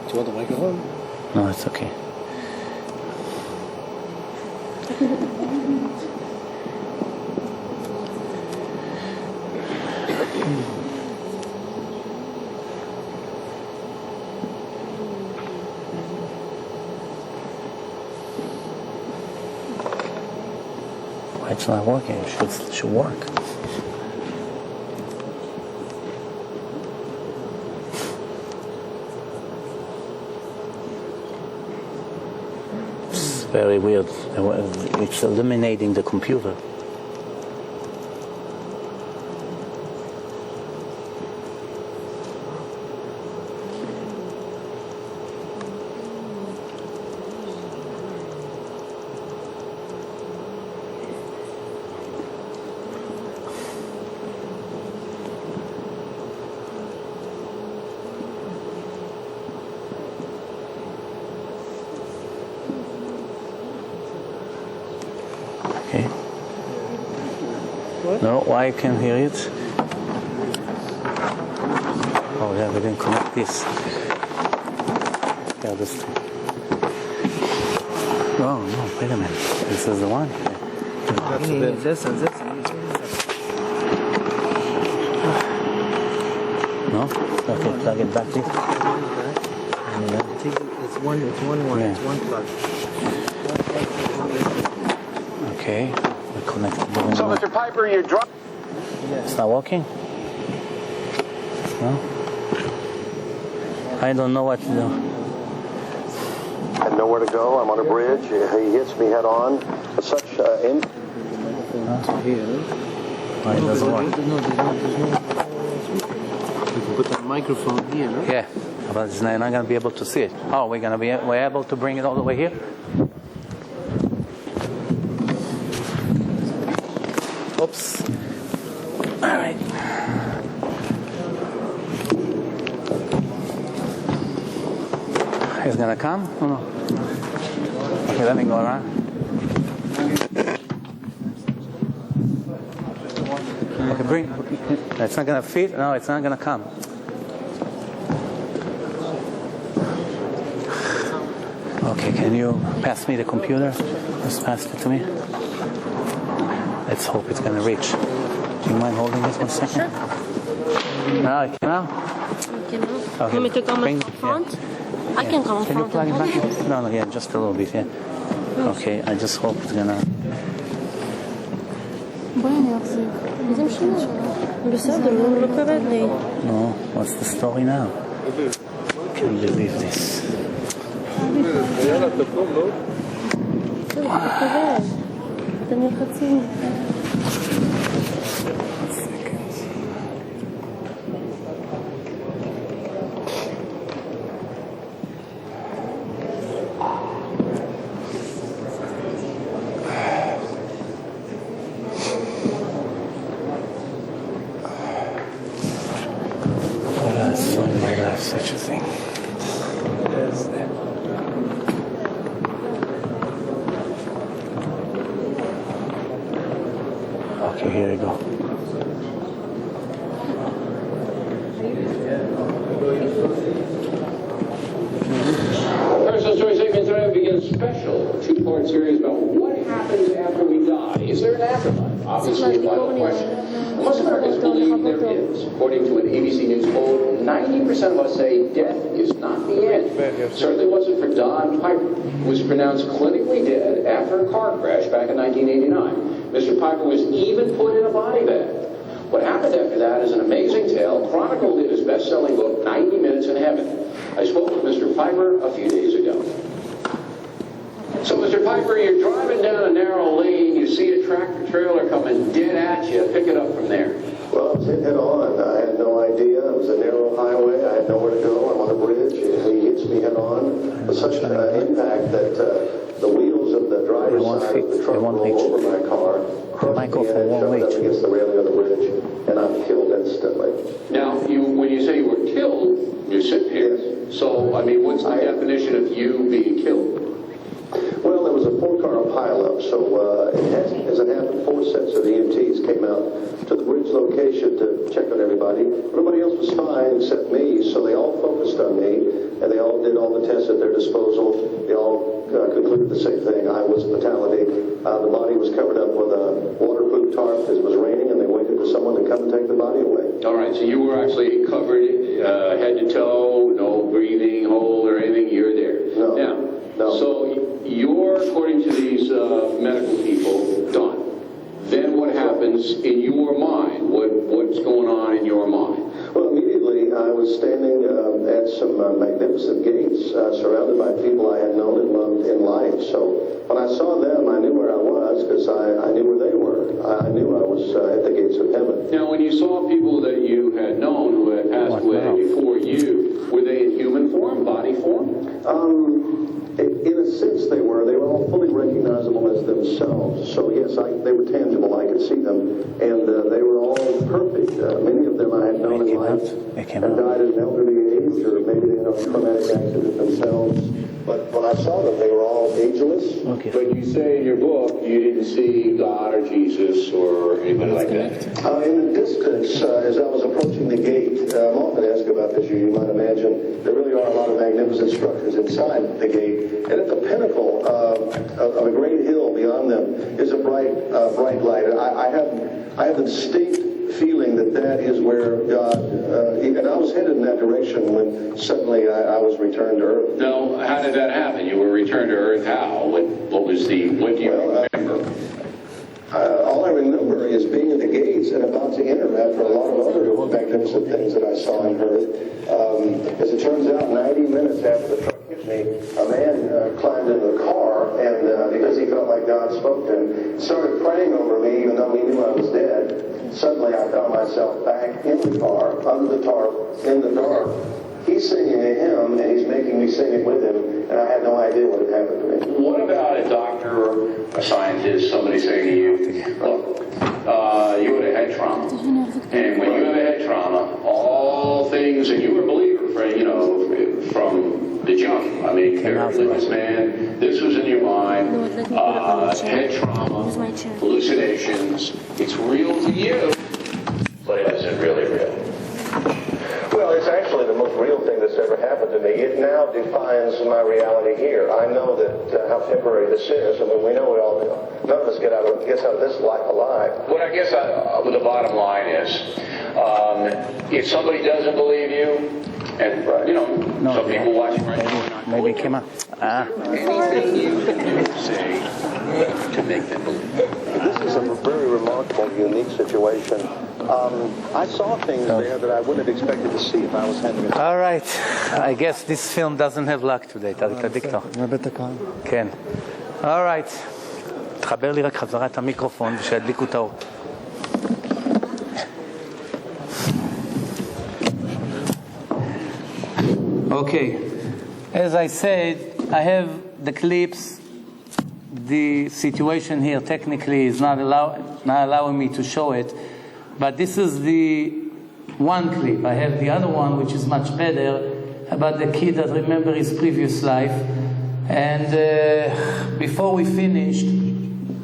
Do you want the microphone? No, it's okay. Why it's not working? It should work. Very weird. It's eliminating the computer. No, why I can't hear it? Oh yeah, we didn't connect this. Yeah, this. Oh no, wait a minute. This is the one. No? Okay, plug it back this. It's one. Yeah. It's one plug. Okay, we connected. So, Mr. Piper, you're drunk. It's not working? No? I don't know what to do. And nowhere to go. I'm on a bridge. He hits me head on. Such in. Why it doesn't work? There's no. We can put that microphone here, no? Yeah, but it's not going to be able to see it. Oh, we're able to bring it all the way here? Oops. All right. He's going to come? Oh, no. Okay, let me go around. Okay, bring. It's not going to fit? No, it's not going to come. Okay, can you pass me the computer? Just pass it to me. Let's hope it's going to reach. Do you mind holding this 1 second? Sure. No, it came out? It came out. Okay. You want me to come in front? Yeah. I can come in Can you front. plug it back in? No, yeah, just a little bit, yeah. Okay, I just hope it's going to... איזה משנה? בסדר, לא קרה לי. No, what's the story now? Can't believe this. בסדר, לא קרה. אתם נלחצים. Such a thing. There's that. Okay, here we go. Personal Story segment today begins special two-part series about what happens after we die. Is there an afterlife? Obviously, a vital question. Most Americans believe there is. According to an ABC News poll, 90% of us say death is not the end. Certainly wasn't for Don Piper, who was pronounced clinically dead after a car crash back in 1989. Mr. Piper was even put in a body bag. What happened after that is an amazing tale chronicled in his best-selling book, 90 Minutes in Heaven. I spoke with Mr. Piper a few days ago. So, Mr. Piper, you're driving down a narrow lane, you see a tractor trailer coming dead at you, pick it up from there. Well, I was hit head on. I had no idea. It was a narrow highway. I had nowhere to go. I'm on a bridge. He hits me head on with such impact that the wheels of the driver's side of the truck roll over my car, crushed me and shoved up against the railing of the bridge, and I'm killed instantly. Now, when you say you were killed, you're sitting here. Yes. So, I mean, what's the definition of you being killed? Well, there was a four-car pileup, so as it happened, 4 sets of EMTs came out to the bridge location to check on everybody. Everybody else was fine except me, so they all focused on me, and they all did all the tests at their disposal. They all concluded the same thing. I was fatality. The body was covered up with a waterproof tarp. It was raining, and they waited for someone to come and take the body away. All right, so you were actually covered head to toe, no breathing hole or anything. You're there. No. Now, No. so you're, according to these medical people, done. Then what happens in your mind? What's going on in your mind? Well, immediately I was standing at some magnificent gates surrounded by people I had known and loved in life. So when I saw them, I knew where I was because I knew where they were. I knew I was at the gates of heaven. Now, when you saw people that you had known who had passed away before you, were they in human form, body form? In a sense, they were. They were all fully recognizable as themselves. So yes, they were tangible. I could see them, and they were all perfect. Many of them I had known in life and died at an elderly age, or maybe they had a traumatic accident themselves. But when I saw them, they were all ageless. Okay. But you say in your book you didn't see God or Jesus or anybody like that. In the distance, as I was approaching the gate, I'm often asked about this, you might imagine, there really are a lot of magnificent structures inside the gate. And at the pinnacle of a great hill beyond them is a bright light. And I have the distinct feeling that is where God, and I was headed in that direction when suddenly I was returned to earth. Now, how did that happen? You were returned to earth how? What do you remember? All I remember is being in the gates and about to enter after a lot of other magnificent things that I saw and heard. As it turns out, 90 minutes after the truck hit me, a man climbed into the car, and because he felt like God spoke to him, started praying over me even though he knew I was dead. Suddenly I found myself back in the car, under the tarp, in the dark. He's singing a hymn, and he's making me sing it with him, and I had no idea what had happened to me. What about a doctor or a scientist, somebody saying to you, look, you had a head trauma. And when you have a head trauma, all things, and you were a believer, from the jump. I mean, careless man, this was in your mind, head trauma, hallucinations. It's real to you, but it isn't really real. Well, it's actually the most real thing that's ever happened to me. It now defines my reality here. I know that how temporary this is. I mean, we know it all. None of us gets out of this life alive. What I guess the bottom line is, if somebody doesn't believe you, and some people watching right now, maybe it came out. Anything you can say to make them believe. This is a very remarkable, unique situation. I saw things there that I wouldn't have expected to see if I was having a... All right, I guess this film doesn't have luck today, דיקטור. כן. All right. תחבר לי רק חזרה את המיקרופון ושידליקו את האור. Okay, as I said, I have the clips. The situation here technically is not allowing me to show it, but this is the one clip. I have the other one, which is much better, about the kid that remember his previous life. And before we finished,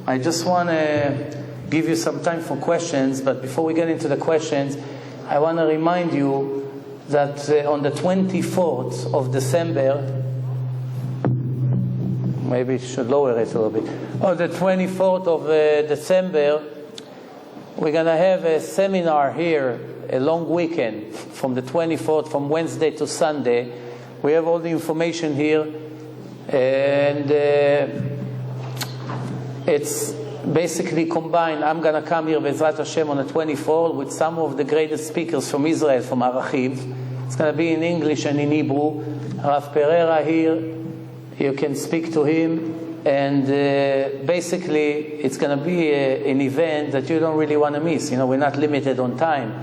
I just want to give you some time for questions, but before we get into the questions, I want to remind you that on the 24th of December, maybe I should lower it a little bit. On the 24th of December, we're going to have a seminar here, a long weekend, from the 24th, from Wednesday to Sunday. We have all the information here, and it's basically combined. I'm going to come here, Bezrat Hashem, on the 24th with some of the greatest speakers from Israel, from Arachiv. It's going to be in English and in Hebrew. Rav Pereira here, you can speak to him, and basically it's going to be an event that you don't really want to miss. We're not limited on time.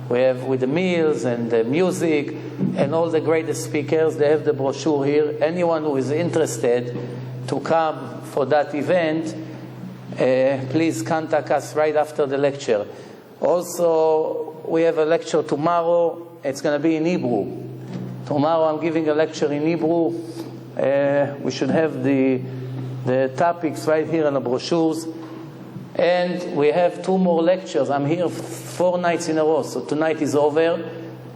We have with the meals and the music and all the greatest speakers. They have the brochure here. Anyone who is interested to come for that event, please contact us right after the lecture. Also, we have a lecture tomorrow. It's going to be in Hebrew. Tomorrow I'm giving a lecture in Hebrew. We should have the topics right here in the brochures. And we have 2 more lectures. I'm here 4 nights in a row, so tonight is over.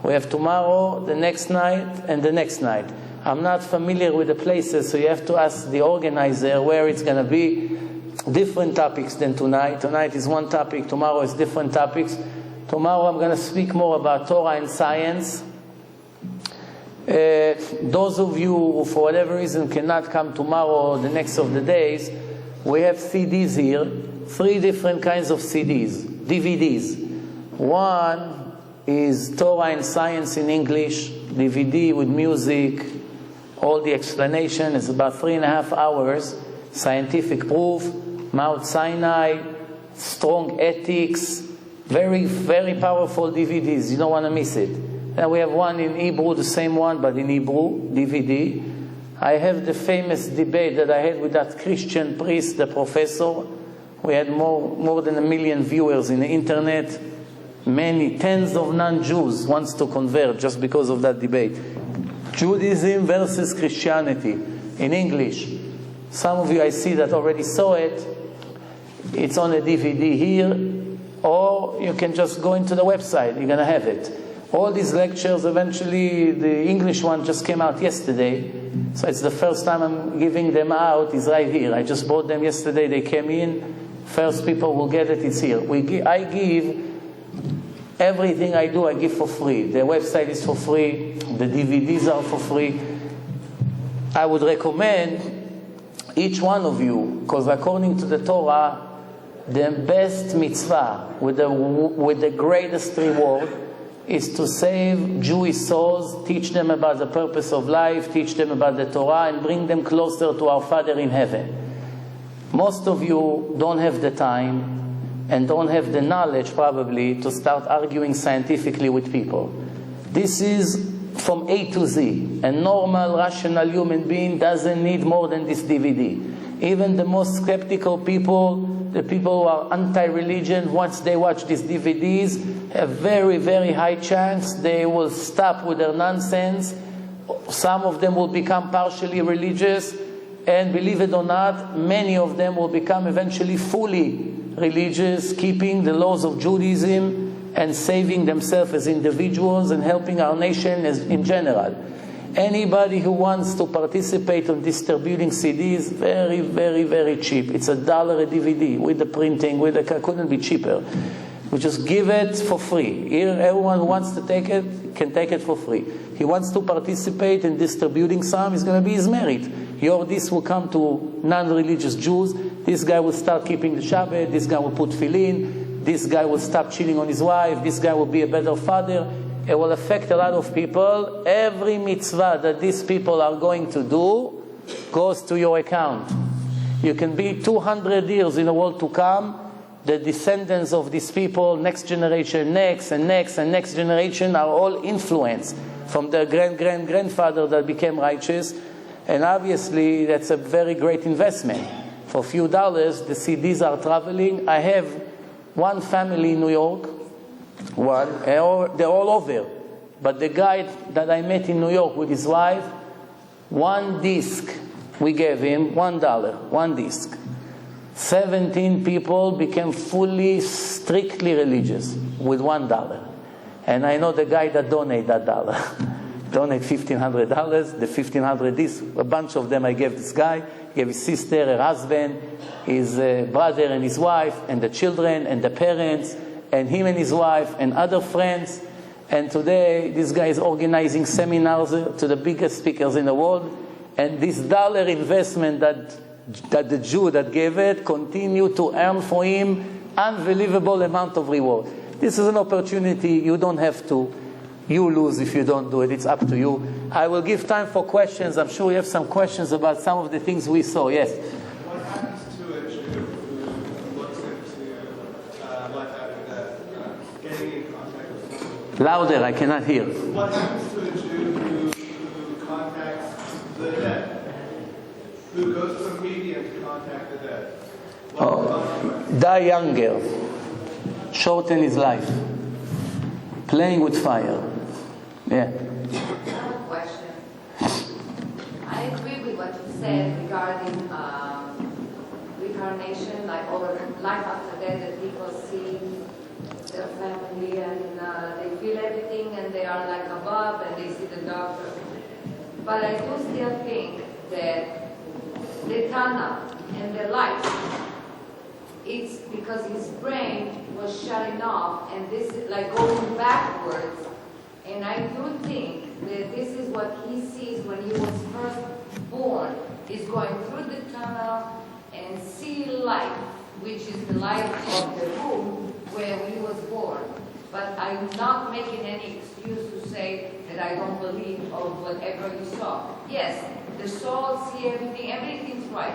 We have tomorrow, the next night, and the next night. I'm not familiar with the places, so you have to ask the organizer where it's going to be. Different topics than tonight. Tonight is one topic, tomorrow is different topics. Tomorrow I'm going to speak more about Torah and science. Those of you who for whatever reason cannot come tomorrow or the next of the days, we have CDs here, 3 different kinds of CDs, DVDs. One is Torah and Science in English, DVD with music, all the explanation. Is about 3.5 hours, scientific proof, Mount Sinai, strong ethics, very, very powerful DVDs. You don't want to miss it. And we have one in Hebrew, the same one, but in Hebrew, DVD. I have the famous debate that I had with that Christian priest, the professor. We had more than 1 million viewers in the internet. Many tens of non-Jews wants to convert just because of that debate. Judaism versus Christianity in English. Some of you I see that already saw it. It's on a DVD here, or you can just go into the website. You're going to have it. All these lectures, eventually, the English one just came out yesterday. So it's the first time I'm giving them out. It's right here. I just bought them yesterday. They came in. First people will get it. It's here. I give everything I do. I give for free. The website is for free. The DVDs are for free. I would recommend each one of you, because according to the Torah, the best mitzvah with the greatest reward is to save Jewish souls, teach them about the purpose of life, teach them about the Torah, and bring them closer to our Father in heaven. Most of you don't have the time and don't have the knowledge probably to start arguing scientifically with people. This is from A to Z. A normal, rational human being doesn't need more than this DVD. Even the most skeptical people, the people who are anti-religion, once they watch these DVDs, have very, very high chance they will stop with their nonsense. Some of them will become partially religious, and believe it or not, many of them will become eventually fully religious, keeping the laws of Judaism and saving themselves as individuals and helping our nation in general. Anybody who wants to participate in distributing CDs, very, very, very cheap. It's $1 a DVD with the printing, couldn't be cheaper. We just give it for free. Here, everyone who wants to take it can take it for free. He wants to participate in distributing some, it's going to be his merit. Your this will come to non-religious Jews. This guy will start keeping the Shabbat. This guy will put tefillin. This guy will stop cheating on his wife. This guy will be a better father. It will affect a lot of people. Every mitzvah that these people are going to do goes to your account. You can be 200 years in the world to come. The descendants of these people, next generation, next and next and next generation, are all influenced from their grandfather that became righteous. And obviously, that's a very great investment. For a few dollars, the CDs are traveling. I have one family in New York. They're all over. But the guy that I met in New York with his wife, one disc, we gave him $1, one disc. 17 people became strictly religious with $1. And I know the guy that donated that dollar. Donate $1,500, the $1,500 disc, a bunch of them I gave this guy, gave his sister, her husband, his brother and his wife, and the children, and the parents, and him and his wife, and other friends. And today, this guy is organizing seminars to the biggest speakers in the world. And this dollar investment that the Jew that gave it continued to earn for him unbelievable amount of reward. This is an opportunity. You don't have to. You lose if you don't do it. It's up to you. I will give time for questions. I'm sure you have some questions about some of the things we saw. Yes? What happens to a Jew who looks into life after death, getting in contact with someone? Louder, I cannot hear. What happens to a Jew who contacts the dead? Who goes to a medium to contact the dead? Die younger. Shorten his life. Playing with fire. Yeah. I have a question. I agree with what you said regarding reincarnation, like or life after death, that people see their family and they feel everything and they are like above and they see the doctor. But I do still think that the Tana and the light, it's because his brain was shutting off, and this is like going backwards. And I do think that this is what he sees when he was first born. He's going through the tunnel and see light, which is the light of the room where he was born. But I'm not making any excuse to say that I don't believe of whatever you saw. Yes, the soul see everything, everything's right.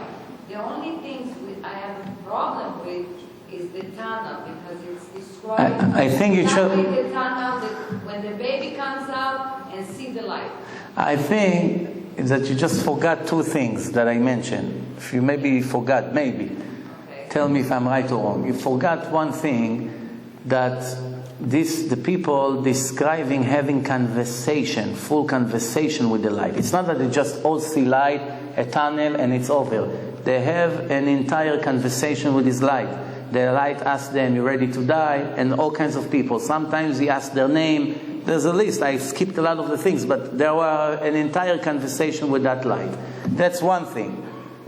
The only things I have a problem with is the Tana, because it's describing I think you should. The Tana, when the baby comes out and see the light. I think that you just forgot two things that I mentioned. If you maybe forgot, maybe. Okay. Tell me if I'm right or wrong. You forgot one thing, that the people describing having conversation, full conversation with the light. It's not that they just all see light, a tunnel, and it's over. They have an entire conversation with this light. The light asks them, "You ready to die?" And all kinds of people. Sometimes he asks their name. There's a list. I skipped a lot of the things, but there were an entire conversation with that light. That's one thing.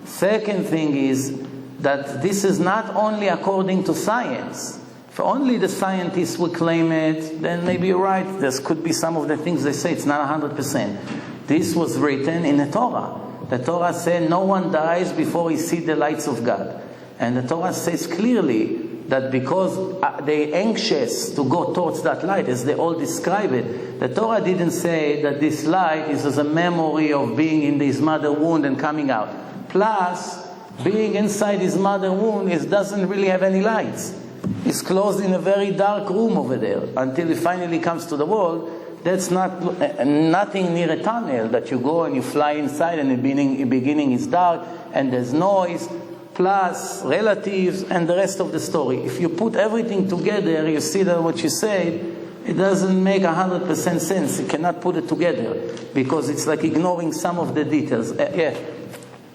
Second thing is that this is not only according to science. If only the scientists would claim it, then maybe you're right. There could be some of the things they say, it's not 100%. This was written in the Torah. The Torah said no one dies before he sees the lights of God. And the Torah says clearly that because they're anxious to go towards that light, as they all describe it, the Torah didn't say that this light is as a memory of being in his mother womb and coming out. Plus, being inside his mother womb doesn't really have any lights. He's closed in a very dark room over there until he finally comes to the world. That's nothing near a tunnel that you go and you fly inside, and the beginning is dark and there's noise, plus relatives and the rest of the story. If you put everything together, you see that what you said, it doesn't make 100% sense. You cannot put it together because it's like ignoring some of the details. Yeah.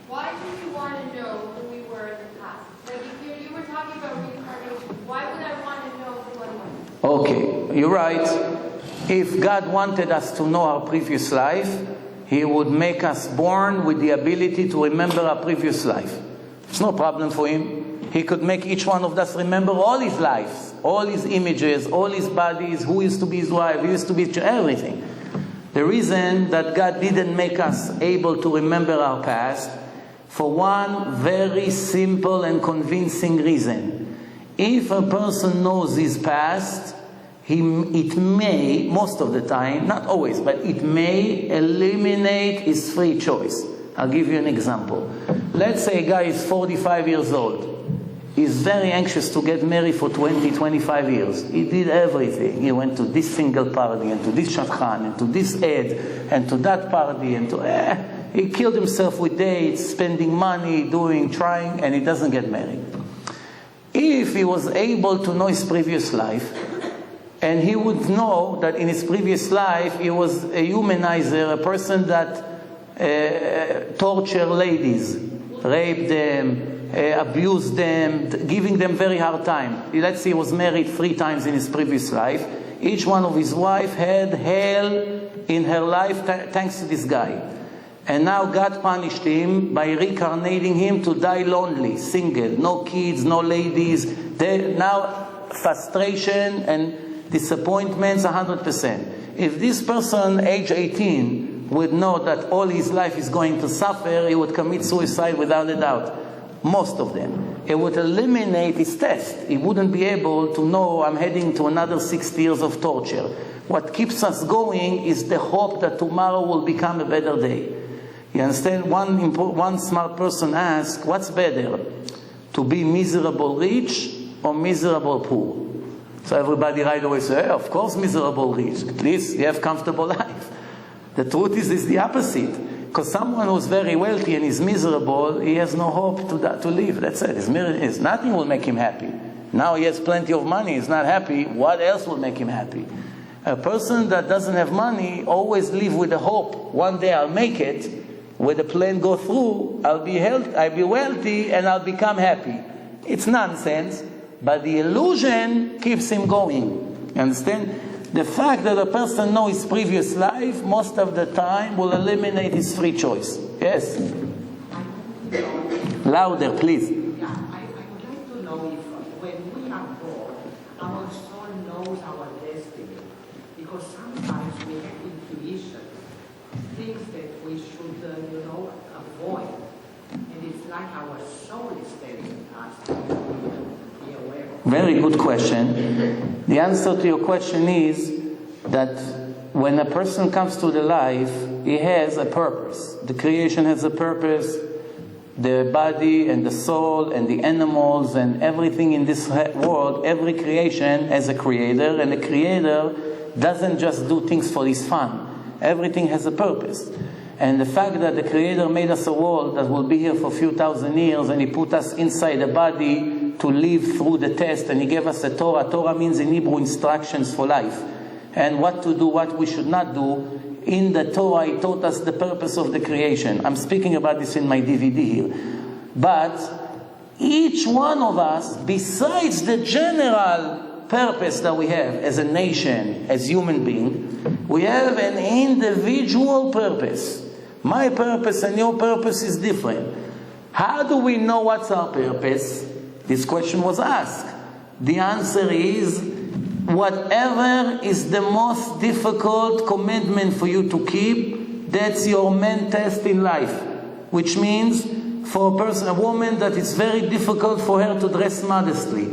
Why do you want to know who we were in the past? Like if you were talking about reincarnation, why would I want to know who I was? Okay, you're right. If God wanted us to know our previous life, He would make us born with the ability to remember our previous life. It's no problem for Him. He could make each one of us remember all his lives, all his images, all his bodies, who used to be his wife, who used to be everything. The reason that God didn't make us able to remember our past, for one very simple and convincing reason. If a person knows his past, it may, most of the time, not always, but it may eliminate his free choice. I'll give you an example. Let's say a guy is 45 years old. He's very anxious to get married for 20, 25 years. He did everything. He went to this single party, and to this shadchan, and to this ed, and to that party, and to... He killed himself with dates, spending money, trying, and he doesn't get married. If he was able to know his previous life, and he would know that in his previous life he was a humanizer, a person that tortured ladies, raped them, abused them, giving them very hard time. Let's say he was married 3 times in his previous life. Each one of his wives had hell in her life thanks to this guy. And now God punished him by reincarnating him to die lonely, single, no kids, no ladies. Now frustration and disappointments 100%. If this person, age 18, would know that all his life is going to suffer, he would commit suicide without a doubt. Most of them. It would eliminate his test. He wouldn't be able to know I'm heading to another 60 years of torture. What keeps us going is the hope that tomorrow will become a better day. You understand? One smart person asked, what's better? To be miserable rich or miserable poor? So everybody right away says, of course miserable rich. At least you have comfortable life. The truth is the opposite. Because someone who's very wealthy and is miserable, he has no hope to live. That's it. Nothing will make him happy. Now he has plenty of money, he's not happy. What else will make him happy? A person that doesn't have money always live with the hope. One day I'll make it. When the plan go through, I'll be wealthy and I'll become happy. It's nonsense. But the illusion keeps him going. You understand? The fact that a person knows his previous life, most of the time, will eliminate his free choice. Yes? Louder, please. Yeah, I would like to know if when we are born, our soul knows our destiny. Because sometimes we have intuition, things that we should, avoid. And it's like our soul is telling us to be aware of. Very good question. The answer to your question is that when a person comes to the life, he has a purpose. The creation has a purpose. The body and the soul and the animals and everything in this world, every creation has a creator, and the creator doesn't just do things for his fun. Everything has a purpose. And the fact that the creator made us a world that will be here for a few thousand years, and he put us inside a body to live through the test, and he gave us a Torah. Torah means in Hebrew instructions for life, and what to do, what we should not do. In the Torah, he taught us the purpose of the creation. I'm speaking about this in my DVD here. But each one of us, besides the general purpose that we have as a nation, as human being, we have an individual purpose. My purpose and your purpose is different. How do we know what's our purpose? This question was asked. The answer is, whatever is the most difficult commandment for you to keep, that's your main test in life. Which means, for a person, a woman, that it's very difficult for her to dress modestly.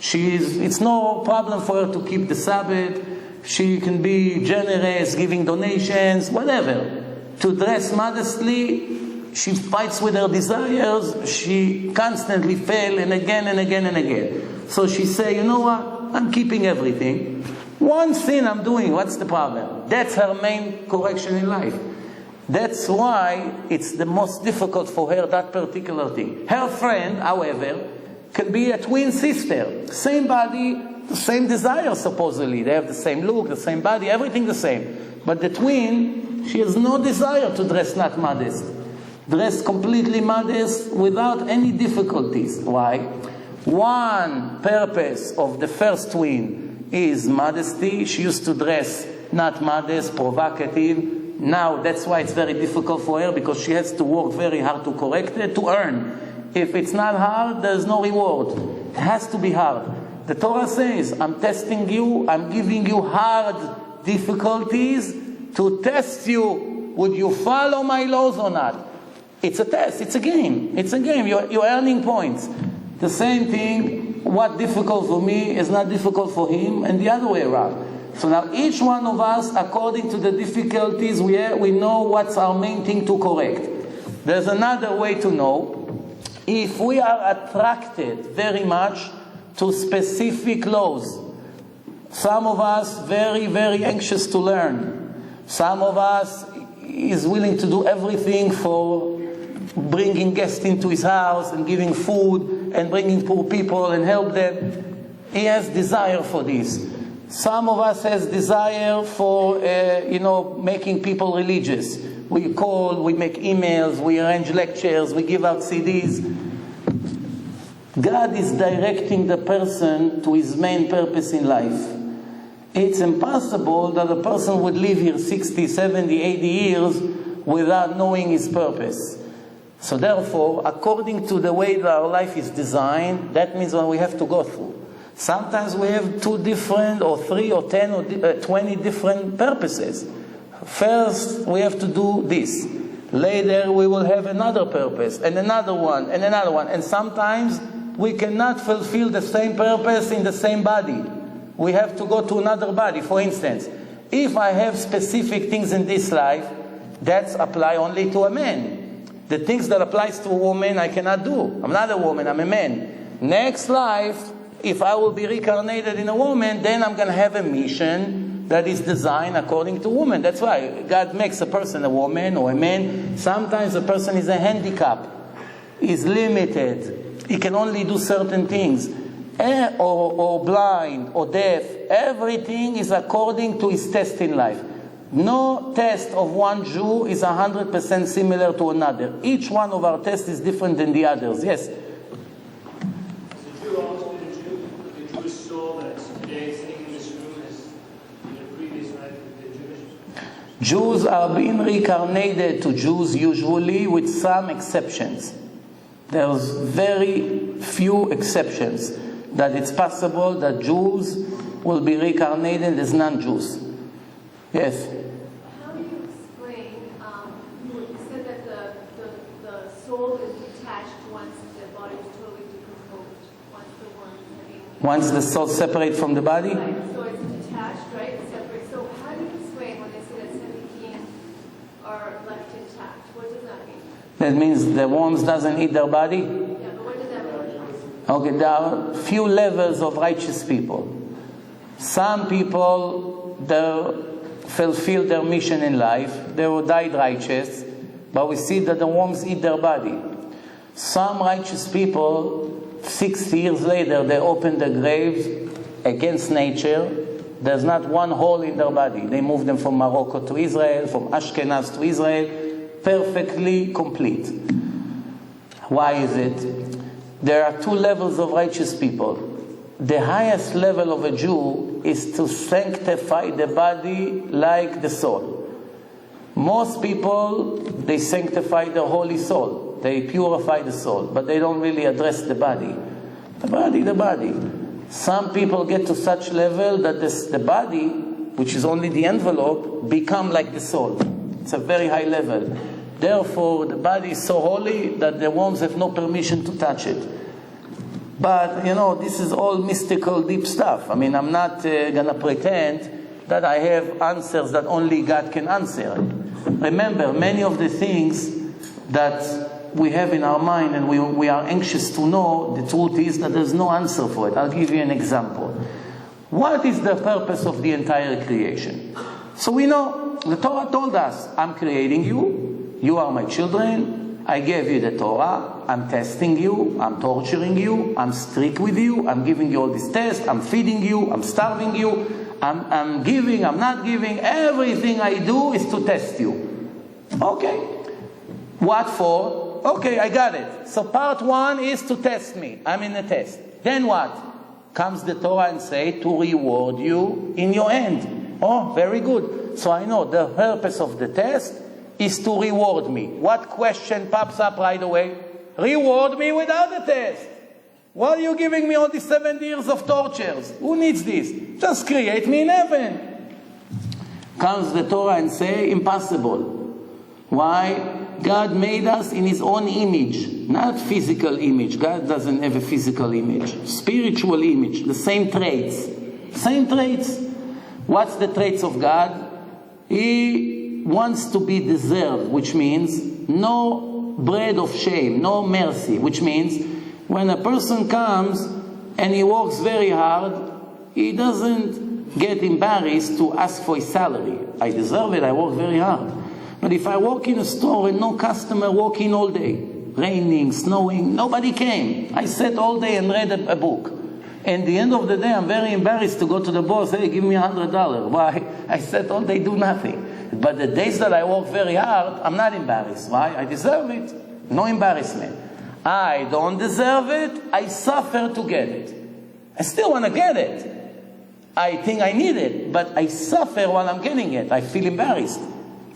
It's no problem for her to keep the Sabbath. She can be generous, giving donations, whatever. To dress modestly, she fights with her desires. She constantly fails, and again and again and again. So she say, you know what? I'm keeping everything. One sin I'm doing, what's the problem? That's her main correction in life. That's why it's the most difficult for her, that particular thing. Her friend, however, can be a twin sister. Same body, the same desire, supposedly. They have the same look, the same body, everything the same. But the twin, she has no desire to dress not modest. Dress completely modest without any difficulties. Why? One purpose of the first twin is modesty. She used to dress not modest, provocative. Now that's why it's very difficult for her, because she has to work very hard to correct it, to earn. If it's not hard, there's no reward. It has to be hard. The Torah says, I'm testing you, I'm giving you hard difficulties to test you. Would you follow my laws or not? It's a test, it's a game. It's a game, you're earning points. The same thing, what difficult for me is not difficult for him, and the other way around. So now each one of us, according to the difficulties we know what's our main thing to correct. There's another way to know. If we are attracted very much to specific laws, some of us very, very anxious to learn. Some of us is willing to do everything for bringing guests into his house and giving food and bringing poor people and help them. He has desire for this. Some of us has desire for, making people religious. We call, we make emails, we arrange lectures, we give out CDs. God is directing the person to his main purpose in life. It's impossible that a person would live here 60, 70, 80 years without knowing his purpose. So therefore, according to the way that our life is designed, that means what we have to go through. Sometimes we have 2 different, or 3, or 10, or 20 different purposes. First, we have to do this. Later, we will have another purpose, and another one, and another one. And sometimes, we cannot fulfill the same purpose in the same body. We have to go to another body. For instance, if I have specific things in this life, that apply only to a man. The things that applies to a woman, I cannot do. I'm not a woman, I'm a man. Next life, if I will be reincarnated in a woman, then I'm going to have a mission that is designed according to woman. That's why God makes a person a woman or a man. Sometimes a person is a handicap, is limited. He can only do certain things. Or blind, or deaf. Everything is according to his test in life. No test of one Jew is 100% similar to another. Each one of our tests is different than the others. Yes? Jews are being reincarnated to Jews usually, with some exceptions. There's very few exceptions that it's possible that Jews will be reincarnated as non-Jews. Yes? How do you explain, you said that the soul is detached once the body is totally decomposed, once the soul separates from the body? Right, so it's detached, right? It's separate. So how do you explain when they say that 17 are left intact? What does that mean? That means the worms doesn't eat their body? Yeah, but what does that mean? Okay, there are few levels of righteous people. Some people, they fulfill their mission in life. They will die righteous, but we see that the worms eat their body. Some righteous people 60 years later, they opened the graves against nature. There's not one hole in their body. They moved them from Morocco to Israel, from Ashkenaz to Israel, perfectly complete. Why is it? There are two levels of righteous people. The highest level of a Jew is to sanctify the body like the soul. Most people, they sanctify the holy soul. They purify the soul, but they don't really address the body. The body. Some people get to such level that the body, which is only the envelope, become like the soul. It's a very high level. Therefore, the body is so holy that the worms have no permission to touch it. But, this is all mystical, deep stuff. I mean, I'm not going to pretend that I have answers that only God can answer. Remember, many of the things that we have in our mind and we are anxious to know, the truth is that there's no answer for it. I'll give you an example. What is the purpose of the entire creation? So we know, the Torah told us, I'm creating you, you are my children, I gave you the Torah, I'm testing you, I'm torturing you, I'm strict with you, I'm giving you all these tests, I'm feeding you, I'm starving you, I'm giving, I'm not giving, everything I do is to test you. Okay. What for? Okay, I got it. So part one is to test me. I'm in a test. Then what? Comes the Torah and say, to reward you in your end. Oh, very good. So I know the purpose of the test is to reward me. What question pops up right away? Reward me without the test. Why are you giving me all these 7 years of tortures? Who needs this? Just create me in heaven. Comes the Torah and say, impossible. Why? God made us in His own image, not physical image. God doesn't have a physical image. Spiritual image, the same traits. Same traits. What's the traits of God? He wants to be deserved, which means no bread of shame, no mercy, which means when a person comes and he works very hard, he doesn't get embarrassed to ask for his salary. I deserve it, I work very hard. But if I walk in a store and no customer walk in all day, raining, snowing, nobody came. I sat all day and read a book. And the end of the day, I'm very embarrassed to go to the boss, hey, give me $100. Why? I sat all day, do nothing. But the days that I work very hard, I'm not embarrassed. Why? I deserve it. No embarrassment. I don't deserve it. I suffer to get it. I still want to get it. I think I need it, but I suffer while I'm getting it. I feel embarrassed.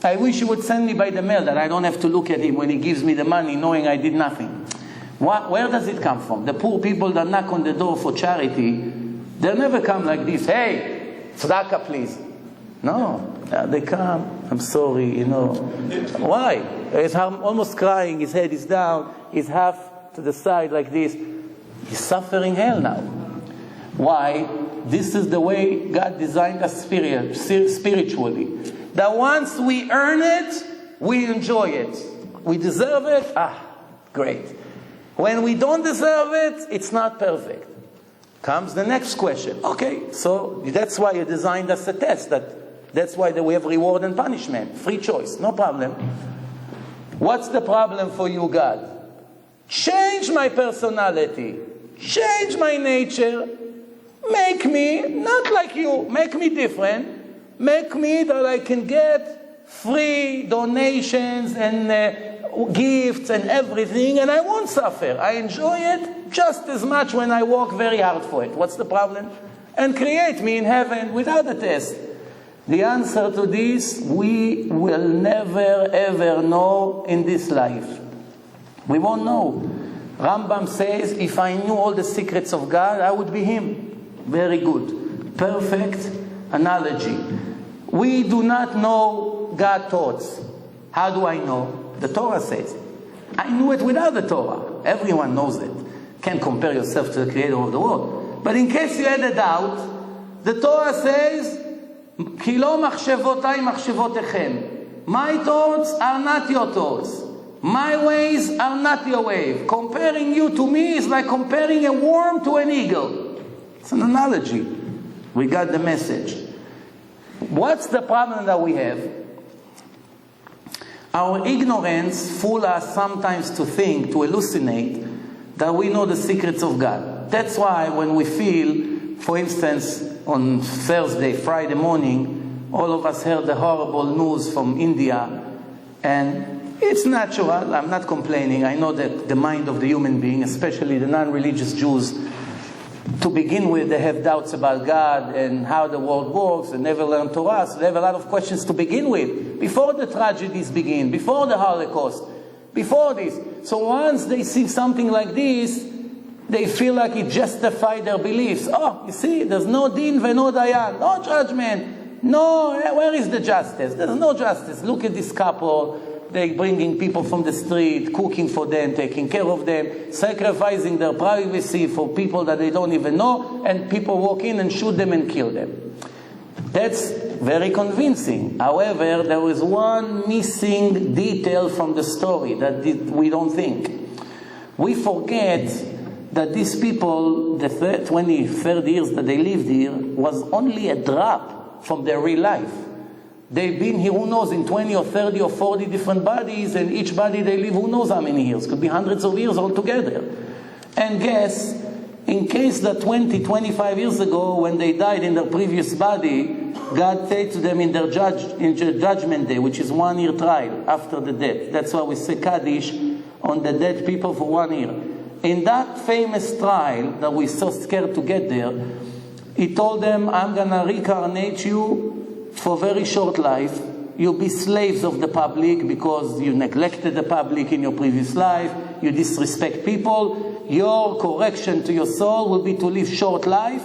I wish he would send me by the mail that I don't have to look at him when he gives me the money knowing I did nothing. Where does it come from? The poor people that knock on the door for charity, they'll never come like this. Hey, tzedakah please. No, they come, I'm sorry, Why? He's almost crying, his head is down, he's half to the side like this. He's suffering hell now. Why? This is the way God designed us spiritually. That once we earn it, we enjoy it. We deserve it, great. When we don't deserve it, it's not perfect. Comes the next question. Okay, so that's why you designed us a test. That's why we have reward and punishment. Free choice, no problem. What's the problem for you, God? Change my personality. Change my nature. Make me not like you. Make me different. Make me that I can get free donations and gifts and everything, and I won't suffer. I enjoy it just as much when I work very hard for it. What's the problem? And create me in heaven without a test. The answer to this, we will never ever know in this life. We won't know. Rambam says, if I knew all the secrets of God, I would be Him. Very good. Perfect analogy. We do not know God's thoughts. How do I know? The Torah says. I knew it without the Torah. Everyone knows it. Can't compare yourself to the creator of the world. But in case you had a doubt, the Torah says, Ki lo machshevotai machshevotechem. My thoughts are not your thoughts. My ways are not your ways. Comparing you to me is like comparing a worm to an eagle. It's an analogy. We got the message. What's the problem that we have? Our ignorance fools us sometimes to think, to hallucinate, that we know the secrets of God. That's why when we feel, for instance, on Thursday, Friday morning, all of us heard the horrible news from India, and it's natural, I'm not complaining. I know that the mind of the human being, especially the non-religious Jews, to begin with, they have doubts about God and how the world works, and never learn Torah, so they have a lot of questions to begin with, before the tragedies begin, before the Holocaust, before this. So once they see something like this, they feel like it justifies their beliefs. Oh, you see, there's no din v'no dayan, no judgment. No, where is the justice? There's no justice. Look at this couple. They're bringing people from the street, cooking for them, taking care of them, sacrificing their privacy for people that they don't even know, and people walk in and shoot them and kill them. That's very convincing. However, there is one missing detail from the story that we don't think. We forget that these people, the 20, 30 years that they lived here, was only a drop from their real life. They've been here, who knows, in 20 or 30 or 40 different bodies, and each body they live, who knows how many years. Could be hundreds of years altogether. And guess, in case that 20, 25 years ago, when they died in their previous body, God said to them in their judgment day, which is 1 year trial after the death. That's why we say Kaddish on the dead people for 1 year. In that famous trial that we're so scared to get there, he told them, I'm going to reincarnate you for a very short life. You'll be slaves of the public because you neglected the public in your previous life. You disrespect people. Your correction to your soul will be to live short life.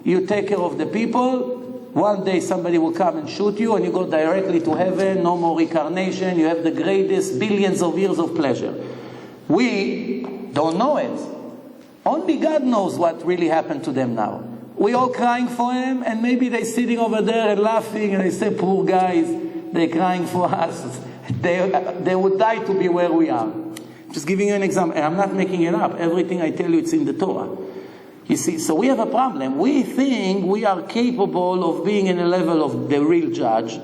You take care of the people. One day somebody will come and shoot you and you go directly to heaven. No more reincarnation. You have the greatest billions of years of pleasure. We don't know it. Only God knows what really happened to them now. We're all crying for him, and maybe they're sitting over there and laughing, and they say, poor guys, they're crying for us. They would die to be where we are. Just giving you an example. I'm not making it up. Everything I tell you, it's in the Torah. You see, so we have a problem. We think we are capable of being in a level of the real judge,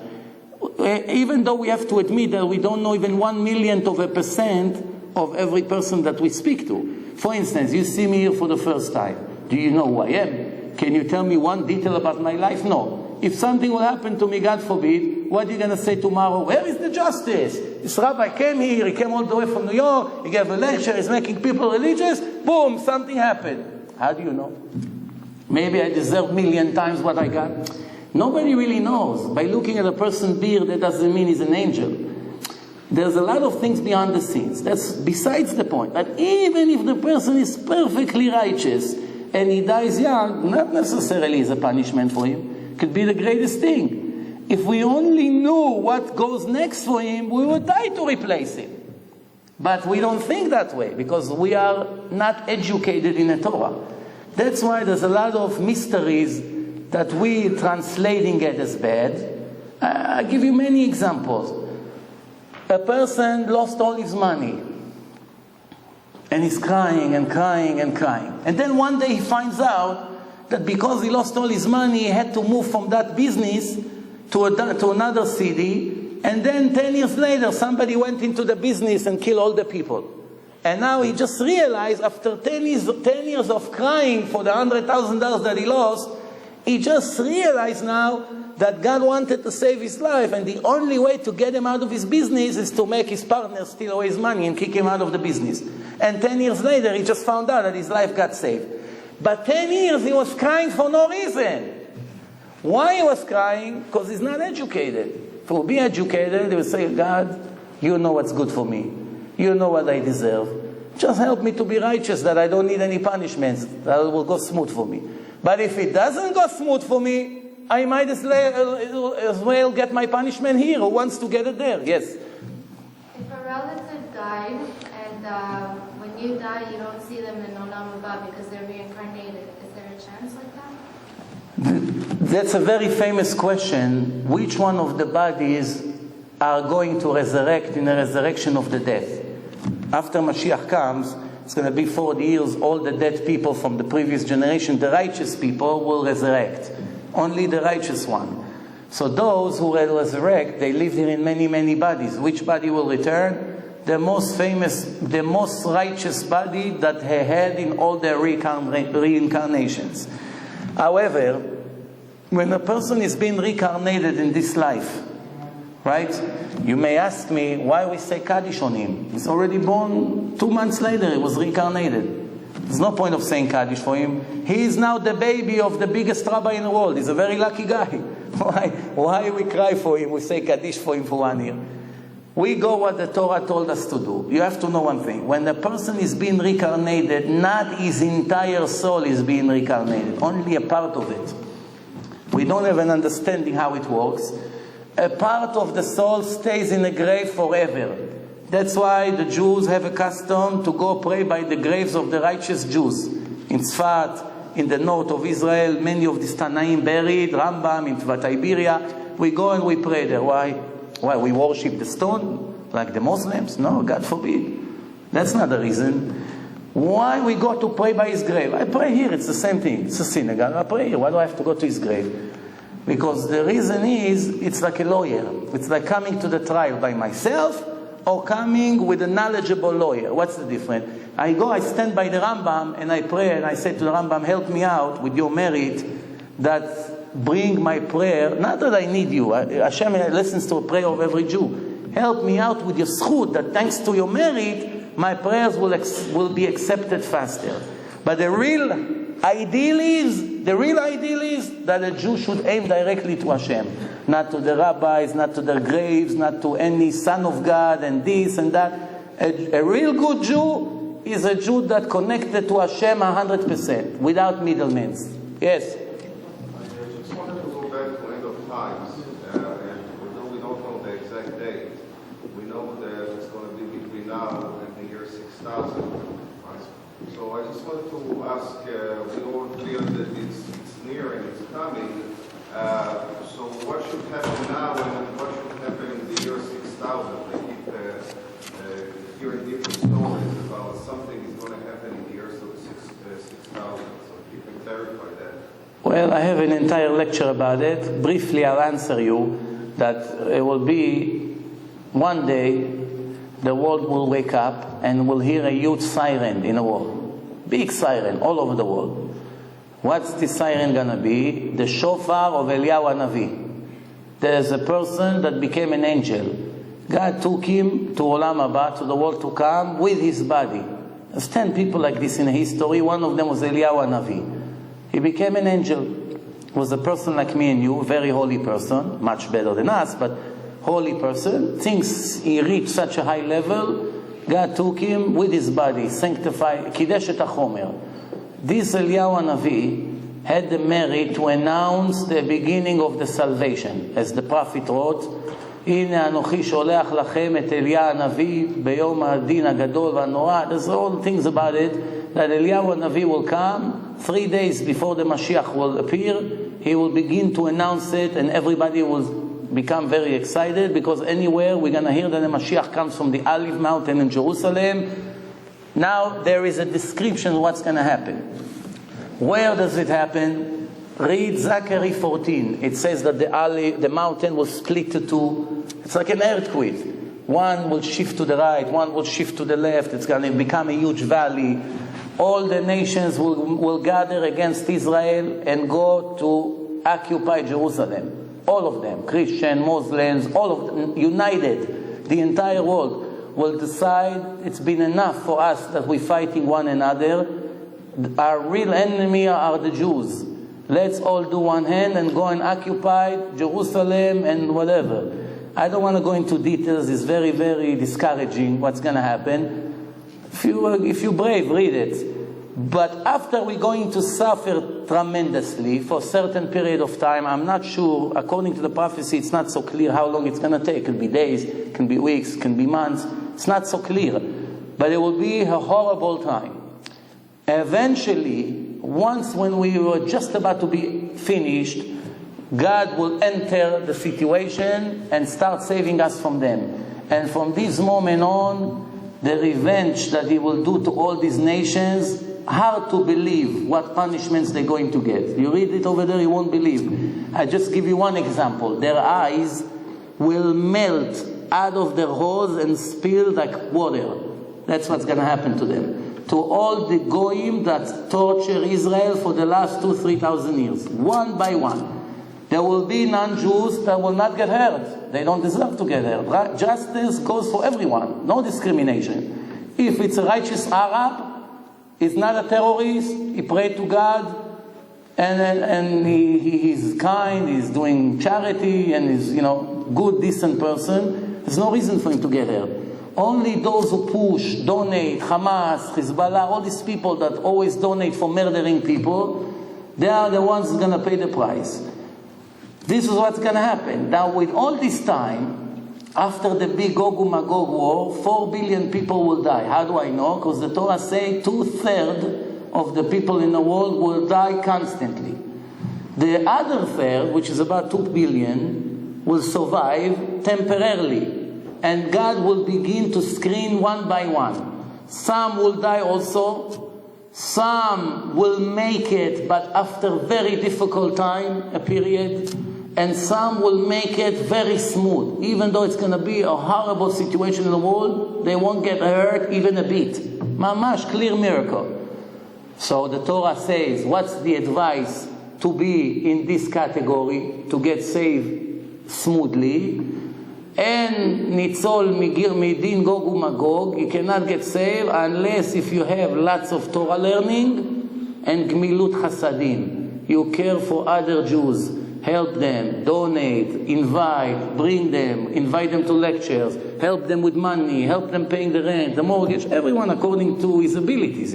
even though we have to admit that we don't know even 1/1,000,000% of every person that we speak to. For instance, you see me here for the first time. Do you know who I am? Can you tell me one detail about my life? No. If something will happen to me, God forbid, what are you going to say tomorrow? Where is the justice? This rabbi came here, he came all the way from New York, he gave a lecture, he's making people religious, boom, something happened. How do you know? Maybe I deserve 1,000,000 times what I got. Nobody really knows. By looking at a person's beard, that doesn't mean he's an angel. There's a lot of things beyond the scenes. That's besides the point. But even if the person is perfectly righteous and he dies young, not necessarily is a punishment for him. Could be the greatest thing. If we only knew what goes next for him, we would die to replace him. But we don't think that way because we are not educated in the Torah. That's why there's a lot of mysteries that we translating it as bad. I'll give you many examples. A person lost all his money. And he's crying and crying and crying. And then one day he finds out that because he lost all his money, he had to move from that business to another city. And then 10 years later, somebody went into the business and killed all the people. And now he just realized after 10 years of crying for the $100,000 that he lost, he just realized now that God wanted to save his life, and the only way to get him out of his business is to make his partner steal away his money and kick him out of the business. And 10 years later, he just found out that his life got saved. But 10 years, he was crying for no reason. Why he was crying? Because he's not educated. If he would be educated, he would say, God, you know what's good for me. You know what I deserve. Just help me to be righteous, that I don't need any punishments, that it will go smooth for me. But if it doesn't go smooth for me, I might as well get my punishment here. Who wants to get it there? Yes? If a relative died, and when you die, you don't see them in Olam Haba because they're reincarnated, is there a chance like that? That's a very famous question. Which one of the bodies are going to resurrect in the resurrection of the death? After Mashiach comes, it's going to be 40 years, all the dead people from the previous generation, the righteous people, will resurrect. Only the righteous one. So those who will resurrect, they live here in many, many bodies. Which body will return? the most famous, the most righteous body that he had in all their reincarnations. However, when a person is being reincarnated in this life, right? You may ask me why we say Kaddish on him. He's already born 2 months later, he was reincarnated. There's no point of saying Kaddish for him. He is now the baby of the biggest rabbi in the world. He's a very lucky guy. Why we cry for him? We say Kaddish for him for 1 year. We go what the Torah told us to do. You have to know one thing. When the person is being reincarnated, not his entire soul is being reincarnated. Only a part of it. We don't have an understanding how it works. A part of the soul stays in the grave forever. That's why the Jews have a custom to go pray by the graves of the righteous Jews. In Tzfat, in the north of Israel, many of these Tanaim buried, Rambam, in Iberia. We go and we pray there. Why? Why? We worship the stone like the Muslims? No, God forbid. That's not the reason. Why we go to pray by his grave? I pray here, it's the same thing. It's a synagogue, I pray here. Why do I have to go to his grave? Because the reason is, it's like a lawyer. It's like coming to the trial by myself or coming with a knowledgeable lawyer. What's the difference? I go, I stand by the Rambam and I pray and I say to the Rambam, help me out with your merit that bring my prayer. Not that I need you. Hashem listens to a prayer of every Jew. Help me out with your schut that thanks to your merit, my prayers will be accepted faster. But the real ideal is that a Jew should aim directly to Hashem, not to the rabbis, not to their graves, not to any son of God and this and that. A real good Jew is a Jew that connected to Hashem 100%, without middlemen. Yes? I just wanted to go back to end of times, and although we don't know the exact date, we know that it's going to be between now and the year 6000. So I just wanted to ask, we all feel that it's nearing, it's coming, so what should happen now and what should happen in the year 6000? I keep hearing different stories about something is going to happen in the year 6000, so if you can clarify that. Well, I have an entire lecture about it. Briefly, I'll answer you that it will be one day the world will wake up and will hear a huge siren in the world. Big siren all over the world. What's the siren gonna be? The shofar of Eliyahu Hanavi. There's a person that became an angel. God took him to Olam Haba, to the world to come, with his body. There's 10 people like this in history. One of them was Eliyahu Hanavi. He became an angel. He was a person like me and you, very holy person, much better than us, but holy person. Things he reached such a high level, God took him with his body, sanctified, Kidesh et HaChomer. This Eliyahu Hanavi had the merit to announce the beginning of the salvation. As the prophet wrote, הנה אנוכי שולח לכם את אליהו הנביא ביום הדין הגדול והנורא. There's all things about it, that Eliyahu Hanavi will come 3 days before the Mashiach will appear. He will begin to announce it and everybody will become very excited, because anywhere we're going to hear that the Mashiach comes from the Olive Mountain in Jerusalem. Now there is a description of what's going to happen. Where does it happen? Read Zechariah 14. It says that the mountain will split to two. It's like an earthquake. One will shift to the right, one will shift to the left. It's going to become a huge valley. All the nations will gather against Israel and go to occupy Jerusalem. All of them, Christian, Muslims, all of them, united, the entire world will decide it's been enough for us that we're fighting one another. Our real enemy are the Jews. Let's all do one hand and go and occupy Jerusalem and whatever. I don't want to go into details. It's very, very discouraging what's going to happen. If you're brave, read it. But after we're going to suffer tremendously for a certain period of time, I'm not sure, according to the prophecy, it's not so clear how long it's going to take. It can be days, it can be weeks, it can be months. It's not so clear. But it will be a horrible time. Eventually, once when we were just about to be finished, God will enter the situation and start saving us from them. And from this moment on, the revenge that He will do to all these nations, hard to believe what punishments they're going to get. You read it over there, you won't believe. I just give you one example. Their eyes will melt out of their hose and spill like water. That's what's going to happen to them. To all the goyim that torture Israel for the last 2,000-3,000 years, one by one. There will be non-Jews that will not get hurt. They don't deserve to get hurt. Right? Justice goes for everyone. No discrimination. If it's a righteous Arab, he's not a terrorist, he prayed to God, and he's kind, he's doing charity, and he's, good, decent person, there's no reason for him to get hurt. Only those who push, donate, Hamas, Hezbollah, all these people that always donate for murdering people, they are the ones who are going to pay the price. This is what's going to happen. Now, with all this time, after the big Gog-Magog war, 4 billion people will die. How do I know? Because the Torah says 2/3 of the people in the world will die constantly. The other third, which is about 2 billion, will survive temporarily. And God will begin to screen one by one. Some will die also. Some will make it, but after very difficult time, a period. And some will make it very smooth. Even though it's going to be a horrible situation in the world, they won't get hurt even a bit. Mamash, clear miracle. So the Torah says, what's the advice to be in this category, to get saved smoothly? And nitzol midin Gog uMagog, you cannot get saved unless if you have lots of Torah learning and gmilut chasadim. You care for other Jews, help them, donate, invite, bring them, invite them to lectures, help them with money, help them paying the rent, the mortgage, everyone according to his abilities,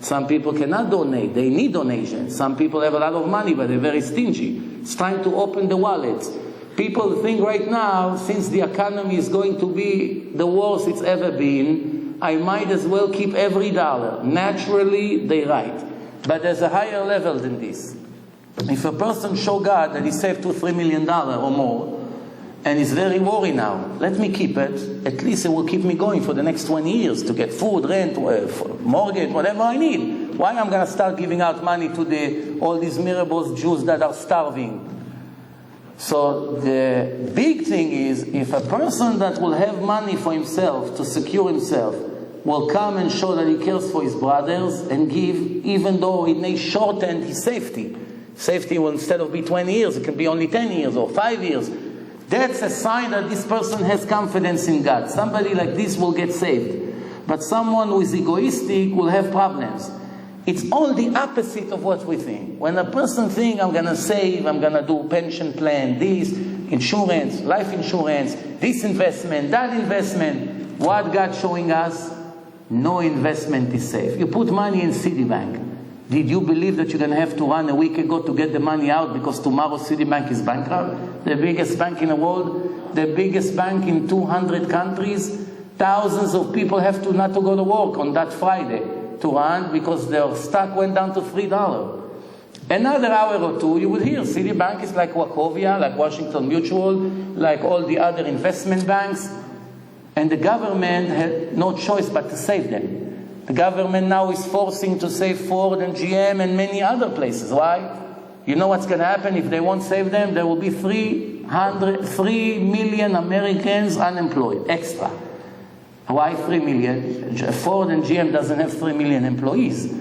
Some people cannot donate, they need donations. Some people have a lot of money, but they're very stingy. It's time to open the wallets. People think right now, since the economy is going to be the worst it's ever been, I might as well keep every dollar. Naturally, they're right. But there's a higher level than this. If a person show God that he saved $2-3 million or more, and he's very worried now, let me keep it. At least it will keep me going for the next 20 years to get food, rent, mortgage, whatever I need. Why I'm going to start giving out money to all these miserable Jews that are starving? So the big thing is, if a person that will have money for himself, to secure himself, will come and show that he cares for his brothers and give, even though it may shorten his safety. Safety will, instead of be 20 years, it can be only 10 years or 5 years. That's a sign that this person has confidence in God. Somebody like this will get saved. But someone who is egoistic will have problems. It's all the opposite of what we think. When a person thinks, I'm going to save, I'm going to do pension plan, this, insurance, life insurance, this investment, that investment, what God's showing us, no investment is safe. You put money in Citibank. Did you believe that you're going to have to run a week ago to get the money out because tomorrow Citibank is bankrupt? The biggest bank in the world, the biggest bank in 200 countries. Thousands of people have to not to go to work on that Friday to run because their stock went down to $3. Another hour or two, you would hear Citibank is like Wachovia, like Washington Mutual, like all the other investment banks. And the government had no choice but to save them. The government now is forcing to save Ford and GM and many other places. Why? You know what's going to happen if they won't save them? There will be 3 million Americans unemployed, extra. Why 3 million? Ford and GM doesn't have 3 million employees.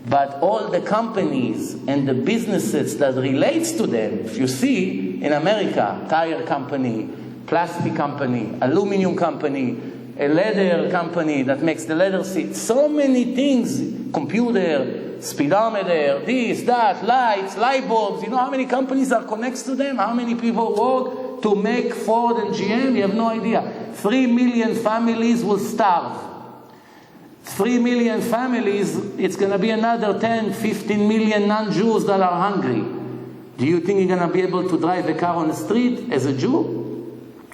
But all the companies and the businesses that relates to them, if you see in America, tire company, plastic company, aluminum company, a leather company that makes the leather seats, so many things, computer, speedometer, this, that, lights, light bulbs, you know how many companies are connected to them? How many people work to make Ford and GM? You have no idea. 3 million families will starve. 3 million families, it's going to be another 10, 15 million non-Jews that are hungry. Do you think you're going to be able to drive a car on the street as a Jew?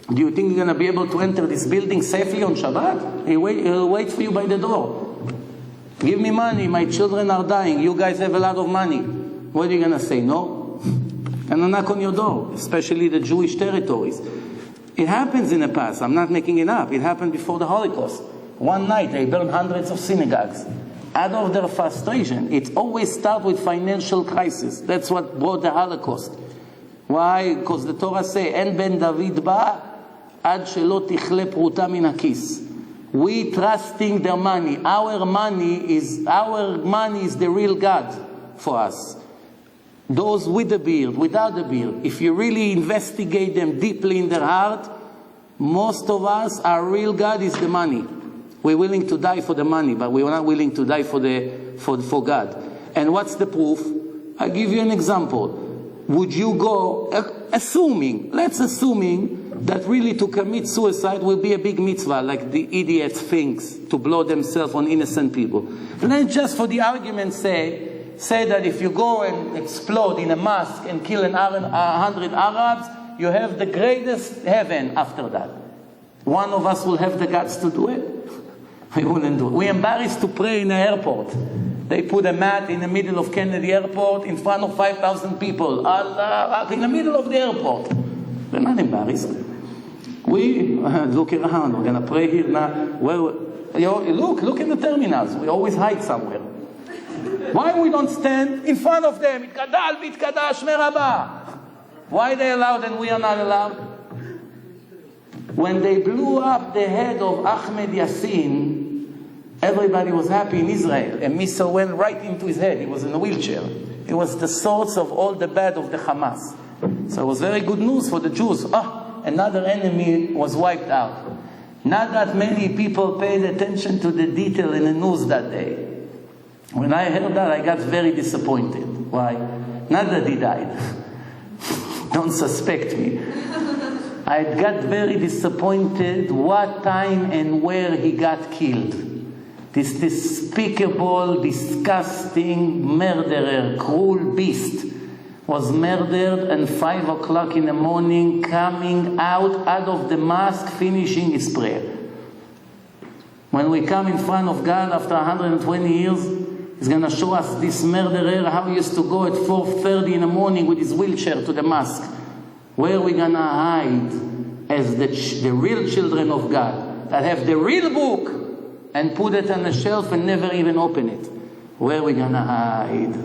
Do you think you're going to be able to enter this building safely on Shabbat? He'll wait for you by the door. Give me money, my children are dying, you guys have a lot of money. What are you going to say? No? And I'll knock on your door, especially the Jewish territories. It happens in the past, I'm not making it up. It happened before the Holocaust. One night they burned hundreds of synagogues. Out of their frustration, it always starts with financial crisis. That's what brought the Holocaust. Why? Because the Torah says, En ben David ba, עד שלא תכלה פרוטה מן הכיס. We trusting their money. Our money is the real God for us. Those with the beard, without the beard, if you really investigate them deeply in their heart, most of us, our real God is the money. We're willing to die for the money, but we're not willing to die for God. And what's the proof? I'll give you an example. Would you go, assuming that really to commit suicide will be a big mitzvah, like the idiots thinks, to blow themselves on innocent people. And then just for the argument's sake, say that if you go and explode in a mosque and kill 100 Arabs, you have the greatest heaven after that. One of us will have the guts to do it? We wouldn't do it. We're embarrassed to pray in an airport. They put a mat in the middle of Kennedy Airport in front of 5,000 people. Allah, in the middle of the airport. We're not embarrassed. We look around. We're going to pray here now. Look in the terminals. We always hide somewhere. Why we don't stand in front of them? Itkadal bitkadash meraba. Why they allowed and we are not allowed? When they blew up the head of Ahmed Yassin, everybody was happy in Israel. A missile went right into his head. He was in a wheelchair. It was the source of all the bad of the Hamas. So it was very good news for the Jews. Another enemy was wiped out. Not that many people paid attention to the detail in the news that day. When I heard that, I got very disappointed. Why? Not that he died. Don't suspect me. I got very disappointed what time and where he got killed. This despicable, disgusting murderer, cruel beast was murdered at 5 o'clock in the morning, coming out of the mosque, finishing his prayer. When we come in front of God after 120 years, He's going to show us this murderer, how he used to go at 4:30 in the morning with his wheelchair to the mosque. Where are we going to hide as the real children of God that have the real book and put it on the shelf and never even open it? Where are we going to hide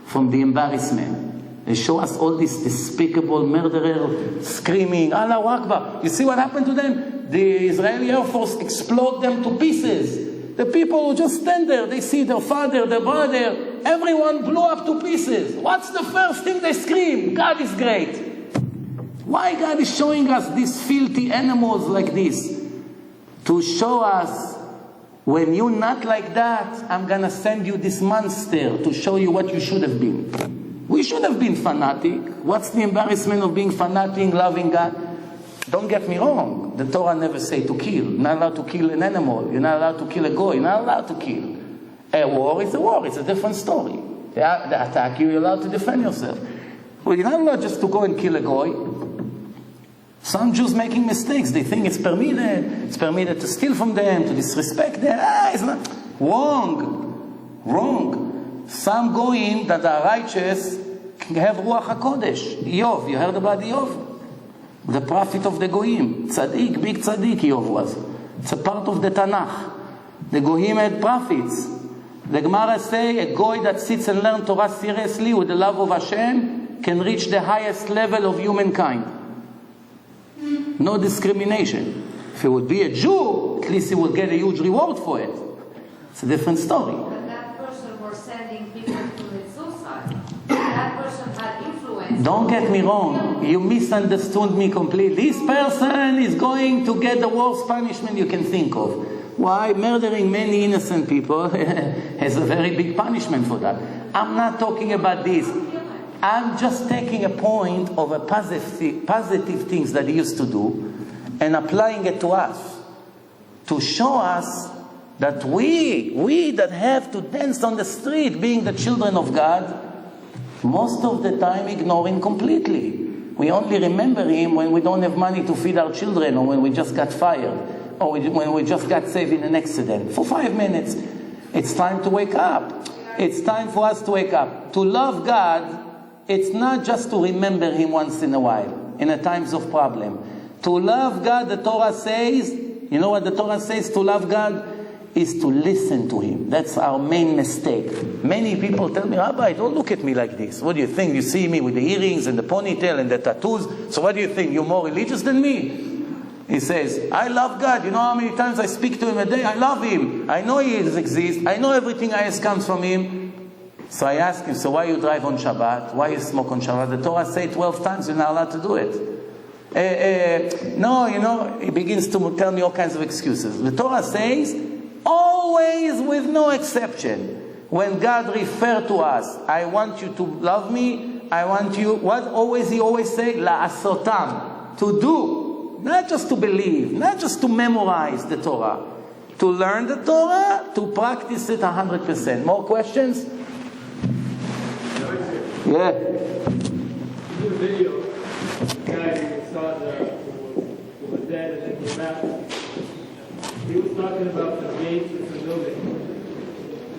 from the embarrassment? They show us all these despicable murderers screaming, Allahu Akbar. You see what happened to them? The Israeli Air Force exploded them to pieces. The people who just stand there, they see their father, their brother, everyone blew up to pieces. What's the first thing they scream? God is great. Why God is showing us these filthy animals like this? To show us, when you're not like that, I'm going to send you this monster to show you what you should have been. We should have been fanatic. What's the embarrassment of being fanatic, loving God? Don't get me wrong. The Torah never say to kill. You're not allowed to kill an animal. You're not allowed to kill a goy. You're not allowed to kill. A war is a war. It's a different story. They attack you. You're allowed to defend yourself. Well, you're not allowed just to go and kill a goy. Some Jews making mistakes. They think it's permitted. It's permitted to steal from them, to disrespect them. It's not. Wrong. Some goyim that are righteous have Ruach HaKodesh. Yov. You heard about Yov? The prophet of the Goyim. Tzaddik, big tzaddik Yov was. It's a part of the Tanakh. The Goyim had prophets. The Gemara say a goy that sits and learns Torah seriously with the love of Hashem can reach the highest level of humankind. No discrimination. If he would be a Jew, at least he would get a huge reward for it. It's a different story. But that person was sending people to the suicide. That person had influence. Don't get me wrong. You misunderstood me completely. This person is going to get the worst punishment you can think of. Why? Murdering many innocent people has a very big punishment for that. I'm not talking about this. I'm just taking a point of a positive things that he used to do and applying it to us. To show us that we that have to dance on the street being the children of God, most of the time ignore him completely. We only remember him when we don't have money to feed our children, or when we just got fired, or when we just got saved in an accident. For 5 minutes, it's time to wake up. It's time for us to wake up. To love God, it's not just to remember him once in a while, in the times of problem. To love God, the Torah says, you know what the Torah says to love God? Is to listen to him. That's our main mistake. Many people tell me, Rabbi, don't look at me like this. What do you think? You see me with the earrings and the ponytail and the tattoos. So what do you think? You're more religious than me? He says, I love God. You know how many times I speak to Him a day? I love Him. I know He exists. I know everything I ask comes from Him. So I ask him, so why you drive on Shabbat? Why you smoke on Shabbat? The Torah says 12 times you're not allowed to do it. No, you know, he begins to tell me all kinds of excuses. The Torah says, always with no exception, when God refers to us, I want you to love me, I want you, what always he always say? La'asotam, to do, not just to believe, not just to memorize the Torah, to learn the Torah, to practice it 100%. More questions? Yeah. In the video, the guy who saw who was dead and then came back, he was talking about the gates of the building.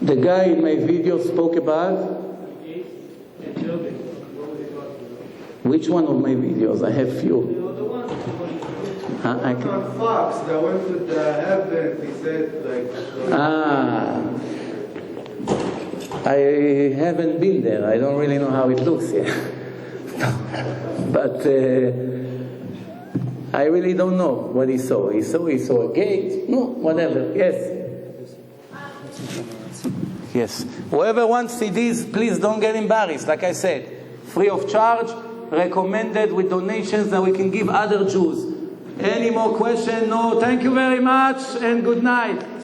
The guy in my video spoke about? The gates and buildings. What was he talking about? Which one of my videos? I have few. You know, the one. I can... On Fox, that went to the heaven, he said, like... I haven't been there. I don't really know how it looks yet. But I really don't know what he saw. He saw a gate. No, whatever. Yes. Yes. Whoever wants CDs, please don't get embarrassed. Like I said, free of charge, recommended with donations that we can give other Jews. Any more questions? No. Thank you very much and good night.